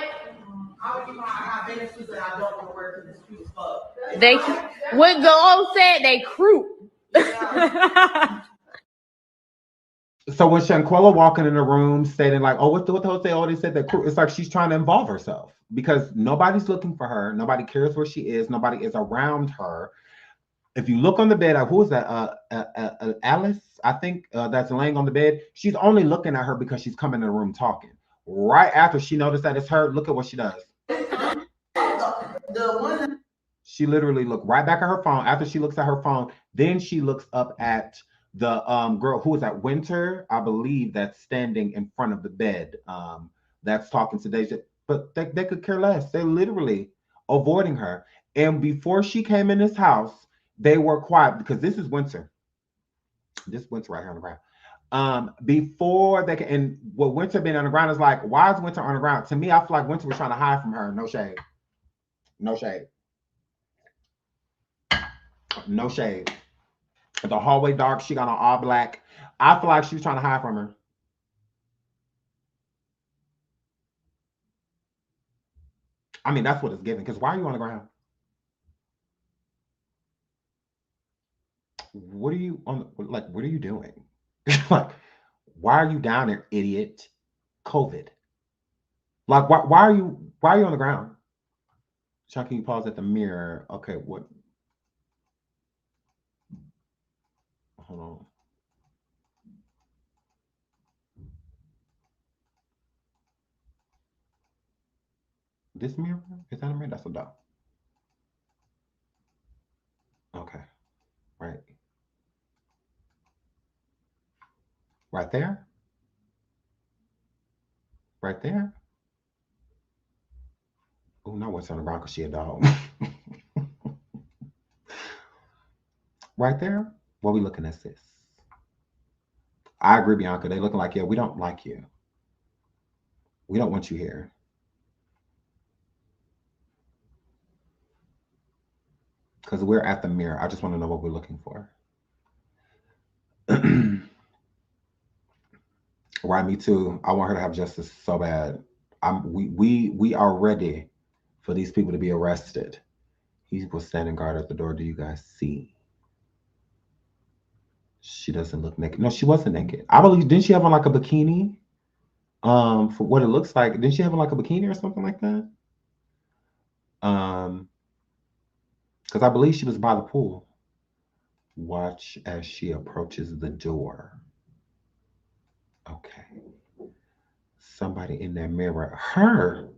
They what the old said, they croup. So when Shanquella walking in the room stating like, oh, what the hell say? Oh, they said that crew. It's like she's trying to involve herself because nobody's looking for her. Nobody cares where she is. Nobody is around her. If you look on the bed, who is that? Alice, I think, that's laying on the bed. She's only looking at her because she's coming in the room talking. Right after she noticed that it's her, look at what she does. She literally looked right back at her phone. After she looks at her phone, then she looks up at the girl who is at Winter, I believe, that's standing in front of the bed, that's talking to Deja. But they could care less. They're literally avoiding her. And before she came in this house, they were quiet because this is Winter. This Winter right here on the ground. Before they can, and what Winter being on the ground is like, why is Winter on the ground? To me, I feel like Winter was trying to hide from her. No shade. No shade. No shade. The hallway dark. She got on all black. I feel like she was trying to hide from her. I mean, that's what it's giving. Because why are you on the ground? What are you on? Like, what are you doing? Like, why are you down there, idiot? COVID. Like, why are you on the ground? Sean, can you pause at the mirror? Okay, what? Hold on. This mirror? Is that a mirror? That's a dog. Right there. Right there. Oh, no one's on the ground because she a dog. Right there. What are we looking at, sis? I agree, Bianca. They looking like, yeah, we don't like you. We don't want you here. Because we're at the mirror. I just want to know what we're looking for. Right, me too. I want her to have justice so bad. We are ready for these people to be arrested. He was standing guard at the door. Do you guys see? She doesn't look naked. No, she wasn't naked. I believe, didn't she have on like a bikini? For what it looks like. Didn't she have on like a bikini or something like that? Because I believe she was by the pool. Watch as she approaches the door. Okay. Somebody in that mirror. Her.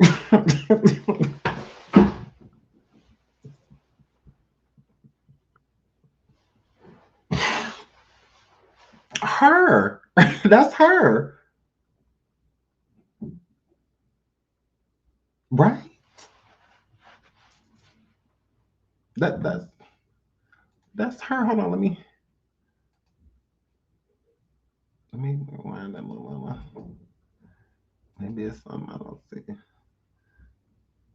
Her. That's her. Right? That's her. Hold on, let me rewind that little. Maybe it's something I don't see.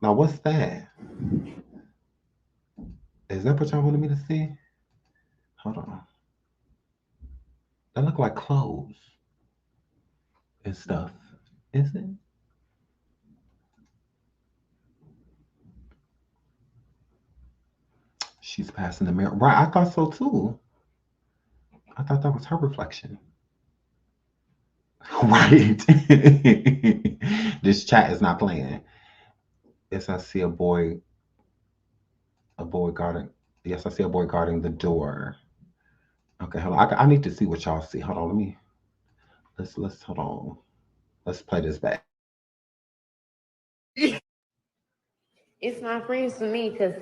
Now what's that? Is that what y'all wanted me to see? Hold on. That look like clothes and stuff. Is it? She's passing the mirror. Right, I thought so too. I thought that was her reflection. Right. This chat is not playing. Yes, I see a boy guarding. Yes, I see a boy guarding the door. Okay, hold on. I need to see what y'all see. Hold on, let's hold on. Let's play this back. It's not friends for me because,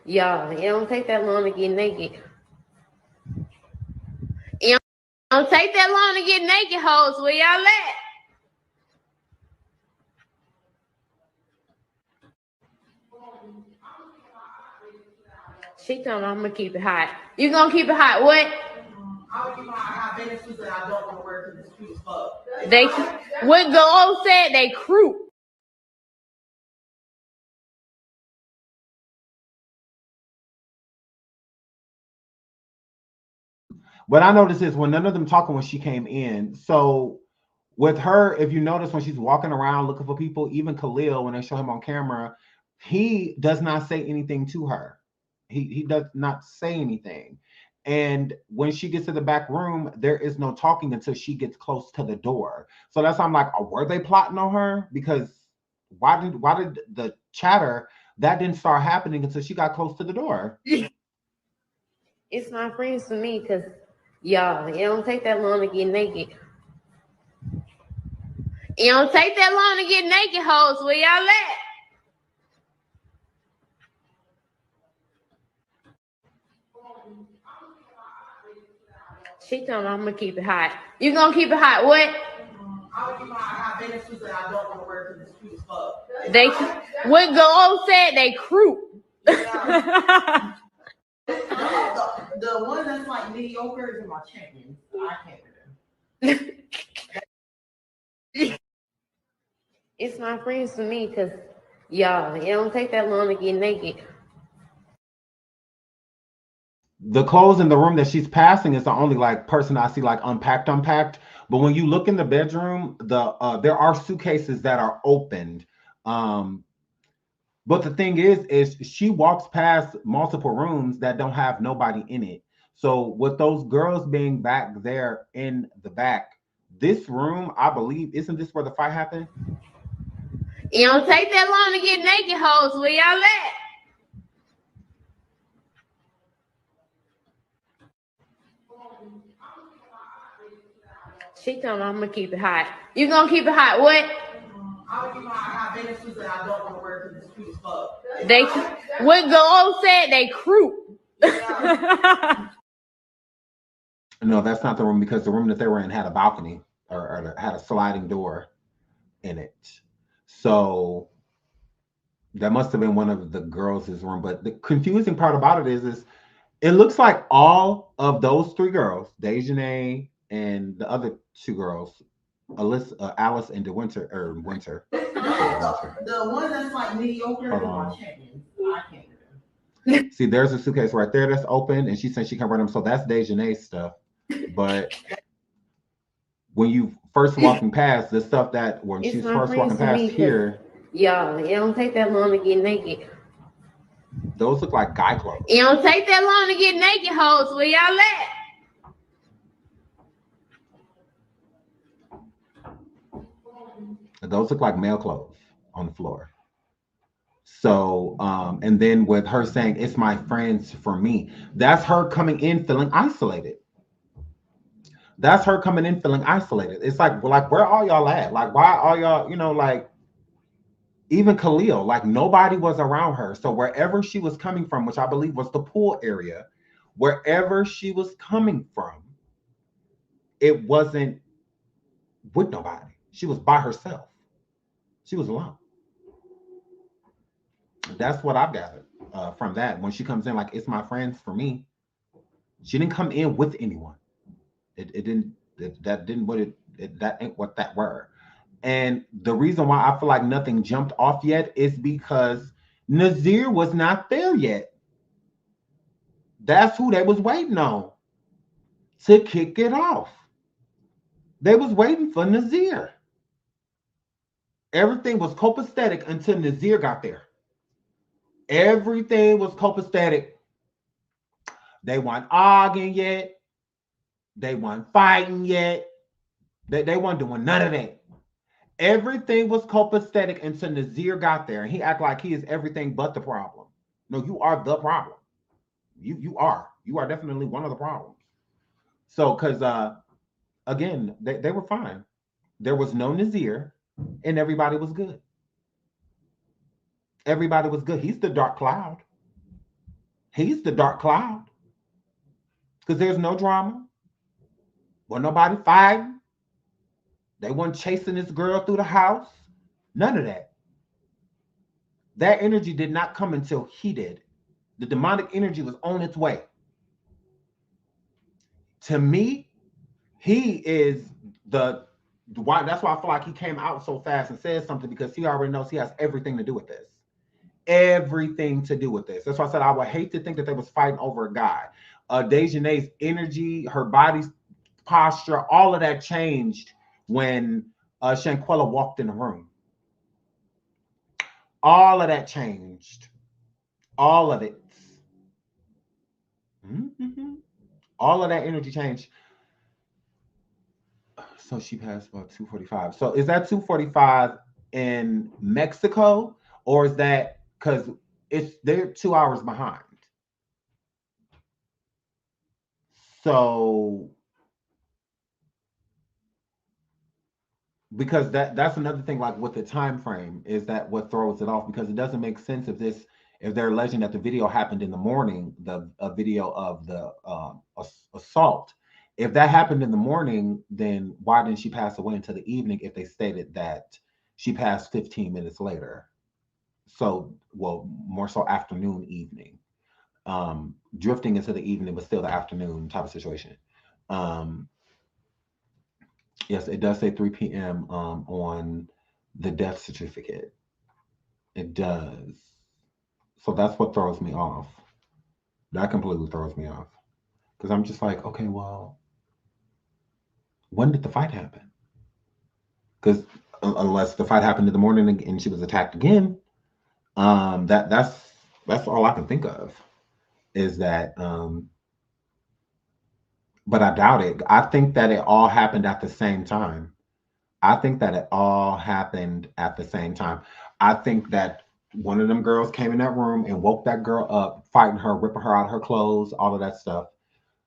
y'all, it don't take that long to get naked. It don't take that long to get naked, hoes. Where y'all at? She told me I'm going to keep it hot. You going to keep it hot? What? I'll keep my hot benefits that I don't want to wear because it's cute as fuck. What the old said, they croup. What I noticed is when none of them talking when she came in. So with her, if you notice when she's walking around looking for people, even Khalil, when they show him on camera, he does not say anything to her. He does not say anything. And when she gets to the back room, there is no talking until she gets close to the door. So that's why I'm like, oh, were they plotting on her? Because why did the chatter that didn't start happening until she got close to the door? It's not friends for me because, y'all, it don't take that long to get naked. It don't take that long to get naked, hoes. Where y'all at? She told me I'm going to keep it hot. You going to keep it hot? What? I'll keep my hot benefits that I don't want to wear because it's cute as fuck. What the old said, they croup. The one that's like mediocre is in my champions. I can't do them. It's not friends for me because, y'all, it don't take that long to get naked. The clothes in the room that she's passing is the only like person I see like unpacked. But when you look in the bedroom, there are suitcases that are opened. But the thing is she walks past multiple rooms that don't have nobody in it. So with those girls being back there in the back, this room, I believe, isn't this where the fight happened? It don't take that long to get naked, hoes. Where y'all at? She told me I'm going to keep it hot. You going to keep it hot? What? I'll keep my hot benefits that I don't want to wear because it's cute as fuck. What the old said, they croup. No, that's not the room because the room that they were in had a balcony. or had a sliding door in it. So that must have been one of the girls' room. But the confusing part about it is it looks like all of those three girls, Dejanay and the other two girls, Alice and Winter. The one that's like mediocre is my check-in. I can't do them. See, there's a suitcase right there that's open, and she said she can run them. So that's Dejanay's stuff. But when you first walking past the stuff that when It's she's not first walking friends to me past 'cause- here, Y'all, it don't take that long to get naked. those look like guy clothes. It don't take that long to get naked, hoes. Where y'all at? Those look like male clothes on the floor. So, and then with her saying, it's my friends for me, that's her coming in feeling isolated. That's her coming in feeling isolated. It's like where are y'all at? Like, why are y'all, like, even Khalil, like nobody was around her. So wherever she was coming from, which I believe was the pool area, wherever she was coming from, it wasn't with nobody. She was by herself. She was alone. That's what I've gathered from that. When she comes in, like, it's my friends for me. She didn't come in with anyone. That ain't what that were. And the reason why I feel like nothing jumped off yet is because Nazir was not there yet. That's who they was waiting on to kick it off. They was waiting for Nazir. Everything was copacetic until Nazir got there. Everything was copacetic. They weren't arguing yet. They weren't fighting yet. They weren't doing none of that. Everything was copacetic until Nazir got there, and he acted like he is everything but the problem. No, you are the problem. You are definitely one of the problems. So, because again, they were fine. There was no Nazir, and everybody was good. Everybody was good. He's the dark cloud. He's the dark cloud. Because there's no drama. Wasn't nobody fighting. They weren't chasing this girl through the house. None of that. That energy did not come until he did. The demonic energy was on its way. To me, he is that's why I feel like he came out so fast and said something, because he already knows he has everything to do with this. Everything to do with this. That's why I said I would hate to think that they was fighting over a guy. Dejanay's energy, her body's posture, all of that changed when Shanquella walked in the room. All of that changed. All of it. Mm-hmm. All of that energy changed. So she passed about 2:45. So is that 2:45 in Mexico, or is that because they're 2 hours behind? So because that's another thing, like with the time frame, is that what throws it off, because it doesn't make sense if they're alleging that the video happened in the morning, a video of the assault. If that happened in the morning, then why didn't she pass away until the evening if they stated that she passed 15 minutes later? So, well, more so afternoon, evening. Drifting into the evening, but still the afternoon type of situation. Yes, it does say 3 p.m. On the death certificate. It does. So that's what throws me off. That completely throws me off. Because I'm just like, okay, well, when did the fight happen? Because unless the fight happened in the morning and she was attacked again, that's all I can think of is that. But I doubt it. I think that it all happened at the same time. I think that it all happened at the same time. I think that one of them girls came in that room and woke that girl up, fighting her, ripping her out of her clothes, all of that stuff.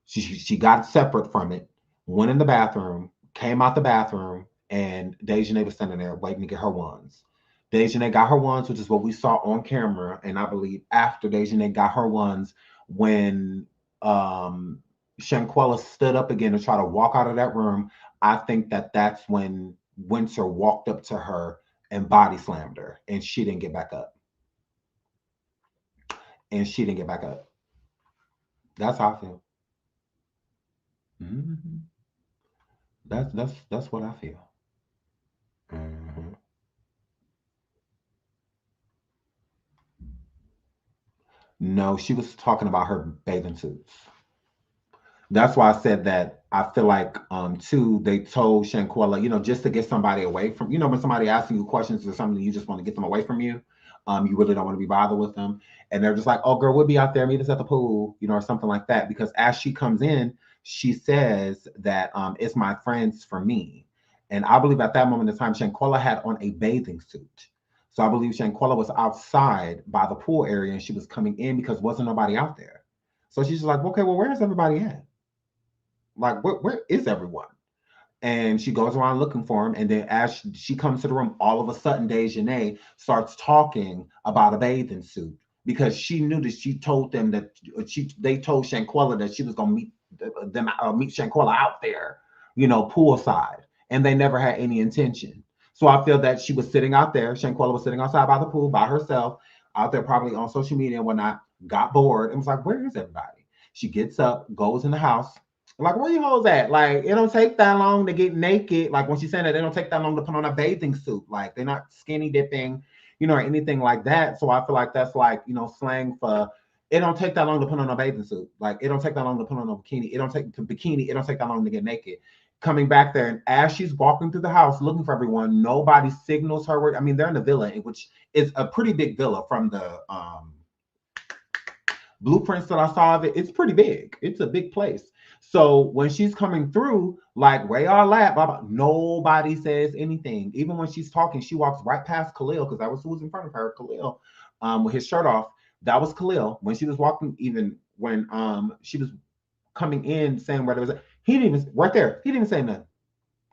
She got separate from it, went in the bathroom, came out the bathroom, and Dejanay was standing there waiting to get her wands. Dejanay got her wands, which is what we saw on camera, and I believe after Dejanay got her wands, when Shanquella stood up again to try to walk out of that room, I think that that's when Winter walked up to her and body slammed her, and she didn't get back up. And she didn't get back up. That's how I feel. Mm-hmm. That's what I feel. Mm-hmm. No, she was talking about her bathing suits. That's why I said that I feel like too, they told Shanquella, just to get somebody away from, when somebody asking you questions or something, you just want to get them away from you. You really don't want to be bothered with them. And they're just like, oh girl, we'll be out there, meet us at the pool, or something like that. Because as she comes in, she says that it's my friends for me. And I believe at that moment in time, Shanquella had on a bathing suit. So I believe Shanquella was outside by the pool area and she was coming in because wasn't nobody out there. So she's like, okay, well, where's everybody at? Like, where is everyone? And she goes around looking for him. And then as she comes to the room, all of a sudden, Dejanay starts talking about a bathing suit because she knew that she told them that they told Shanquella that she was going to meet Shanquella out there, poolside. And they never had any intention. So I feel that she was sitting out there. Shanquella was sitting outside by the pool by herself, out there probably on social media and whatnot, got bored and was like, where is everybody? She gets up, goes in the house. Like, where you hoes at? Like, it don't take that long to get naked. Like, when she's saying that, it don't take that long to put on a bathing suit. Like, they're not skinny dipping, or anything like that. So I feel like that's like, slang for, it don't take that long to put on a bathing suit. Like, it don't take that long to put on a bikini. It don't take that long to get naked. Coming back there, and as she's walking through the house looking for everyone, nobody signals her where, they're in a villa, which is a pretty big villa from the blueprints that I saw of it. It's pretty big. It's a big place. So when she's coming through, like, where y'all at? Blah, blah, nobody says anything. Even when she's talking, she walks right past Khalil, because that was who was in front of her, Khalil, with his shirt off. That was Khalil. When she was walking, even when she was coming in saying where there was, he didn't even, right there, he didn't say nothing.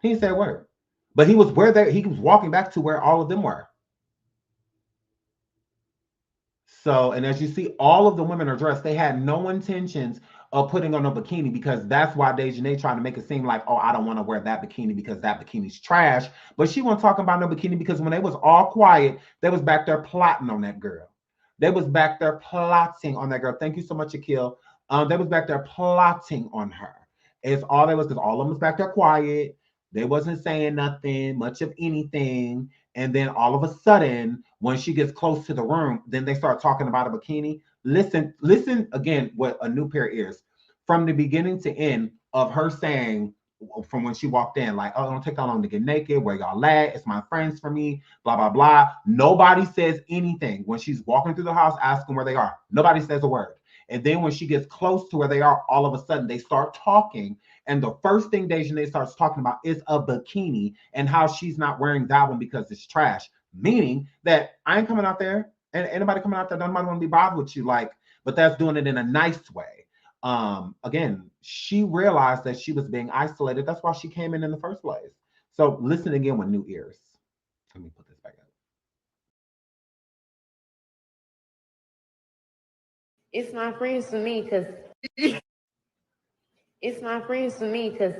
He didn't say a word. But he was he was walking back to where all of them were. So, and as you see, all of the women are dressed. They had no intentions of putting on a bikini, because that's why Dejanay tried to make it seem like, oh, I don't want to wear that bikini because that bikini's trash. But she wasn't talking about no bikini, because when they was all quiet, they was back there plotting on that girl. They was back there plotting on that girl. Thank you so much, Akil. They was back there plotting on her. It's all they was, because all of them was back there quiet. They wasn't saying nothing, much of anything. And then all of a sudden, when she gets close to the room, then they start talking about a bikini. Listen again with a new pair of ears. From the beginning to end of her saying, from when she walked in, like, oh, it don't take that long to get naked. Where y'all at? It's my friends for me, blah, blah, blah. Nobody says anything. When she's walking through the house asking where they are, nobody says a word. And then when she gets close to where they are, all of a sudden they start talking. And the first thing Dejanay starts talking about is a bikini and how she's not wearing that one because it's trash. Meaning that I ain't coming out there, and anybody coming out there, nobody want to be bothered with you. Like, but that's doing it in a nice way. Again, she realized that she was being isolated. That's why she came in the first place. So listen again with new ears. Let me put this back up. It's my friends to me because it's my friends to me because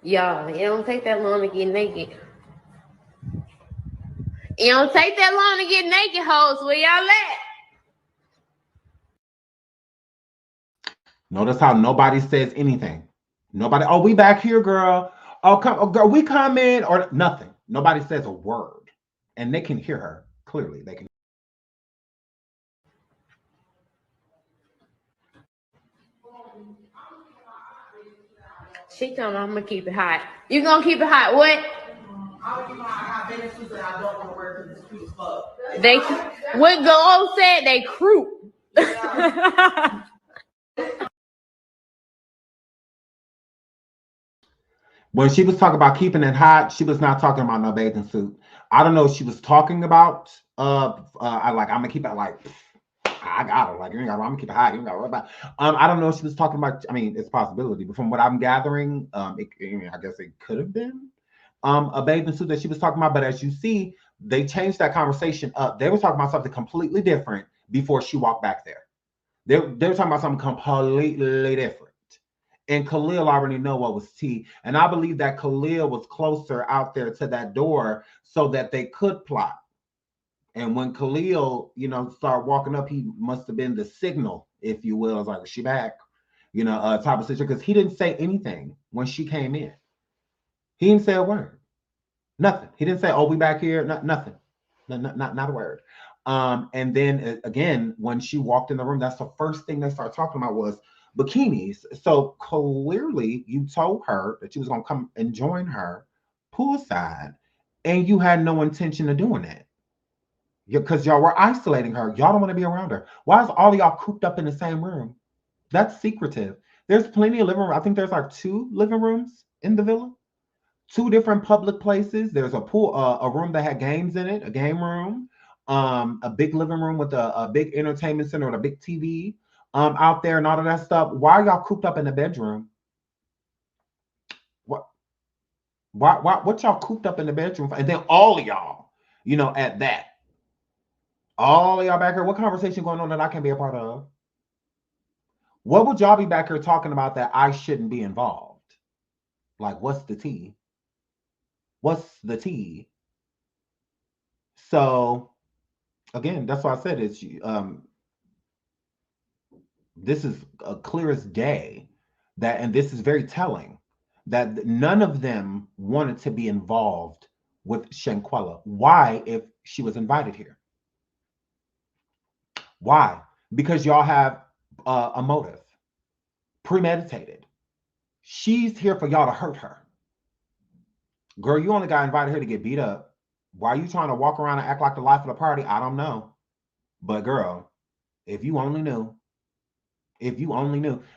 y'all, it don't take that long to get naked. It don't take that long to get naked, hoes. Where y'all at? Notice how nobody says anything. Nobody, oh, we back here, girl. Oh, come, oh, girl, we come in, or nothing. Nobody says a word. And they can hear her. Clearly, they can. She told me I'm gonna keep it hot. You gonna keep it hot? What? I'm gonna keep my hot bathing suits that I don't want to wear because it's cute as fuck. They, what Go said, they croup. Yeah. When she was talking about keeping it hot, she was not talking about no bathing suit. I don't know if she was talking about I like, I'm gonna keep it like, I got it. Like, you ain't got, I'm gonna keep it hot. You ain't got to worry about. I don't know if she was talking about. I mean, it's a possibility, but from what I'm gathering, I guess it could have been a bathing suit that she was talking about. But as you see, they changed that conversation up. They were talking about something completely different before she walked back there. They were talking about something completely different. And Khalil already know what was tea. And I believe that Khalil was closer out there to that door so that they could plot. And when Khalil, started walking up, he must have been the signal, if you will. It's like, is she back? Type of situation. Because he didn't say anything when she came in. He didn't say a word. Nothing. He didn't say, oh, we back here. Nothing. Not a word. And then again, when she walked in the room, that's the first thing they started talking about was bikinis. So clearly you told her that you was going to come and join her poolside, and you had no intention of doing that. Because y'all were isolating her. Y'all don't want to be around her. Why is all of y'all cooped up in the same room? That's secretive. There's plenty of living rooms. I think there's like 2 living rooms in the villa. 2 different public places. There's a pool, a room that had games in it, a game room, a big living room with a big entertainment center with a big TV out there and all of that stuff. Why are y'all cooped up in the bedroom? What y'all cooped up in the bedroom for? And then all of y'all, at that. All of y'all back here, what conversation going on that I can be a part of? What would y'all be back here talking about that I shouldn't be involved? Like, what's the tea? What's the tea? So, again, that's why I said it's this is clear as day that, and this is very telling, that none of them wanted to be involved with Shanquella. Why, if she was invited here? Why? Because y'all have a motive, premeditated. She's here for y'all to hurt her. Girl, you only got invited here to get beat up. Why are you trying to walk around and act like the life of the party? I don't know. But girl, if you only knew,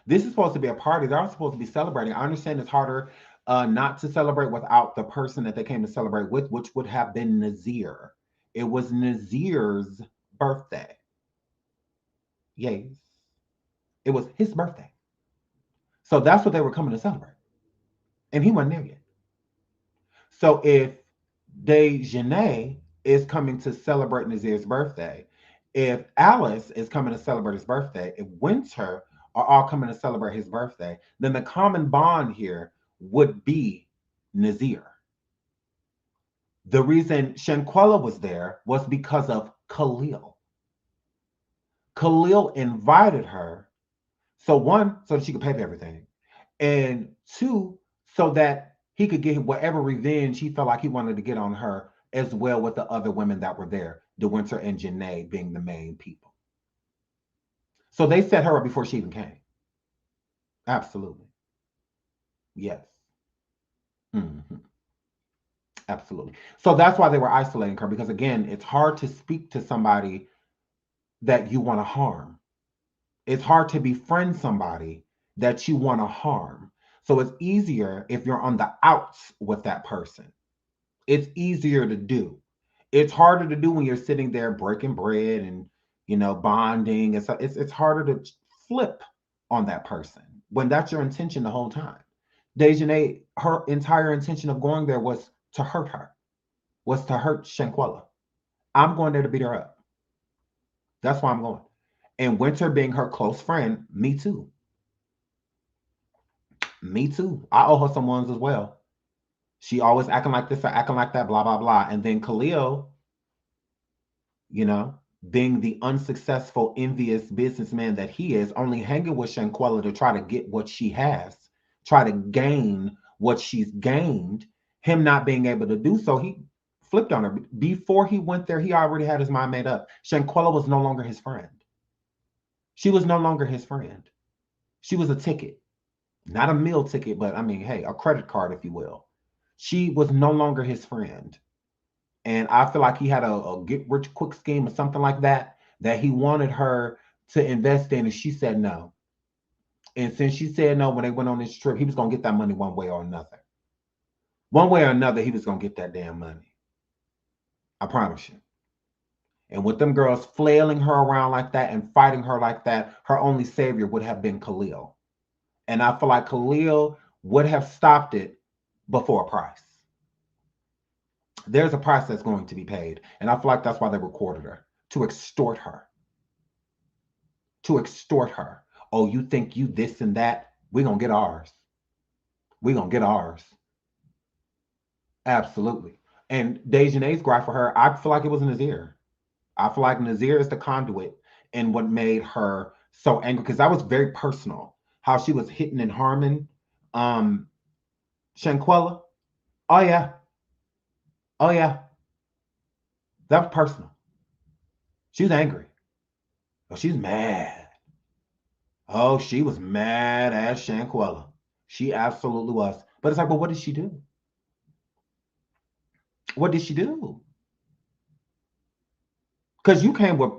this is supposed to be a party. They're supposed to be celebrating. I understand it's harder not to celebrate without the person that they came to celebrate with, which would have been Nazir. It was Nazir's birthday. Yes. It was his birthday. So that's what they were coming to celebrate. And he wasn't there yet. So if Dejanay is coming to celebrate Nazir's birthday, if Alice is coming to celebrate his birthday, if Winter are all coming to celebrate his birthday, then the common bond here would be Nazir. The reason Shanquella was there was because of Khalil. Khalil invited her, so 1, so that she could pay for everything, and 2, so that he could get whatever revenge he felt like he wanted to get on her, as well with the other women that were there, DeWinter and Janae being the main people. So they set her up before she even came. Absolutely. Yes. Mm-hmm. Absolutely. So that's why they were isolating her, because again, it's hard to speak to somebody that you want to harm. It's hard to befriend somebody that you want to harm. So it's easier if you're on the outs with that person. It's easier to do. It's harder to do when you're sitting there breaking bread and, bonding. It's harder to flip on that person when that's your intention the whole time. Dejanay, her entire intention of going there was to hurt her, was to hurt Shanquella. I'm going there to beat her up. That's why I'm going. And Winter being her close friend, me too. Me too. I owe her some ones as well. She always acting like this or acting like that, blah, blah, blah. And then Khalil, being the unsuccessful, envious businessman that he is, only hanging with Shanquella to try to get what she has, try to gain what she's gained, him not being able to do so, he flipped on her. Before he went there, he already had his mind made up. Shanquella was no longer his friend. She was no longer his friend. She was a ticket. Not a meal ticket, but hey, a credit card, if you will. She was no longer his friend. And I feel like he had a get-rich-quick scheme or something like that he wanted her to invest in, and she said no. And since she said no, when they went on this trip, he was going to get that money one way or another. One way or another, he was going to get that damn money. I promise you. And with them girls flailing her around like that and fighting her like that, her only savior would have been Khalil. And I feel like Khalil would have stopped it before a price. There's a price that's going to be paid. And I feel like that's why they recorded her, to extort her. To extort her. Oh, you think you this and that? We're going to get ours. We're going to get ours. Absolutely. And Dejanay's gripe for her, I feel like it was Nazir. I feel like Nazir is the conduit and what made her so angry, because that was very personal. How she was hitting and harming Shanquella. Oh yeah. Oh yeah. That was personal. She was angry. Oh, she's mad. Oh, she was mad at Shanquella. She absolutely was. But it's like, well, what did she do? What did she do? Because you came with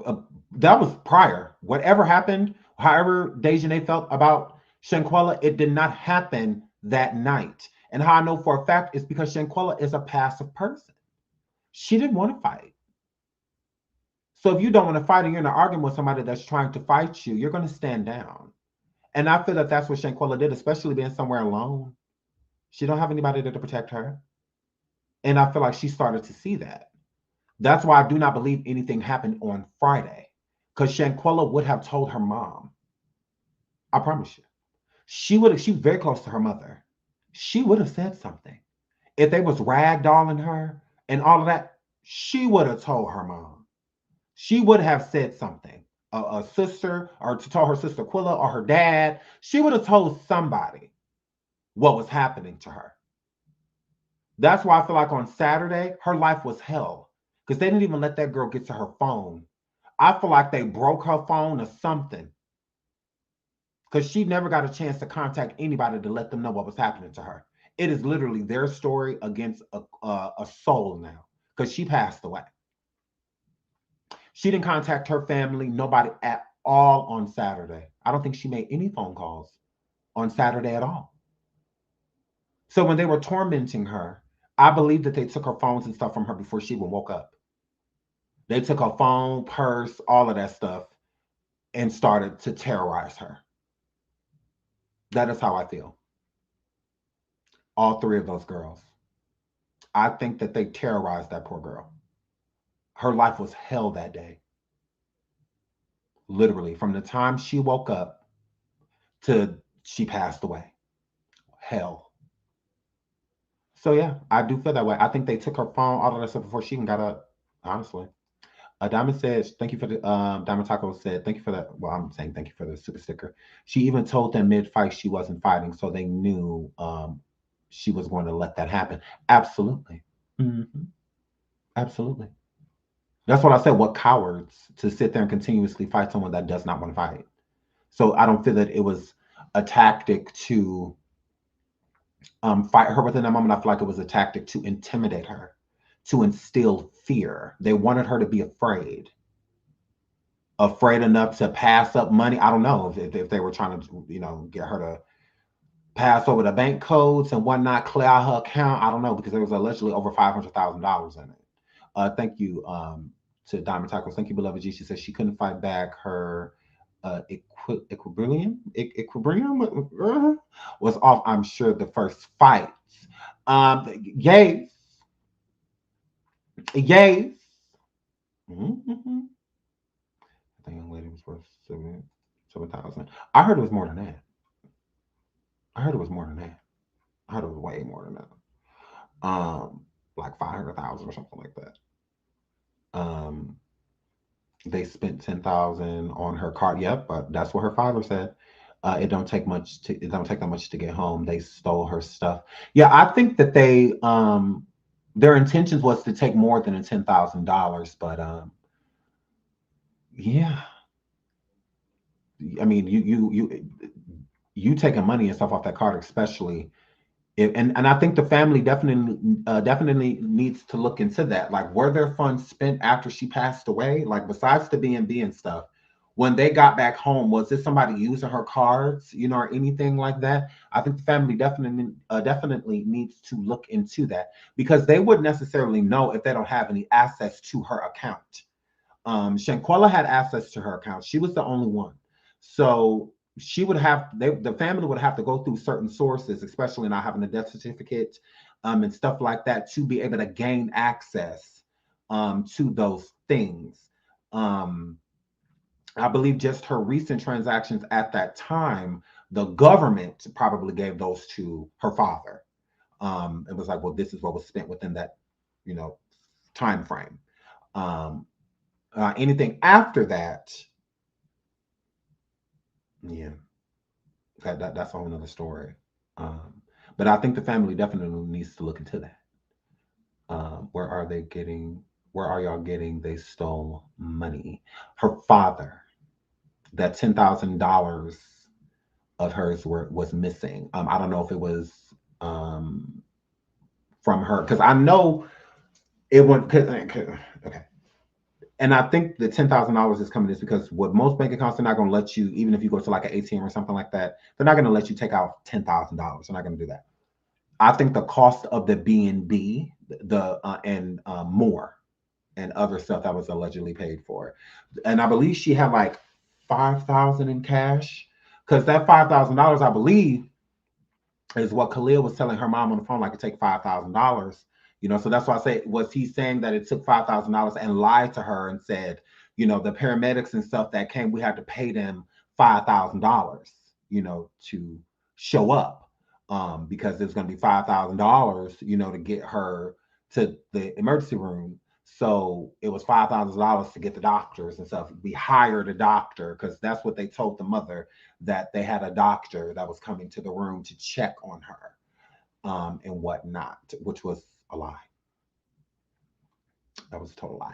that was prior. Whatever happened, however Dejanay felt about Shanquella, it did not happen that night. And how I know for a fact is because Shanquella is a passive person. She didn't want to fight. So if you don't want to fight and you're in an argument with somebody that's trying to fight you, you're going to stand down. And I feel that that's what Shanquella did, especially being somewhere alone. She don't have anybody there to protect her. And I feel like she started to see that. That's why I do not believe anything happened on Friday. Because Shanquella would have told her mom. I promise you. She was very close to her mother. She would have said something. If they was ragdolling her and all of that, she would have told her mom. She would have said something. A sister, or to tell her sister Quilla or her dad. She would have told somebody what was happening to her. That's why I feel like on Saturday, her life was hell. Because they didn't even let that girl get to her phone. I feel like they broke her phone or something. Because she never got a chance to contact anybody to let them know what was happening to her. It is literally their story against a soul now. Because she passed away. She didn't contact her family, nobody at all on Saturday. I don't think she made any phone calls on Saturday at all. So when they were tormenting her, I believe that they took her phones and stuff from her before she even woke up. They took her phone, purse, all of that stuff, and started to terrorize her. That is how I feel. All three of those girls. I think that they terrorized that poor girl. Her life was hell that day. Literally, from the time she woke up to she passed away. Hell. So yeah, I do feel that way. I think they took her phone, all of that stuff before she even got up, honestly. Diamond says, thank you for the, Diamond Taco said, thank you for that. Well, I'm saying thank you for the super sticker. She even told them mid-fight she wasn't fighting, so they knew she was going to let that happen. Absolutely. Mm-hmm. Absolutely. That's what I said. What cowards to sit there and continuously fight someone that does not want to fight. So I don't feel that it was a tactic to fight her within that moment. I feel like it was a tactic to intimidate her, to instill fear. They wanted her to be afraid enough to pass up money. I don't know if they were trying to, get her to pass over the bank codes and whatnot, clear out her account. I don't know, because there was allegedly over $500,000 in it. Thank you to Diamond Tacos. Thank you, beloved G. She says she couldn't fight back. Her equilibrium was off, I'm sure, the first fight. Yes. Mm-hmm. I think young lady was worth 7,000. I heard it was more than that. I heard it was way more than that. Like 500,000 or something like that. They spent 10,000 on her card. Yep, but that's what her father said. It don't take that much to get home. They stole her stuff. Yeah, I think that they their intentions was to take more than $10,000, but yeah. I mean, you taking money and stuff off that card, especially and I think the family definitely needs to look into that. Like, were their funds spent after she passed away? Like, besides the B&B and stuff, when they got back home, was this somebody using her cards, or anything like that? I think the family definitely needs to look into that, because they wouldn't necessarily know if they don't have any access to her account. Shanquella had access to her account. She was the only one. So she would have, the family would have to go through certain sources, especially not having a death certificate and stuff like that, to be able to gain access to those things. I believe just her recent transactions at that time The government probably gave those to her father. It was like, well, this is what was spent within that, time frame. Anything after that, yeah, that's a whole nother story. But I think the family definitely needs to look into that. Where are y'all getting they stole money? Her father, that $10,000 of hers was missing. I don't know if it was from her, because I know it went, okay. And I think the $10,000 is coming is because what most bank accounts are not going to let you, even if you go to like an ATM or something like that, they're not going to let you take out $10,000. They're not going to do that. I think the cost of the B&B, and more, and other stuff that was allegedly paid for, and I believe she had like $5,000 in cash, because that $5,000, I believe, is what Khalil was telling her mom on the phone, like it take $5,000. So that's why I say, was he saying that it took $5,000 and lied to her and said, the paramedics and stuff that came, we had to pay them $5,000, to show up, because it's going to be $5,000, to get her to the emergency room. So it was $5,000 to get the doctors and stuff. We hired a doctor because that's what they told the mother, that they had a doctor that was coming to the room to check on her, and whatnot, which was a lie. That was a total lie.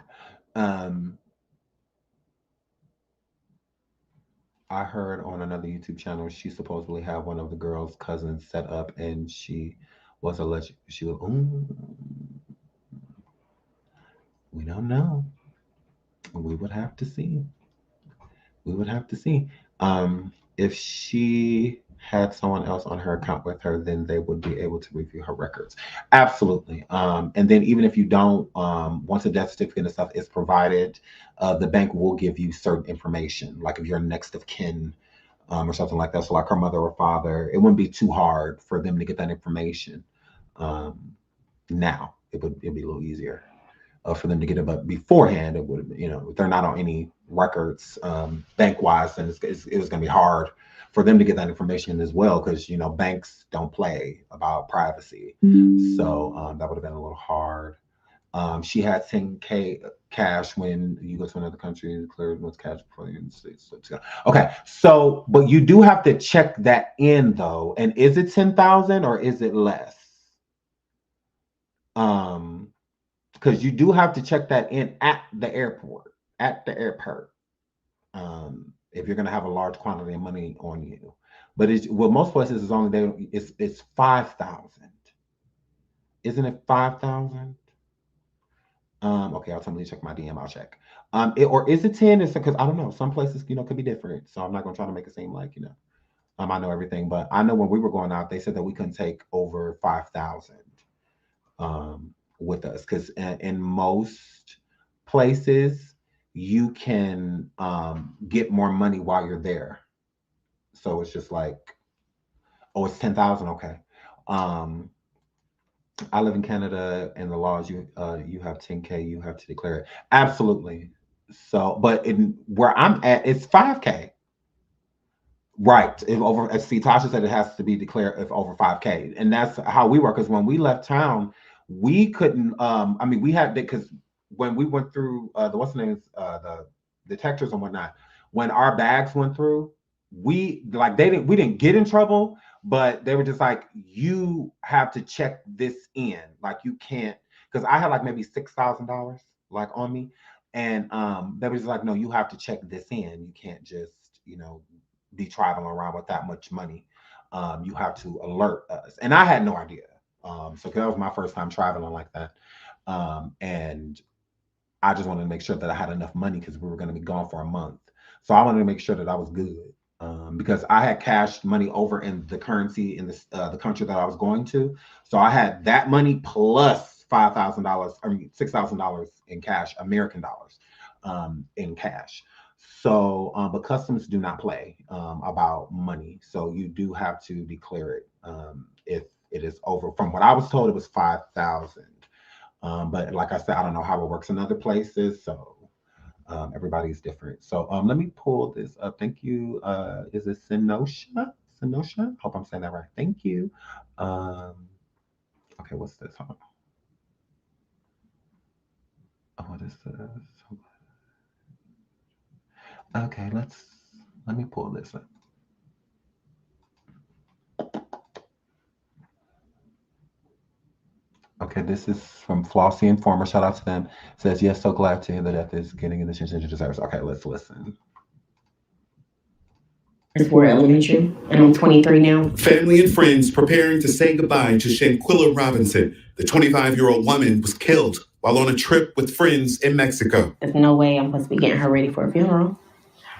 I heard on another YouTube channel, she supposedly had one of the girls' cousins set up, and she was alleged. She was, we don't know. We would have to see. If she had someone else on her account with her, then they would be able to review her records. Absolutely. And then even if you don't, once a death certificate and stuff is provided, the bank will give you certain information, like if you're next of kin, or something like that. So like her mother or father, it wouldn't be too hard for them to get that information. Now it'd be a little easier for them to get it, but beforehand, it would, if they're not on any records, bank-wise, then it was going to be hard for them to get that information as well, because banks don't play about privacy. So that would have been a little hard. She had $10K cash when you go to another country and clear what's cash before the United States. Okay, so but you do have to check that in though, and is it 10,000 or is it less? Because you do have to check that in at the airport. If you're going to have a large quantity of money on you, but most places is only it's 5,000. Isn't it 5,000? Okay, I'll tell me to check my DM. I'll check. Or is it 10? It's because I don't know. Some places could be different. So I'm not going to try to make it seem like I know everything. But I know when we were going out, they said that we couldn't take over 5,000. With us, because in most places you can get more money while you're there. So it's just like, oh, it's 10,000. Okay. I live in Canada, and the laws you have 10K, you have to declare it. Absolutely. So, but where I'm at, it's 5K. Right. If over, as Tasha said, it has to be declared if over 5K, and that's how we work. Because when we left town, we couldn't. We had, because when we went through the detectors and whatnot, when our bags went through, we didn't get in trouble, but they were just like, you have to check this in, like you can't, because I had like maybe $6,000 like on me, and they were just like, no, you have to check this in. You can't just be traveling around with that much money. You have to alert us, and I had no idea. So that was my first time traveling like that, and I just wanted to make sure that I had enough money because we were going to be gone for a month. So I wanted to make sure that I was good, because I had cashed money over in the currency in the country that I was going to. So I had that money plus $5,000, $6,000 in cash, American dollars, in cash. So, but customs do not play about money. So you do have to declare it if it is over. From what I was told, it was 5,000. But like I said, I don't know how it works in other places. So everybody's different. So let me pull this up. Thank you. Is it Sinosha? Sinosha. Hope I'm saying that right. Thank you. Okay, what's this? Hold on. Oh, what is this? Okay, let me pull this up. Okay, this is from Flossie Informer. Shout out to them. It says, yes, so glad to hear that death is getting the attention it deserves. Okay, let's listen. For elementary, and I'm 23 now. Family and friends preparing to say goodbye to Shanquella Robinson. The 25-year-old woman was killed while on a trip with friends in Mexico. There's no way I'm supposed to be getting her ready for a funeral.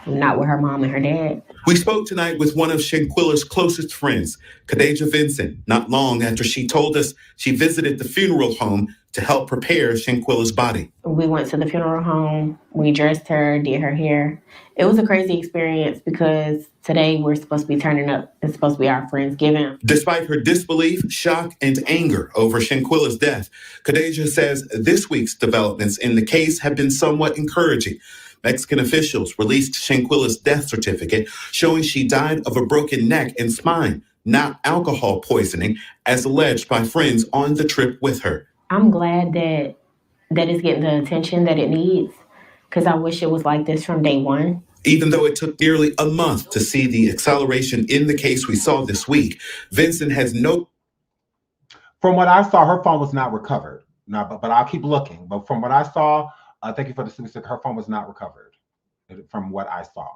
I'm not with her mom and her dad. We spoke tonight with one of Shanquella's closest friends, Khadijah Vincent, not long after she told us she visited the funeral home to help prepare Shanquella's body. We went to the funeral home. We dressed her, did her hair. It was a crazy experience because today we're supposed to be turning up. It's supposed to be our Friendsgiving. Despite her disbelief, shock, and anger over Shanquella's death, Khadijah says this week's developments in the case have been somewhat encouraging. Mexican officials released Shanquella's death certificate showing she died of a broken neck and spine, not alcohol poisoning, as alleged by friends on the trip with her. I'm glad that it's getting the attention that it needs, because I wish it was like this from day one. Even though it took nearly a month to see the acceleration in the case we saw this week, Vincent has no... From what I saw, her phone was not recovered. No, but I'll keep looking. But from what I saw, thank you for the statistic, her phone was not recovered from what I saw.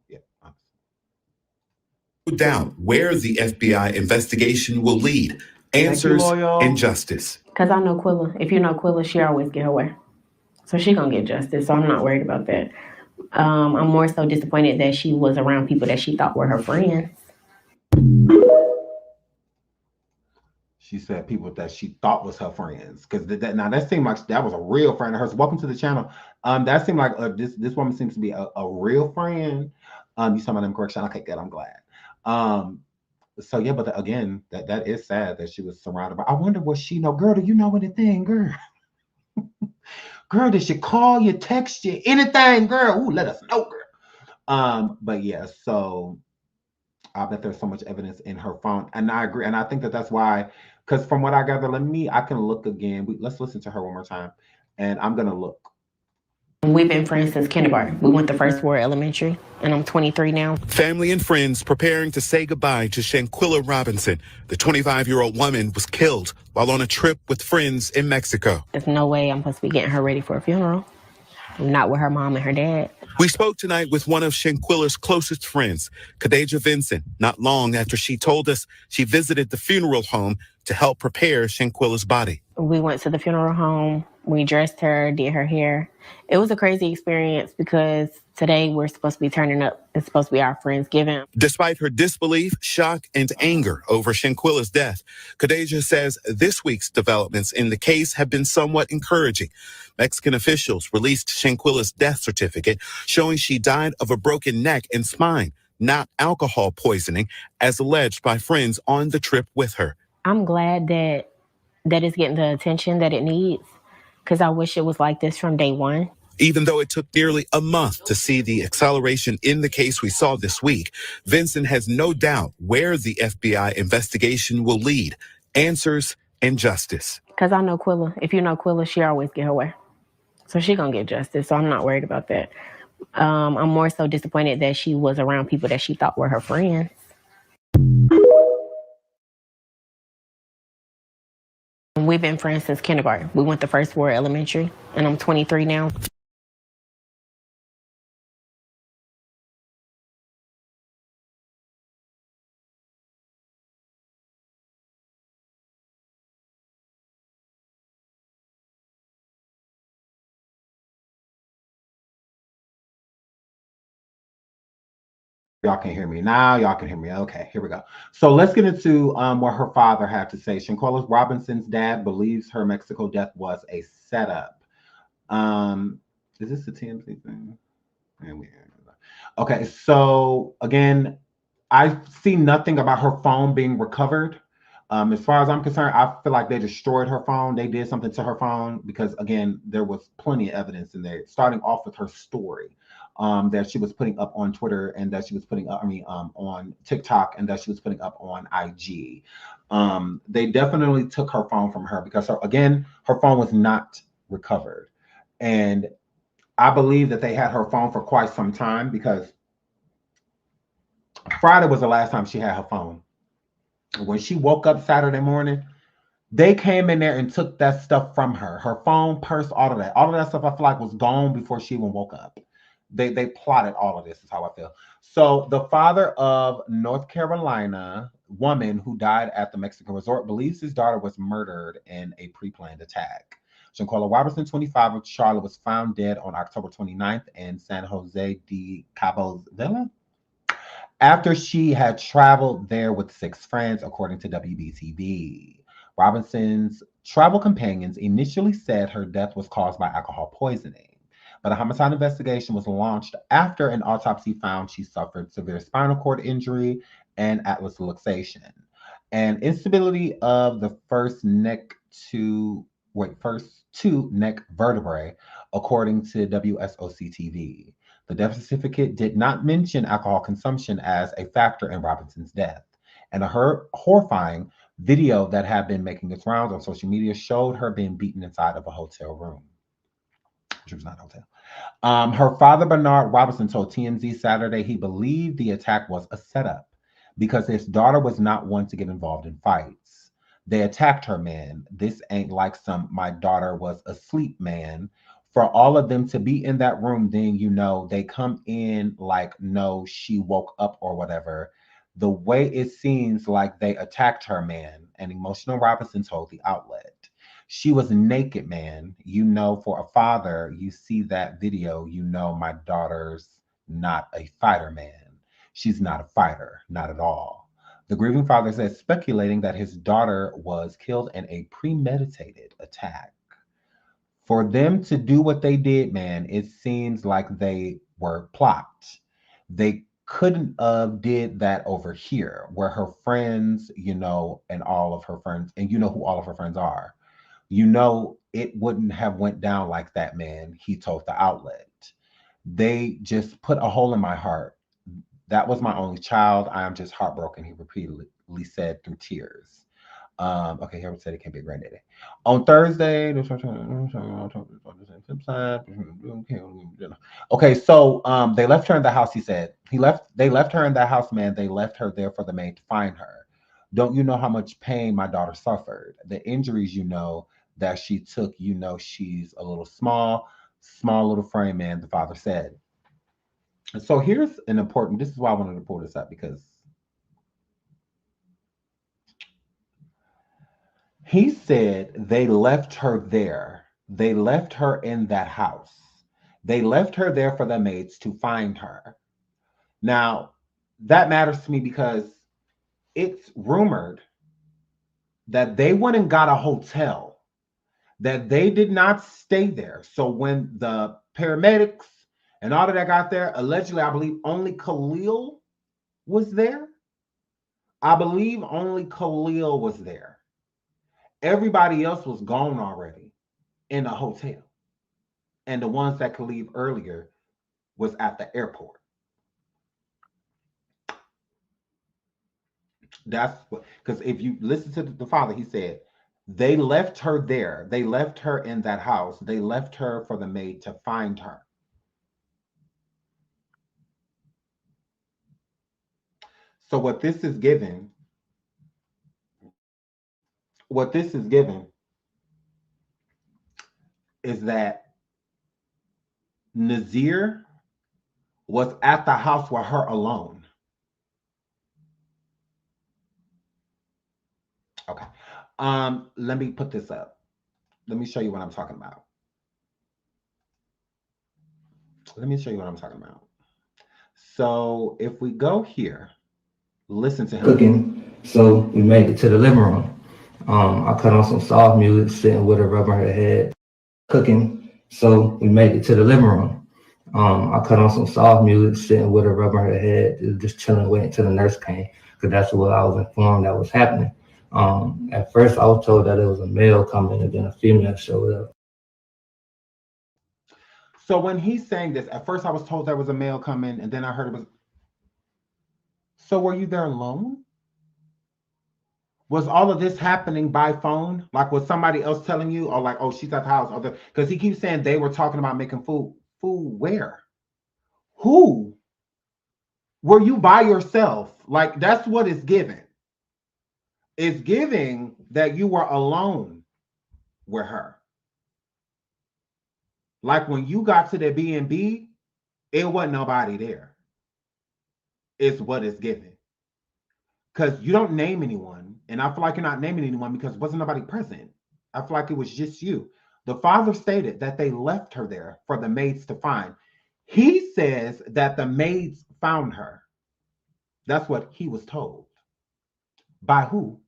Yeah. No doubt where the FBI investigation will lead. Answers and justice. Because I know Quilla. If you know Quilla, she always get her way. So she gonna get justice. So I'm not worried about that. I'm more so disappointed that she was around people that she thought were her friends. She said people that she thought was her friends. Because that seemed like that was a real friend of hers. Welcome to the channel. That seemed like this woman seems to be a real friend. You saw my name correction. Okay, good. I'm glad. So yeah, but again, that is sad that she was surrounded by. I wonder what she know. Girl, do you know anything, girl? Girl, did she call you, text you, anything, girl? Ooh, let us know, girl. But yeah, so I bet there's so much evidence in her phone, and I agree, and I think that's why. Because from what I gather, I can look again. Let's listen to her one more time, and I'm gonna look. We've been friends since kindergarten. We went to First Ward Elementary, and I'm 23 now. Family and friends preparing to say goodbye to Shanquella Robinson. The 25-year-old woman was killed while on a trip with friends in Mexico. There's no way I'm supposed to be getting her ready for a funeral. I'm not with her mom and her dad. We spoke tonight with one of Shanquella's closest friends, Khadijah Vincent, not long after she told us she visited the funeral home to help prepare Shanquella's body. We went to the funeral home. We dressed her, did her hair. It was a crazy experience because today we're supposed to be turning up. It's supposed to be our Friendsgiving. Despite her disbelief, shock, and anger over Shanquella's death, Khadijah says this week's developments in the case have been somewhat encouraging. Mexican officials released Shanquella's death certificate showing she died of a broken neck and spine, not alcohol poisoning, as alleged by friends on the trip with her. I'm glad that it's getting the attention that it needs, because I wish it was like this from day one. Even though it took nearly a month to see the acceleration in the case we saw this week, Vincent has no doubt where the FBI investigation will lead. Answers and justice. Because I know Quilla. If you know Quilla, she always get her way. So she gonna get justice. So I'm not worried about that. I'm more so disappointed that she was around people that she thought were her friends. We've been friends since kindergarten. We went to First Ward Elementary, and I'm 23 now. Y'all can hear me now. Y'all can hear me. Okay, here we go. So let's get into what her father had to say. Shanquella Robinson's dad believes her Mexico death was a setup. Is this the TMZ thing? Okay, so again, I see nothing about her phone being recovered. As far as I'm concerned, I feel like they destroyed her phone. They did something to her phone because, again, there was plenty of evidence in there, starting off with her story. that she was putting up on Twitter and that she was putting up, on TikTok and that she was putting up on IG. They definitely took her phone from her because her phone was not recovered. And I believe that they had her phone for quite some time because Friday was the last time she had her phone. When she woke up Saturday morning, they came in there and took that stuff from her. Her phone, purse, all of that. All of that stuff I feel like was gone before she even woke up. They plotted all of this is how I feel. So the father of North Carolina woman who died at the Mexican resort believes his daughter was murdered in a pre-planned attack. Shanquella Robertson, 25, of Charlotte, was found dead on October 29th in San Jose de Cabo Villa after she had traveled there with 6 friends, according to WBTV. Robinson's travel companions initially said her death was caused by alcohol poisoning, but a homicide investigation was launched after an autopsy found she suffered severe spinal cord injury and atlas luxation, and instability of the first two neck vertebrae, according to WSOC-TV. The death certificate did not mention alcohol consumption as a factor in Robinson's death, and a horrifying video that had been making its rounds on social media showed her being beaten inside of a hotel room, which was not a hotel. Her father, Bernard Robinson, told TMZ Saturday he believed the attack was a setup because his daughter was not one to get involved in fights. They attacked her, man. This ain't like some my daughter was asleep, man. For all of them to be in that room, then they come in like, no, she woke up or whatever. The way it seems like they attacked her, man, an emotional Robinson told the outlet. She was naked, man. For a father, you see that video, my daughter's not a fighter, man. She's not a fighter, not at all. The grieving father says, speculating that his daughter was killed in a premeditated attack. For them to do what they did, man, it seems like they were plotted. They couldn't have did that over here where her friends, and all of her friends, and who all of her friends are. It wouldn't have went down like that, man, he told the outlet. They just put a hole in my heart. That was my only child. I am just heartbroken, he repeatedly said through tears. Okay, here said it can't be a granddaddy. On Thursday, okay, so they left her in the house, he said. They left her in the house, man. They left her there for the maid to find her. Don't you know how much pain my daughter suffered? The injuries, that she took, she's a little small little frame, man, the father said. So here's this is why I wanted to pull this up, because he said they left her there. They left her in that house. They left her there for the maids to find her. Now, that matters to me because it's rumored that they went and got a hotel, that they did not stay there. So when the paramedics and all of that got there, allegedly, I believe only Khalil was there. Everybody else was gone already in the hotel. And the ones that could leave earlier was at the airport. That's what, because if you listen to the father, he said, they left her there. They left her in that house. They left her for the maid to find her. So what this is given is that Nazir was at the house with her alone. Okay. Let me put this up. Let me show you what I'm talking about. So if we go here, listen to him. Cooking, so we made it to the living room. I cut on some soft music, sitting with her, rubbing her head. Cooking, so we made it to the living room. I cut on some soft music, sitting with her, rubbing her head, just chilling, waiting till the nurse came, because that's what I was informed that was happening. At first, I was told that it was a male coming, and then a female showed up. So when he's saying this, at first I was told there was a male coming, and then I heard it was. So were you there alone? Was all of this happening by phone? Like, was somebody else telling you, or like, oh, she's at the house? Because he keeps saying they were talking about making food. Food where? Who? Were you by yourself? Like, that's what it's giving. It's giving that you were alone with her. Like when you got to the B&B, it wasn't nobody there. It's what it's giving. Because you don't name anyone. And I feel like you're not naming anyone because wasn't nobody present. I feel like it was just you. The father stated that they left her there for the maids to find. He says that the maids found her. That's what he was told. By who?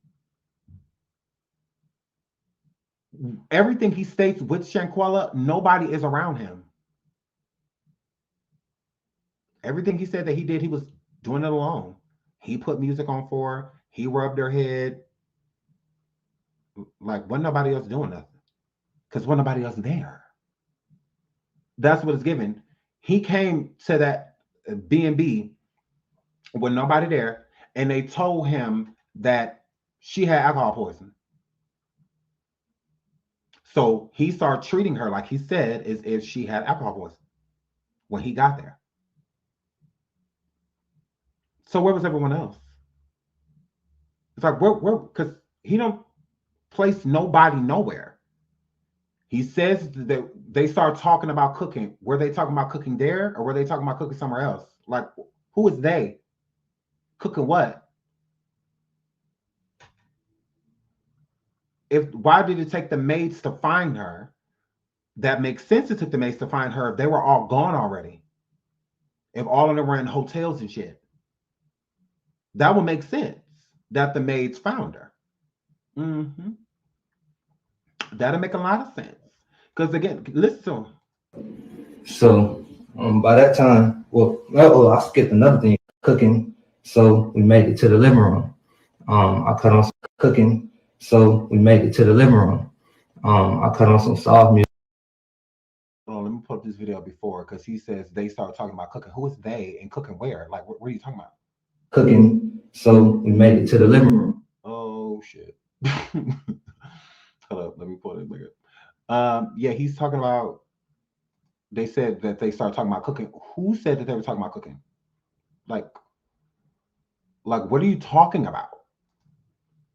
Everything he states with Shanquella, nobody is around him. Everything he said that he did, he was doing it alone. He put music on for her. He rubbed her head. Like, wasn't nobody else doing nothing. Because wasn't nobody else there. That's what it's given. He came to that B&B with nobody there, and they told him that she had alcohol poisoning. So he started treating her, like he said, as if she had alcohol poisoning when he got there. So where was everyone else? It's like, where, because he don't place nobody nowhere. He says that they start talking about cooking. Were they talking about cooking there, or were they talking about cooking somewhere else? Like, who is they? Cooking what? Why did it take the maids to find her? That makes sense. It took the maids to find her if they were all gone already. If all of them were in hotels and shit. That would make sense that the maids found her. Mm-hmm. That'll make a lot of sense. Because again, listen to him. So by that time, I skipped another thing, cooking. So we made it to the living room. I cut on some cooking. So we made it to the living room. I cut on some soft music. Oh, let me pull up this video before, because he says they started talking about cooking. Who is they and cooking where? Like, what are you talking about? Cooking. So we made it to the living room. Oh shit. Hold up, let me pull it back up. Yeah, he's talking about. They said that they started talking about cooking. Who said that they were talking about cooking? Like what are you talking about?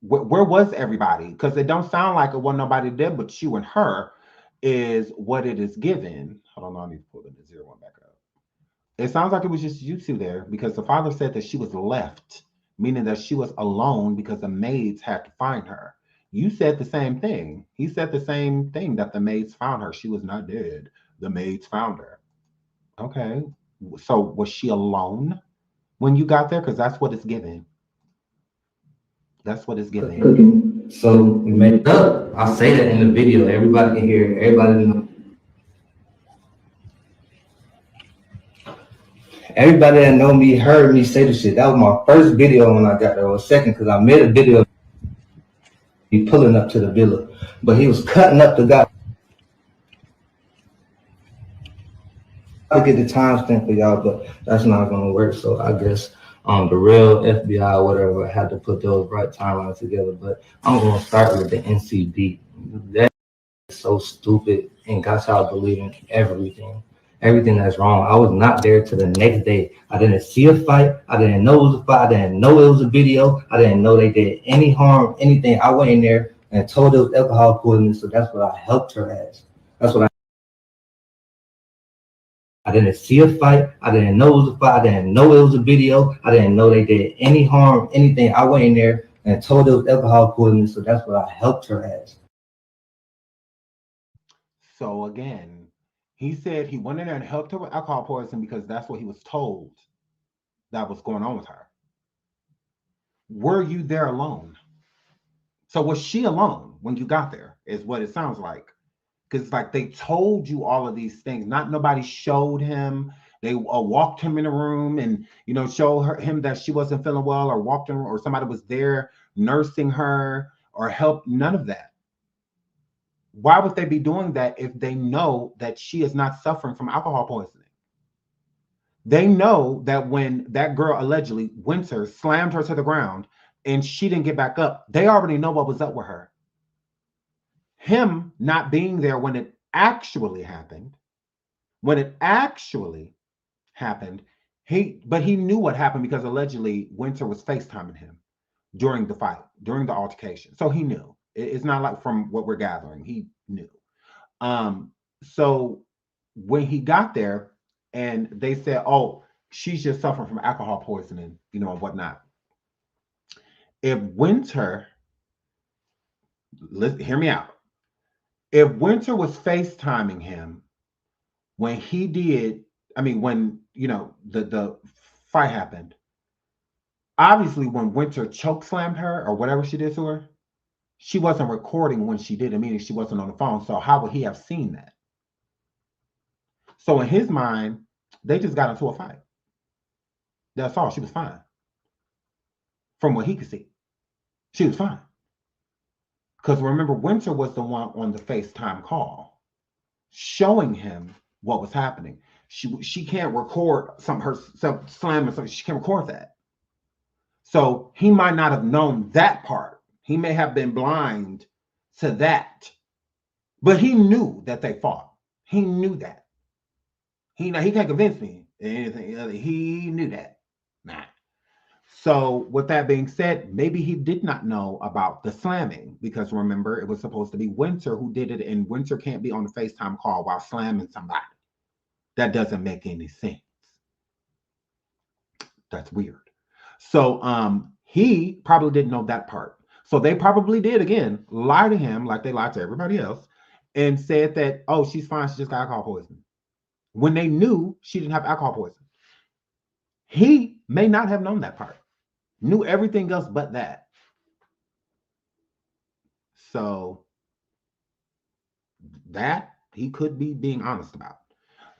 Where was everybody? Because it don't sound like it wasn't nobody there but you and her is what it is given. Hold on, I need to pull the Nazir one back up. It sounds like it was just you two there, because the father said that she was left, meaning that she was alone because the maids had to find her. You said the same thing. He said the same thing, that the maids found her. She was not dead. The maids found her. Okay. So was she alone when you got there? Because that's what it's given. That's what it's given. Cooking. So we made it up. I'll say that in the video. Everybody can hear it. Everybody know. Everybody that know me heard me say the shit. That was my first video when I got there, or second, because I made a video of he pulling up to the villa, but he was cutting up the guy. I'll get the timestamp for y'all, but that's not gonna work. So I guess the real FBI or whatever had to put those right timelines together. But I'm gonna start with the NCB. That is so stupid and got y'all believing everything that's wrong. I was not there till the next day. I didn't see a fight. I didn't know it was a fight. I didn't know it was a video. I didn't know they did any harm, anything. I went in there and told it was alcohol poisoning. So that's what I helped her as. That's what I didn't see a fight. I didn't know it was a fight. I didn't know it was a video. I didn't know they did any harm, anything. I went in there and told it was alcohol poisoning. So that's what I helped her as. So again, he said he went in there and helped her with alcohol poisoning because that's what he was told that was going on with her. Were you there alone? So was she alone when you got there, is what it sounds like. Because it's like they told you all of these things. Not nobody showed him. They walked him in a room and, showed him that she wasn't feeling well, or walked him, or somebody was there nursing her or helped. None of that. why would they be doing that if they know that she is not suffering from alcohol poisoning? They know that when that girl allegedly, Winter, slammed her to the ground and she didn't get back up, they already know what was up with her. Him not being there when it actually happened, he knew what happened because allegedly Winter was FaceTiming him during the fight, during the altercation. So he knew. It's not like from what we're gathering, he knew. So when he got there and they said, oh, she's just suffering from alcohol poisoning, you know, and whatnot. If Winter, hear me out. If Winter was FaceTiming him when he did, when, you know, the fight happened, obviously when Winter choke slammed her or whatever she did to her, she wasn't recording when she did it, meaning she wasn't on the phone. So how would he have seen that? So in his mind, they just got into a fight. That's all. She was fine. From what he could see, she was fine. Because remember, Winter was the one on the FaceTime call showing him what was happening. She can't record herself slamming something. She can't record that. So he might not have known that part. He may have been blind to that. But he knew that they fought. He knew that. He can't convince me anything other. He knew that. Nah. So with that being said, maybe he did not know about the slamming because remember, it was supposed to be Winter who did it, and Winter can't be on the FaceTime call while slamming somebody. That doesn't make any sense. That's weird. So he probably didn't know that part. So they probably did, again, lie to him like they lied to everybody else and said that, oh, she's fine, she just got alcohol poisoning. When they knew she didn't have alcohol poisoning. He may not have known that part. Knew everything else but that. So that he could be being honest about.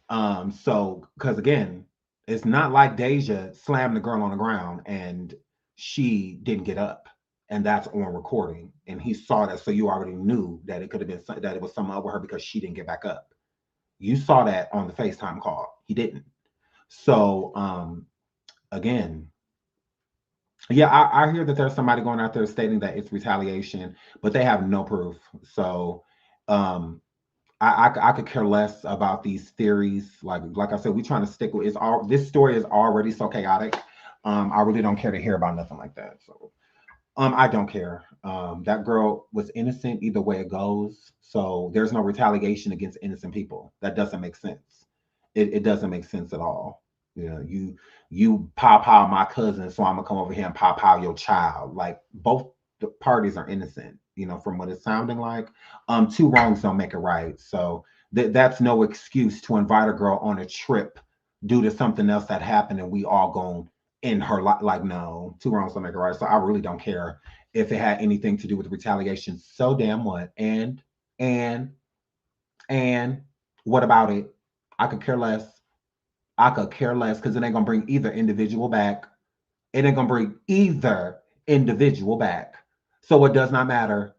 Because again, it's not like Deja slammed the girl on the ground and she didn't get up, and that's on recording, and he saw that, so you already knew that it could have been that it was something up with her because she didn't get back up. You saw that on the FaceTime call. He didn't. So again, yeah, I hear that there's somebody going out there stating that it's retaliation, but they have no proof. So I could care less about these theories. Like I said, we're trying to stick with this story is already so chaotic. I really don't care to hear about nothing like that. So I don't care. That girl was innocent either way it goes. So there's no retaliation against innocent people. That doesn't make sense. It doesn't make sense at all. You know, you pow my cousin, so I'm gonna come over here and pow your child. Like both the parties are innocent, you know, from what it's sounding like. Two wrongs don't make it right. So that's no excuse to invite a girl on a trip due to something else that happened and we all gone in her life. Like, no, two wrongs don't make it right. So I really don't care if it had anything to do with retaliation. So damn what? And what about it? I could care less. I could care less because it ain't gonna bring either individual back. It ain't gonna bring either individual back. So it does not matter.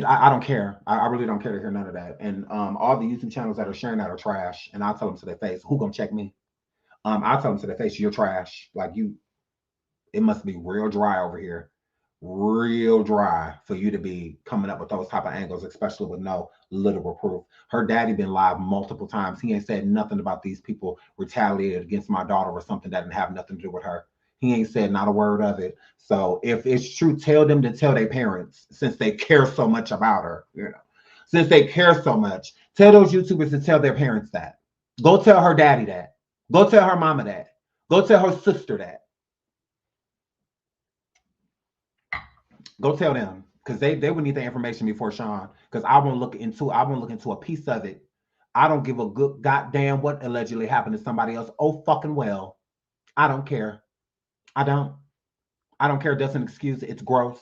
I don't care. I really don't care to hear none of that. And all the YouTube channels that are sharing that are trash. And I'll tell them to their face, who gonna check me? I'll tell them to their face, you're trash. Like it must be real dry over here. Real dry for you to be coming up with those type of angles, especially with no literal proof. Her daddy been live multiple times. He ain't said nothing about these people retaliated against my daughter or something that didn't have nothing to do with her. He ain't said not a word of it. So if it's true, tell them to tell their parents, since they care so much about her, you know, since they care so much, tell those YouTubers to tell their parents that. Go tell her daddy that. Go tell her mama that. Go tell her sister that. Go tell them, because they would need the information before Sean, because I won't look into a piece of it. I don't give a good goddamn what allegedly happened to somebody else. Oh fucking well. I don't care. I don't care. It doesn't excuse it. It's gross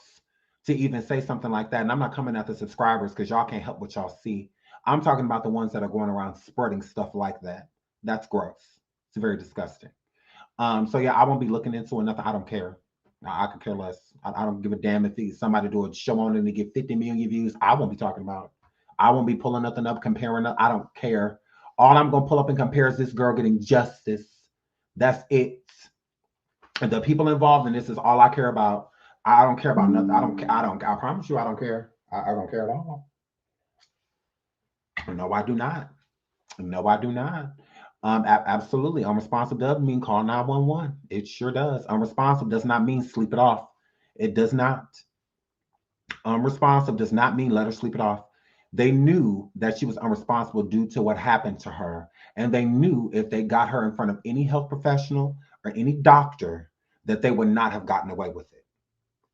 to even say something like that. And I'm not coming at the subscribers because y'all can't help what y'all see. I'm talking about the ones that are going around spreading stuff like that. That's gross. It's very disgusting. So yeah, I won't be looking into it. Nothing. I don't care. I could care less. I don't give a damn if somebody do a show on it and they get 50 million views. I won't be talking about it. I won't be pulling nothing up, comparing. I don't care. All I'm going to pull up and compare is this girl getting justice. That's it. And the people involved in this is all I care about. I don't care about nothing. I promise you I don't care. I don't care at all. No, I do not. No, I do not. Absolutely. Unresponsive doesn't mean call 911. It sure does. Unresponsive does not mean sleep it off. It does not. Unresponsive does not mean let her sleep it off. They knew that she was unresponsible due to what happened to her. And they knew if they got her in front of any health professional or any doctor, that they would not have gotten away with it.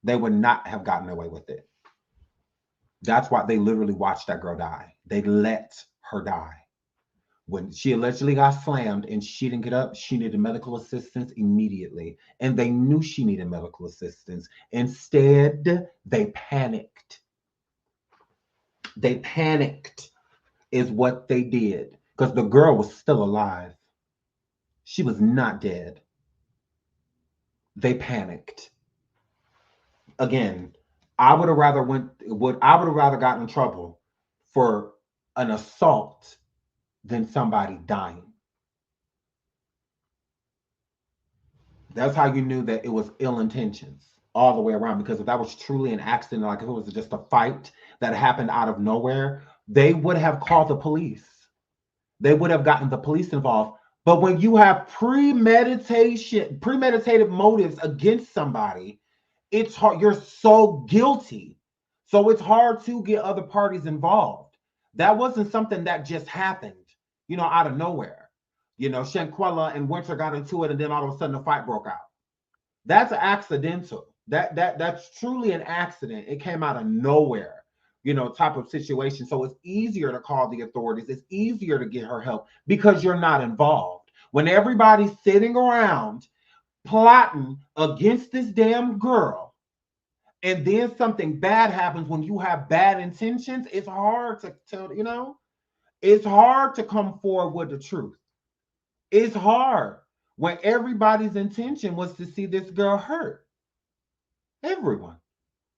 They would not have gotten away with it. That's why they literally watched that girl die. They let her die. When she allegedly got slammed and she didn't get up, she needed medical assistance immediately. And they knew she needed medical assistance. Instead, they panicked. They panicked is what they did. Because the girl was still alive. She was not dead. They panicked. Again, I would have rather gotten in trouble for an assault than somebody dying. That's how you knew that it was ill intentions all the way around. Because if that was truly an accident, like if it was just a fight that happened out of nowhere, they would have called the police. They would have gotten the police involved. But when you have premeditated motives against somebody, it's hard. You're so guilty. So it's hard to get other parties involved. That wasn't something that just happened, out of nowhere. Shanquella and Winter got into it, and then all of a sudden the fight broke out. That's accidental. That's truly an accident. It came out of nowhere, type of situation. So it's easier to call the authorities. It's easier to get her help because you're not involved. When everybody's sitting around plotting against this damn girl, and then something bad happens when you have bad intentions, it's hard to tell, it's hard to come forward with the truth. It's hard when everybody's intention was to see this girl hurt. Everyone.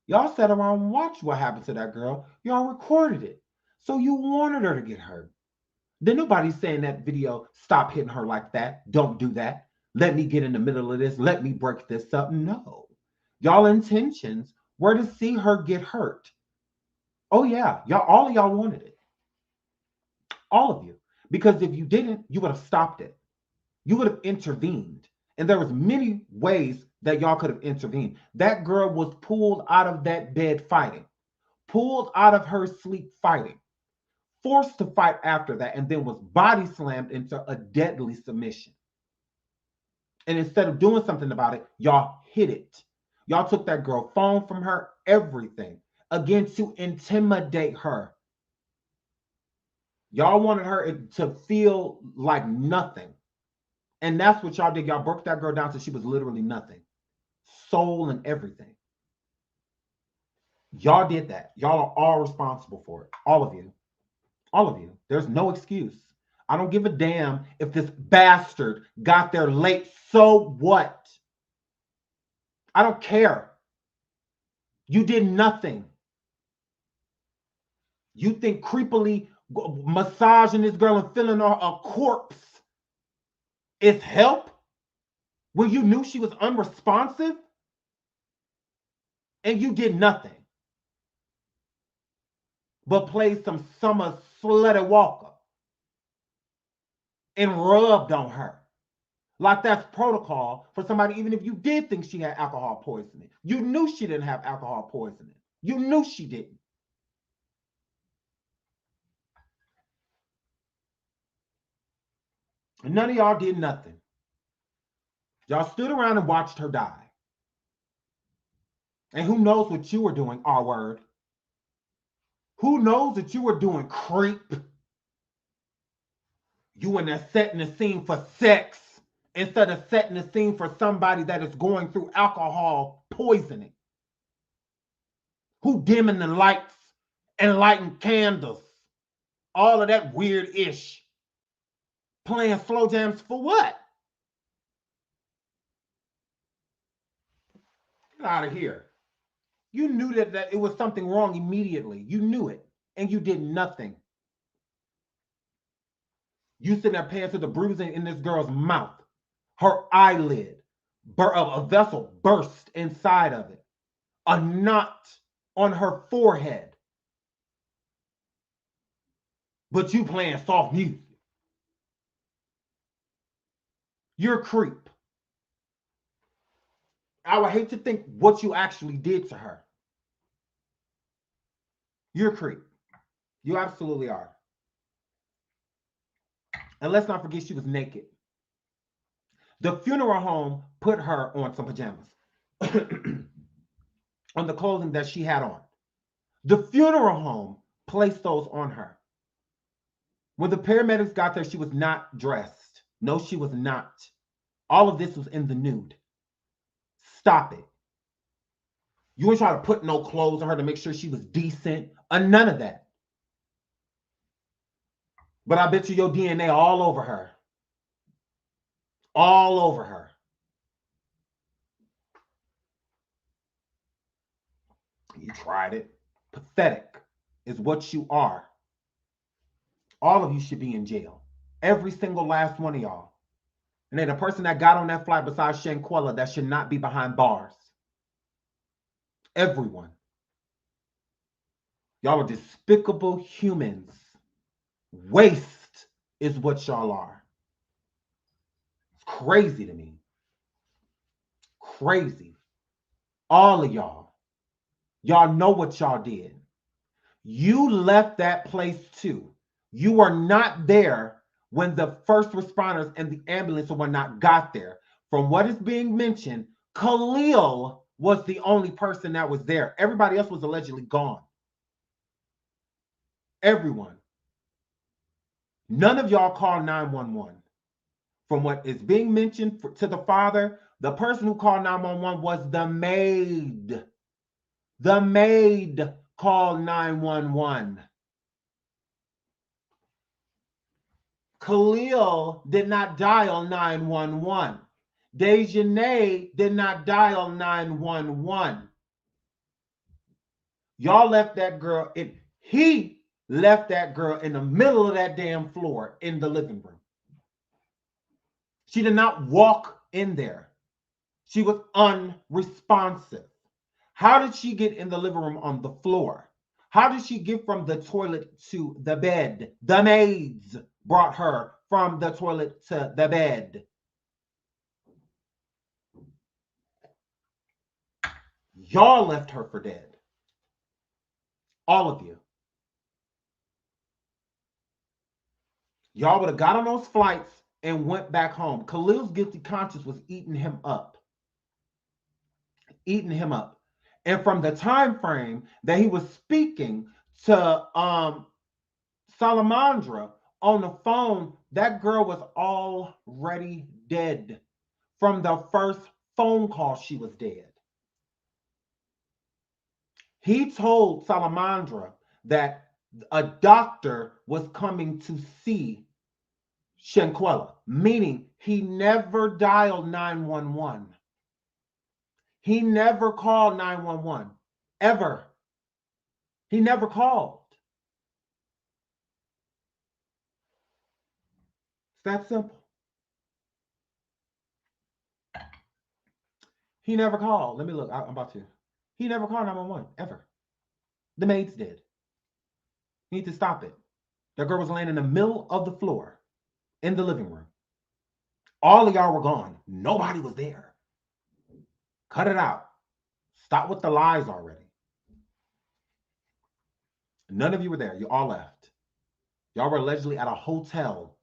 Y'all sat around and watched what happened to that girl. Y'all recorded it. So you wanted her to get hurt. Then nobody's saying that video, stop hitting her like that. Don't do that. Let me get in the middle of this. Let me break this up. No. Y'all intentions were to see her get hurt. Oh yeah, all of y'all wanted it. All of you. Because if you didn't, you would have stopped it. You would have intervened. And there was many ways that y'all could have intervened. That girl was pulled out of that bed fighting. Pulled out of her sleep fighting. Forced to fight after that, and then was body slammed into a deadly submission. And instead of doing something about it, y'all hid it. Y'all took that girl phone from her, everything. Again, to intimidate her. Y'all wanted her to feel like nothing. And that's what y'all did. Y'all broke that girl down so she was literally nothing. Soul and everything. Y'all did that. Y'all are all responsible for it. All of you. All of you. There's no excuse. I don't give a damn if this bastard got there late. So what? I don't care. You did nothing. You think creepily massaging this girl and feeling a corpse is help? When you knew she was unresponsive? And you did nothing but play some Summer Slutty Walker and rubbed on her. Like that's protocol for somebody, even if you did think she had alcohol poisoning. You knew she didn't have alcohol poisoning. You knew she didn't. And none of y'all did nothing. Y'all stood around and watched her die. And who knows what you were doing, R-word? Who knows that you were doing, creep? You in there setting the scene for sex instead of setting the scene for somebody that is going through alcohol poisoning. Who dimming the lights and lighting candles? All of that weird-ish. Playing slow jams for what? Get out of here. You knew that it was something wrong immediately. You knew it. and you did nothing. You sitting there paying to the bruising in this girl's mouth. Her eyelid, a vessel burst inside of it. A knot on her forehead. But you playing soft music. You're a creep. I would hate to think what you actually did to her. You're a creep. You absolutely are. And let's not forget she was naked. The funeral home put her on some pajamas. On the clothing that she had on. The funeral home placed those on her. When the paramedics got there, she was not dressed. No, she was not. All of this was in the nude. Stop it. You weren't trying to put no clothes on her to make sure she was decent. None of that. But I bet you your DNA all over her. All over her. You tried it. Pathetic is what you are. All of you should be in jail. Every single last one of y'all. And then the person that got on that flight besides Shanquella, that should not be behind bars. Everyone. Y'all are despicable humans. Waste is what y'all are. It's crazy to me. Crazy. All of y'all. Y'all know what y'all did. You left that place too. You were not there when the first responders and the ambulance or whatnot got there. From what is being mentioned, Khalil was the only person that was there. Everybody else was allegedly gone. Everyone. None of y'all called 911. From what is being mentioned to the father, the person who called 911 was the maid. The maid called 911. Khalil did not dial 911. Dejanay did not dial 911. Y'all left that girl in, he left that girl in the middle of that damn floor in the living room. She did not walk in there. She was unresponsive. How did she get in the living room on the floor? How did she get from the toilet to the bed? The maids brought her from the toilet to the bed. Y'all left her for dead. All of you. Y'all would have got on those flights and went back home. Khalil's guilty conscience was eating him up. Eating him up. And from the time frame that he was speaking to Salamandra on the phone, that girl was already dead. From the first phone call, she was dead. He told Salamandra that a doctor was coming to see Shanquella, meaning he never dialed 911. He never called 911, ever. He never called. It's that simple. He never called. Let me look. I'm about to. He never called 911, ever. The maids did. You need to stop it. That girl was laying in the middle of the floor in the living room. All of y'all were gone. Nobody was there. Cut it out. Stop with the lies already. None of you were there. You all left. Y'all were allegedly at a hotel.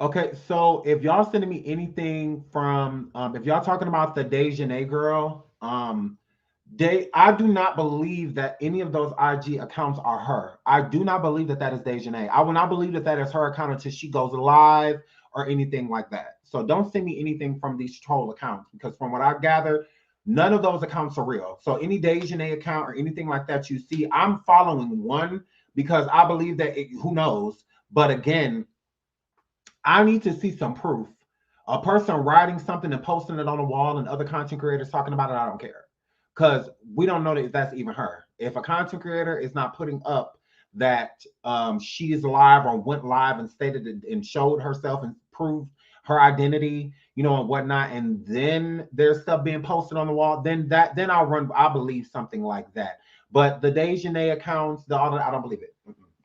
Okay, so if y'all sending me anything from, if y'all talking about the Dejanay girl, I do not believe that any of those IG accounts are her. I do not believe that that is Dejanay. I will not believe that that is her account until she goes live or anything like that. So don't send me anything from these troll accounts, because from what I gathered, None of those accounts are real. So any Dejanay account or anything like that you see, I'm following one because I believe that who knows. But again, I need to see some proof. A person writing something and posting it on a wall and other content creators talking about it, I don't care. Because we don't know that that's even her. If a content creator is not putting up that she is live or went live and stated it and showed herself and proved her identity, you know, and whatnot, and then there's stuff being posted on the wall, then I'll believe something like that. But the Dejanay accounts, I don't believe it.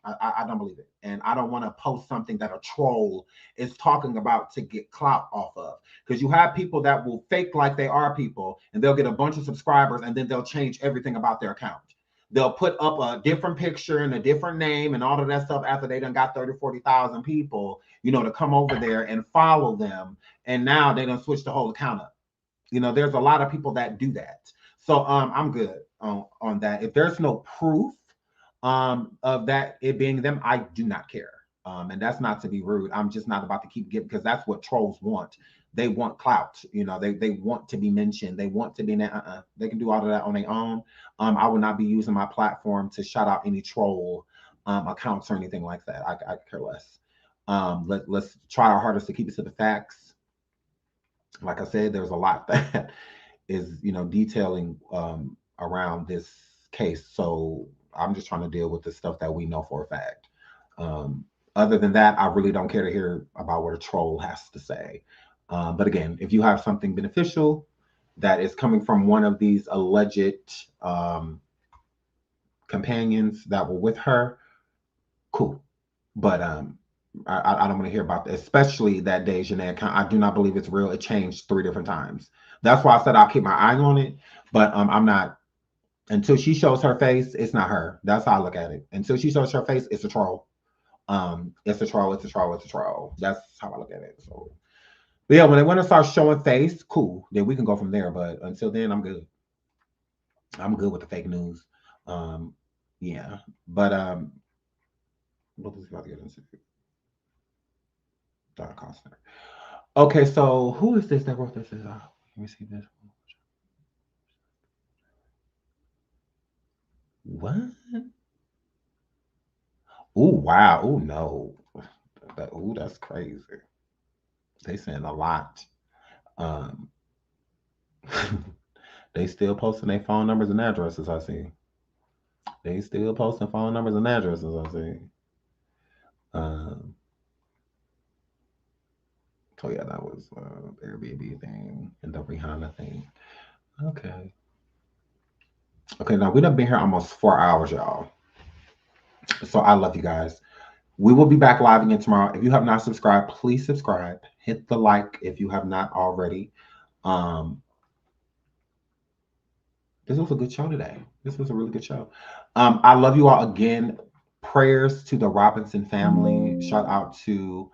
I don't believe it. And I don't want to post something that a troll is talking about to get clout off of. Because you have people that will fake like they are people and they'll get a bunch of subscribers and then they'll change everything about their account. They'll put up a different picture and a different name and all of that stuff after they done got 30, 40,000 people, you know, to come over there and follow them. And now they done switch the whole account up. You know, there's a lot of people that do that. So I'm good on that. If there's no proof of that it being them, I do not care. And that's not to be rude. I'm just not about to keep giving, because that's what trolls want. They want clout. You know, they want to be mentioned. They want to be they can do all of that on their own. I will not be using my platform to shout out any troll accounts or anything like that. I care less. Let's try our hardest to keep it to the facts. Like I said, there's a lot that is, you know, detailing around this case. So I'm just trying to deal with the stuff that we know for a fact. Other than that, I really don't care to hear about what a troll has to say. But again, if you have something beneficial that is coming from one of these alleged companions that were with her, cool. But I don't want to hear about that, especially that Dejanay account. I do not believe it's real. It changed 3 different times. That's why I said I'll keep my eye on it. But I'm not. Until she shows her face, it's not her. That's how I look at it. Until she shows her face, it's a troll. It's a troll. It's a troll. It's a troll. That's how I look at it. So, but yeah, when they want to start showing face, cool. Then we can go from there. But until then, I'm good. I'm good with the fake news. Yeah. But what was about to get into? Don Costner. Okay, so who is this that wrote this? Let me see this. What? Oh, wow. Oh, no. That's crazy. They saying a lot. They still posting their phone numbers and addresses, I see. They still posting phone numbers and addresses, I see. So yeah, that was the Airbnb thing and the Rihanna thing. Okay. Okay, now we done been here almost 4 hours, y'all. So I love you guys. We will be back live again tomorrow. If you have not subscribed, please subscribe. Hit the like if you have not already. This was a good show today. This was a really good show. I love you all again. Prayers to the Robinson family. Shout out to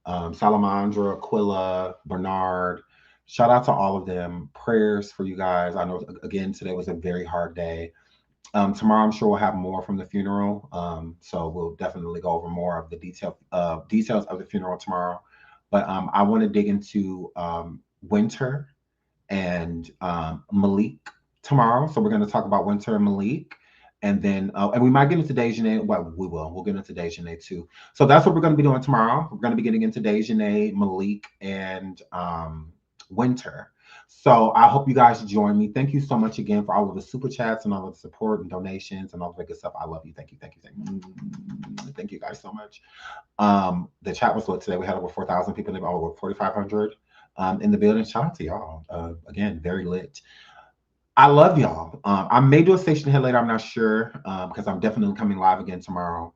Salamandra, Aquila, Bernard. Shout out to all of them. Prayers for you guys. I know, again, today was a very hard day. Tomorrow, I'm sure we'll have more from the funeral. So we'll definitely go over more of the details of the funeral tomorrow. But I want to dig into Winter and Malik tomorrow. So we're going to talk about Winter and Malik. And then, and we might get into Dejanay. Well, we will. We'll get into Dejanay too. So that's what we're going to be doing tomorrow. We're going to be getting into Dejanay, Malik, and Winter. So I hope you guys join me. Thank you so much again for all of the super chats and all of the support and donations and all the good stuff. I love you. Thank you. Thank you. Thank you guys so much. The chat was lit today. We had over 4,000 people, over 4,500 in the building. Shout out to y'all. Again, very lit. I love y'all. I may do a station head later. I'm not sure because I'm definitely coming live again tomorrow.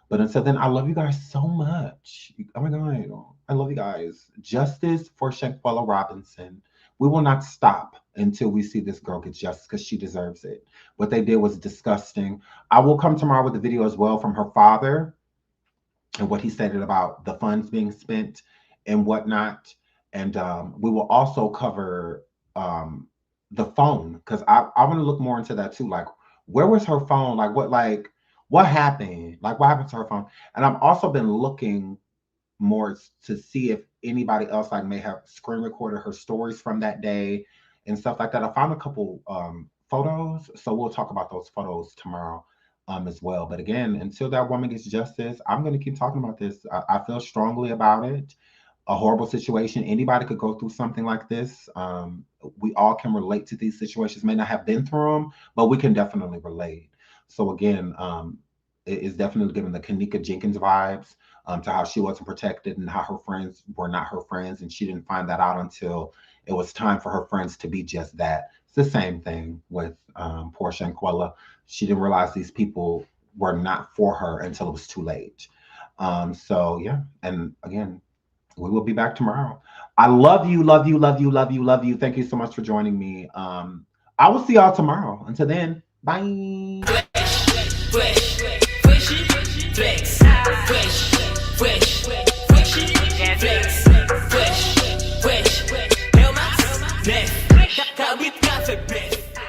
But until then, I love you guys so much. Oh my God. I love you guys. Justice for Shanquella Robinson. We will not stop until we see this girl get justice because she deserves it. What they did was disgusting. I will come tomorrow with a video as well from her father and what he stated about the funds being spent and whatnot. And we will also cover the phone because I want to look more into that too. Like, where was her phone? What happened? Like, what happened to her phone? And I've also been looking more to see if anybody else may have screen recorded her stories from that day and stuff like that. I found a couple photos, so we'll talk about those photos tomorrow as well. But again, until that woman gets justice, I'm going to keep talking about this. I feel strongly about it. A horrible situation. Anybody could go through something like this. We all can relate to these situations. May not have been through them, but we can definitely relate. So again, it is definitely giving the Kanika Jenkins vibes to how she wasn't protected and how her friends were not her friends, and she didn't find that out until it was time for her friends to be just that. It's the same thing with poor Shanquella. She didn't realize these people were not for her until it was too late. So yeah, and again, we will be back tomorrow. I love you, love you, love you, love you, love you. Thank you so much for joining me. I will see y'all tomorrow. Until then, bye. Fresh, fresh, fresh, fresh, fresh.